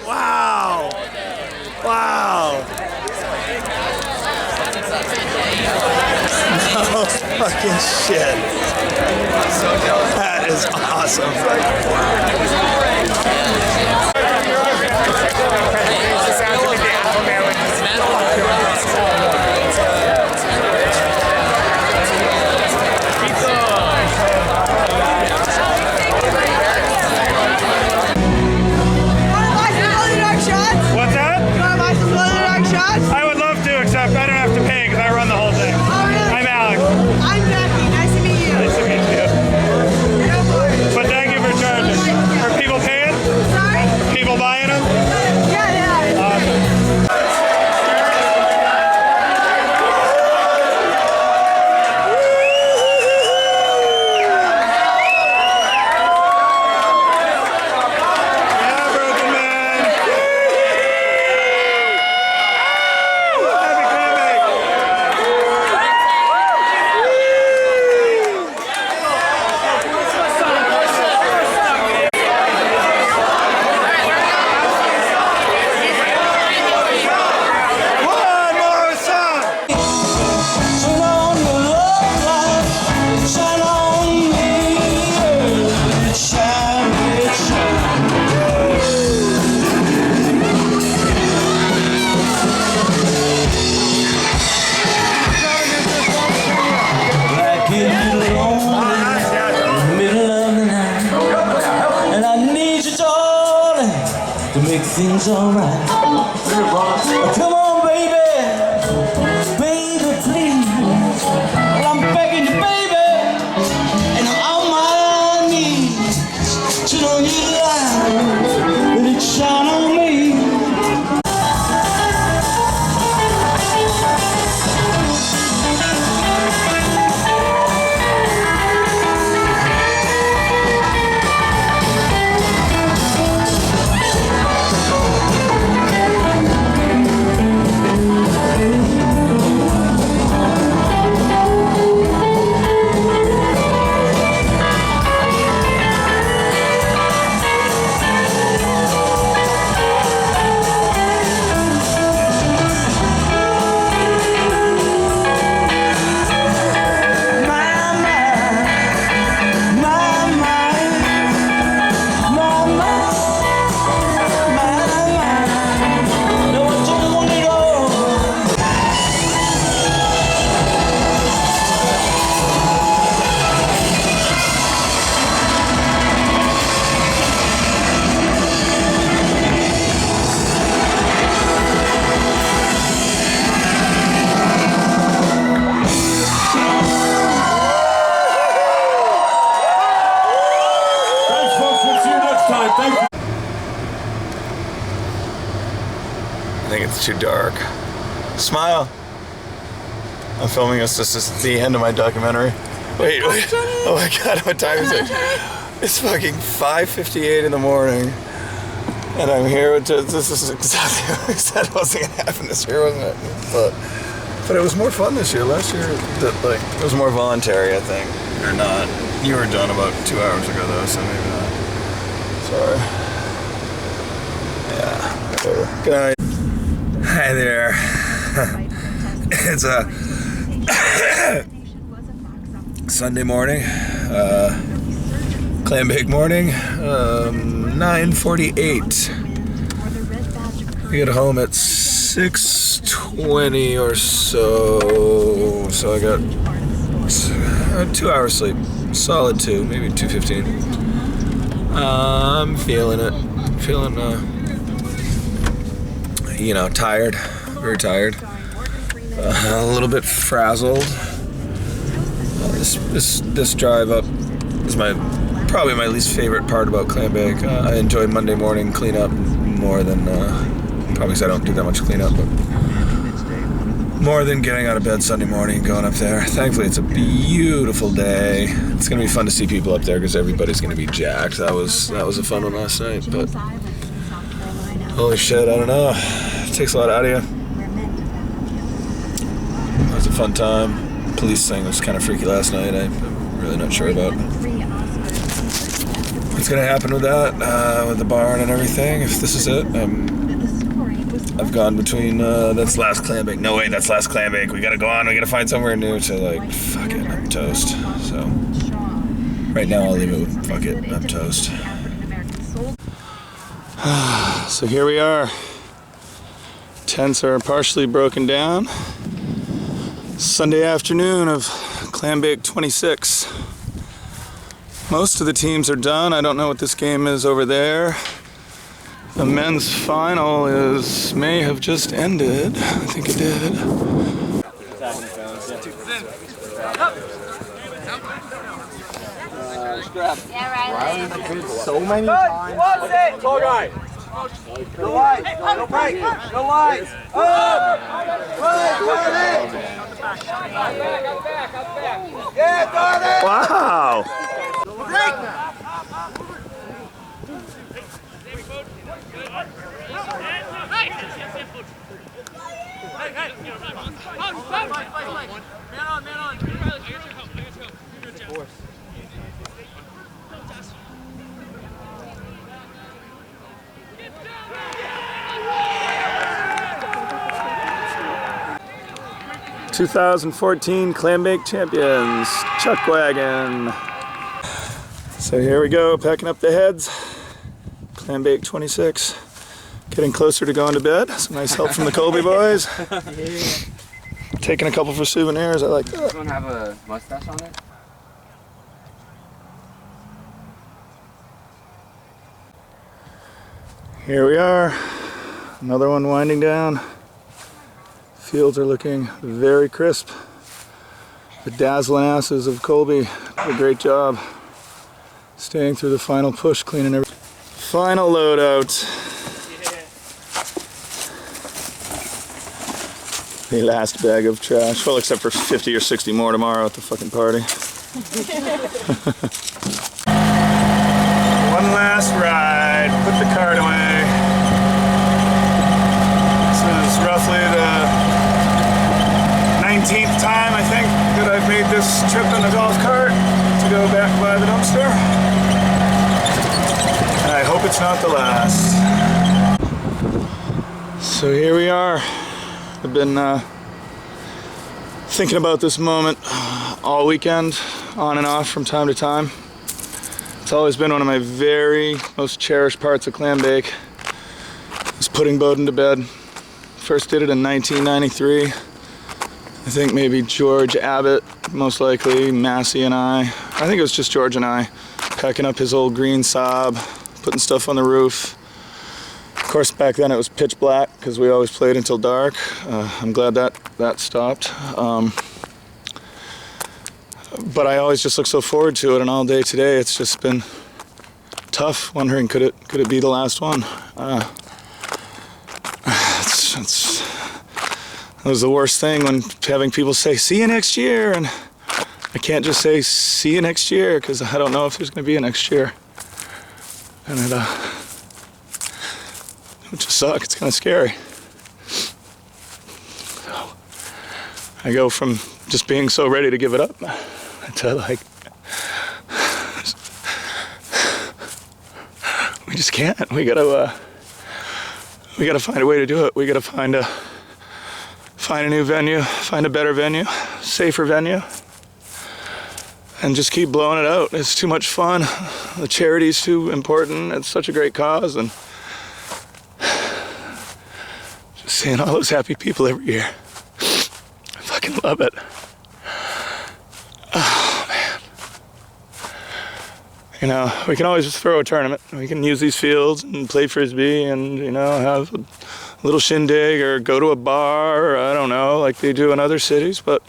Wow. Wow. Oh, fucking shit. That is awesome. What's that? I would love to, except I don't have to pay because I run the whole thing. I'm Alex. I'm Becky. Nice to meet you. Nice to meet you. But thank you for charging. Are people paying? Sorry? People buying them? Yeah. Awesome. Yeah, Broken Man. Happy clam bake. One more song. And I need you, darling, to make things alright. Come on, baby, baby, please. Well, I'm begging you, baby, and I'm on my knees. Turn on your light, let it shine on me. think it's too dark. Smile. I'm filming this. This is the end of my documentary. Wait. Oh my god, what time is it? It's fucking 5:58 in the morning. And I'm here with this is exactly what I said wasn't gonna happen this year, wasn't it? But it was more fun this year. Last year, it was more voluntary, I think. Or not. You were done about 2 hours ago though, so maybe not. Sorry. Yeah, whatever. Good night. Hi there. It's a Sunday morning, clambake morning, 9:48. We get home at 6:20 or so, so I got 2 hours sleep, solid 2, maybe 2:15. I'm feeling it, tired, very tired, a little bit frazzled. This drive up is probably my least favorite part about clambake. I enjoyed Monday morning cleanup more than, probably because I don't do that much cleanup, but more than getting out of bed Sunday morning and going up there. Thankfully, it's a beautiful day. It's gonna be fun to see people up there because everybody's gonna be jacked. That was a fun one last night, but holy shit, I don't know. It takes a lot out of you. It was a fun time. Police thing was kind of freaky last night. I'm really not sure about what's gonna happen with that, with the barn and everything. If this is it, I've gone between that's last clambake. No way, that's last clambake. We gotta go on. We gotta find somewhere new to like. Fuck it, I'm toast. So right now I'll leave it with fuck it, I'm toast. So here we are. Tents are partially broken down. Sunday afternoon of clambake 26. Most of the teams are done. I don't know what this game is over there. The men's final may have just ended. I think it did. So many times. Tall guy. No lights. No break. No lights. Yeah, Darby! Wow! Man on. 2014 clambake champions, Chuck Wagon. So here we go, packing up the heads. Clambake 26. Getting closer to going to bed. Some nice help from the Colby boys. Taking a couple for souvenirs, I like that. Does one have a mustache on it? Here we are, another one winding down. Fields are looking very crisp. The dazzling asses of Colby did a great job staying through the final push, cleaning everything. Final loadout. The last bag of trash. Well, except for 50 or 60 more tomorrow at the fucking party. One last ride. Put the cart away. This is roughly the 19th time, I think, that I've made this trip in the golf cart to go back by the dumpster. And I hope it's not the last. So here we are. I've been thinking about this moment all weekend, on and off from time to time. It's always been one of my very most cherished parts of clambake, was putting Bowden to bed. First did it in 1993. I think maybe George Abbott, most likely, Massey and I think it was just George and I, packing up his old green Saab, putting stuff on the roof. Of course, back then it was pitch black because we always played until dark. I'm glad that stopped. But I always just look so forward to it, and all day today it's just been tough, wondering could it be the last one. That was the worst thing, when having people say, see you next year, and I can't just say, see you next year, because I don't know if there's going to be a next year. And it just sucks. It's kind of scary. So, I go from just being so ready to give it up to like, we just can't. We gotta find a way to do it. We gotta find a new venue, find a better venue, safer venue, and just keep blowing it out. It's too much fun. The charity's too important. It's such a great cause, and just seeing all those happy people every year. I fucking love it. Oh, man. You know, we can always just throw a tournament. We can use these fields and play frisbee and, you know, have a little shindig or go to a bar, or I don't know, like they do in other cities, but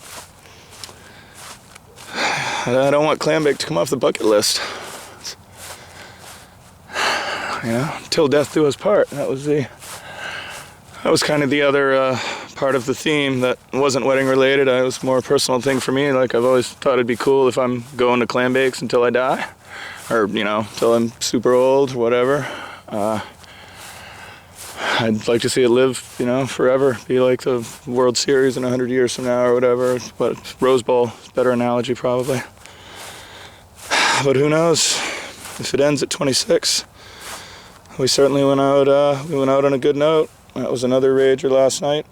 I don't want clambake to come off the bucket list. You know, till death do us part. That was kind of the other part of the theme that wasn't wedding related. It was more a personal thing for me. Like, I've always thought it'd be cool if I'm going to clambakes until I die, or, you know, till I'm super old, whatever. I'd like to see it live, you know, forever. Be like the World Series in 100 years from now or whatever. But Rose Bowl is a better analogy probably. But who knows? If it ends at 26, we certainly went out on a good note. That was another rager last night.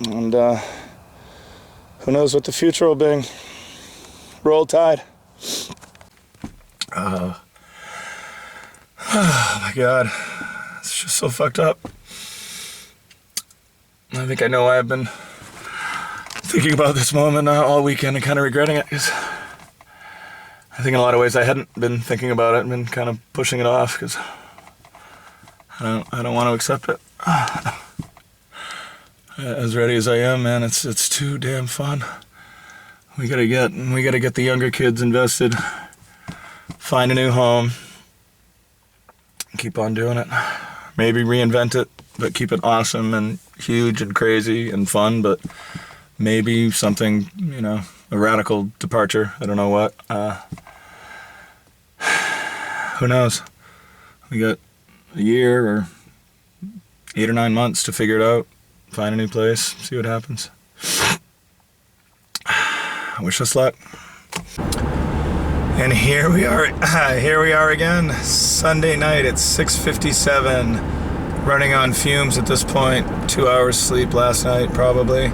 And who knows what the future will bring. Roll Tide. Oh my God. It's just so fucked up. I think I know why I've been thinking about this moment all weekend and kind of regretting it, because I think in a lot of ways I hadn't been thinking about it and been kind of pushing it off because I don't want to accept it. As ready as I am, man, it's too damn fun. We gotta get the younger kids invested, find a new home, keep on doing it. Maybe reinvent it, but keep it awesome and huge and crazy and fun, but maybe something, you know, a radical departure. I don't know what. Who knows? We got a year or 8 or 9 months to figure it out, find a new place, see what happens. Wish us luck. And here we are again, Sunday night at 6:57, running on fumes at this point. 2 hours sleep last night probably.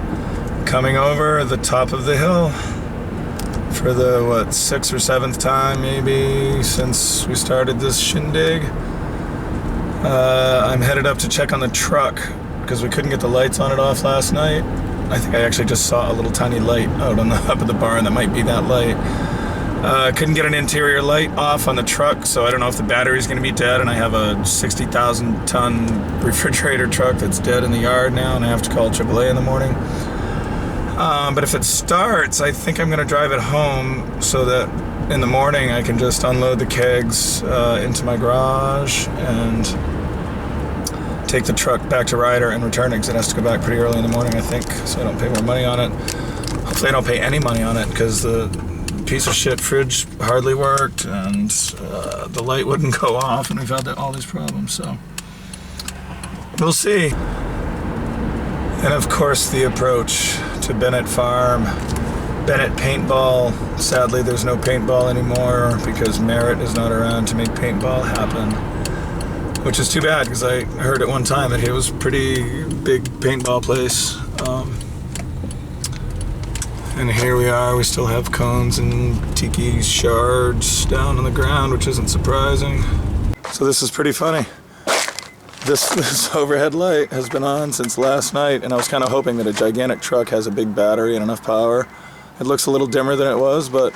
Coming over the top of the hill for the, 6th or 7th time maybe since we started this shindig. I'm headed up to check on the truck because we couldn't get the lights on it off last night. I think I actually just saw a little tiny light out on the up of the barn that might be that light. Couldn't get an interior light off on the truck, so I don't know if the battery's going to be dead, and I have a 60,000 ton refrigerator truck that's dead in the yard now, and I have to call AAA in the morning. But if it starts, I think I'm going to drive it home so that in the morning I can just unload the kegs into my garage and take the truck back to Ryder and return it, because it has to go back pretty early in the morning, I think, so I don't pay more money on it. Hopefully I don't pay any money on it, because the piece of shit fridge hardly worked, and the light wouldn't go off, and we've had all these problems, so we'll see. And of course the approach to Bennett Farm, Bennett Paintball. Sadly there's no paintball anymore because Merritt is not around to make paintball happen, which is too bad, because I heard at one time that it was a pretty big paintball place. And here we are, we still have cones and tiki shards down on the ground, which isn't surprising. So this is pretty funny. This overhead light has been on since last night, and I was kind of hoping that a gigantic truck has a big battery and enough power. It looks a little dimmer than it was, but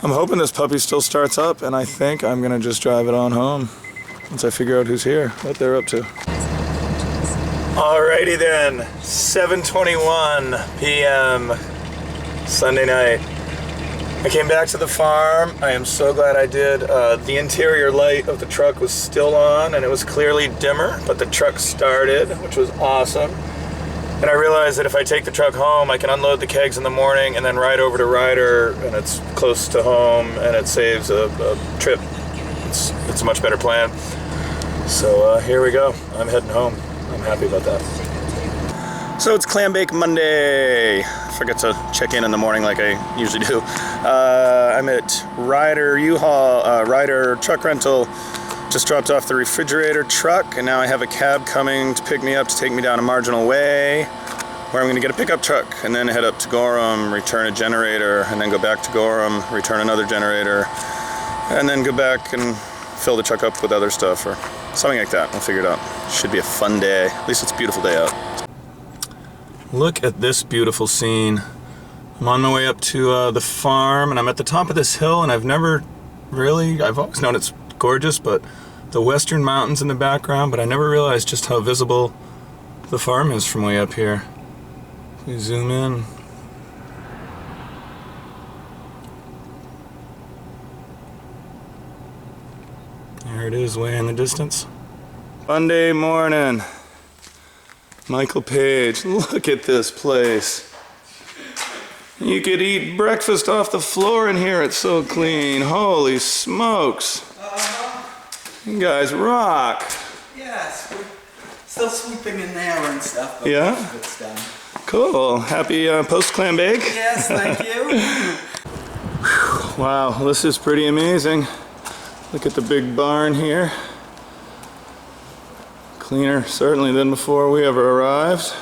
I'm hoping this puppy still starts up, and I think I'm gonna just drive it on home once I figure out who's here, what they're up to. Alrighty then, 7:21 p.m. Sunday night. I came back to the farm. I am so glad I did. The interior light of the truck was still on and it was clearly dimmer, but the truck started, which was awesome. And I realized that if I take the truck home, I can unload the kegs in the morning and then ride over to Ryder, and it's close to home and it saves a trip. It's a much better plan. So here we go. I'm heading home. I'm happy about that. So it's Clambake Monday. I forget to check in the morning like I usually do. I'm at Ryder U-Haul, Ryder Truck Rental. Just dropped off the refrigerator truck, and now I have a cab coming to pick me up to take me down a Marginal Way, where I'm going to get a pickup truck and then head up to Gorham, return a generator, and then go back to Gorham, return another generator, and then go back and fill the truck up with other stuff or something like that. We'll figure it out. Should be a fun day. At least it's a beautiful day out. Look at this beautiful scene. I'm on my way up to the farm, and I'm at the top of this hill, and I've always known it's gorgeous, but the western mountains in the background, but I never realized just how visible the farm is from way up here. If we zoom in. There it is, way in the distance. Monday morning. Michael Page, look at this place. You could eat breakfast off the floor in here, it's so clean. Holy smokes. You guys rock. Yes, we're still sweeping in there and stuff. But Yeah? most of it's done. Cool. Happy post-clambake. Yes, thank you. Wow, this is pretty amazing. Look at the big barn here. Cleaner certainly than before we ever arrived.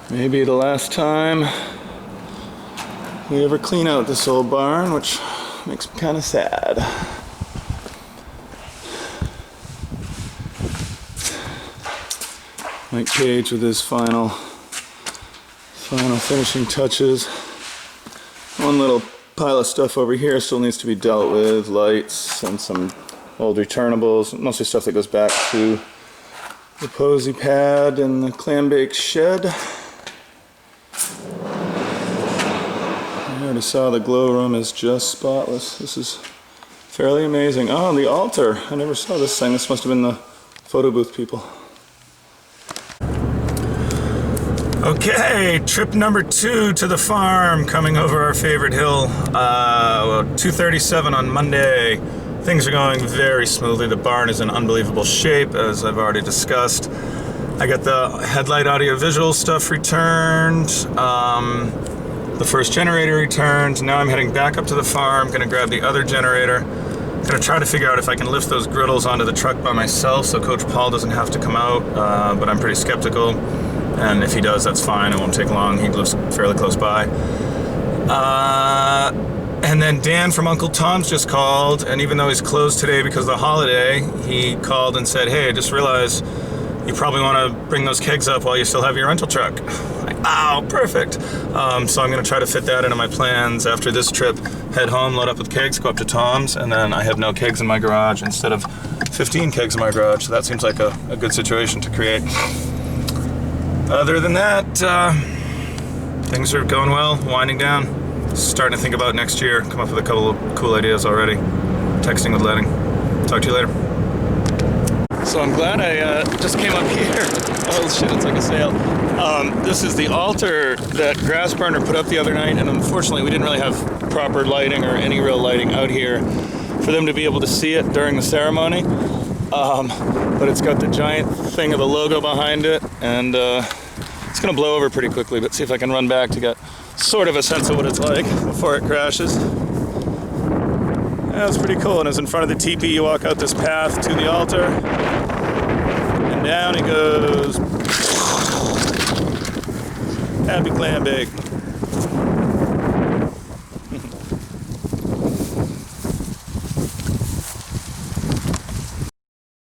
Maybe the last time we ever clean out this old barn, which makes me kind of sad. Mike Page with his final finishing touches. One little pile of stuff over here still needs to be dealt with, lights and some old returnables, mostly stuff that goes back to the posy pad and the clambake shed. I already saw the glow room is just spotless. This is fairly amazing. Oh, the altar. I never saw this thing. This must have been the photo booth people. Okay, trip number 2 to the farm, coming over our favorite hill. 2:37 on Monday. Things are going very smoothly. The barn is in unbelievable shape, as I've already discussed. I got the headlight audio-visual stuff returned. The first generator returned. Now I'm heading back up to the farm. Gonna grab the other generator. Gonna try to figure out if I can lift those griddles onto the truck by myself so Coach Paul doesn't have to come out, but I'm pretty skeptical. And if he does, that's fine. It won't take long. He lives fairly close by. And then Dan from Uncle Tom's just called, and even though he's closed today because of the holiday, he called and said, hey, I just realized you probably want to bring those kegs up while you still have your rental truck. Like, oh, perfect. So I'm going to try to fit that into my plans after this trip. Head home, load up with kegs, go up to Tom's, and then I have no kegs in my garage instead of 15 kegs in my garage. So that seems like a good situation to create. Other than that, things are going well, winding down. Starting to think about next year. Come up with a couple of cool ideas already. Texting with Letting. Talk to you later. So I'm glad I just came up here. Oh shit, it's like a sail. This is the altar that Grass Burner put up the other night, and unfortunately we didn't really have proper lighting or any real lighting out here for them to be able to see it during the ceremony. But it's got the giant thing of the logo behind it, and it's gonna blow over pretty quickly, but see if I can run back to get sort of a sense of what it's like before it crashes. Yeah, it's pretty cool, and it's in front of the teepee. You walk out this path to the altar, and down it goes. Happy Clambake.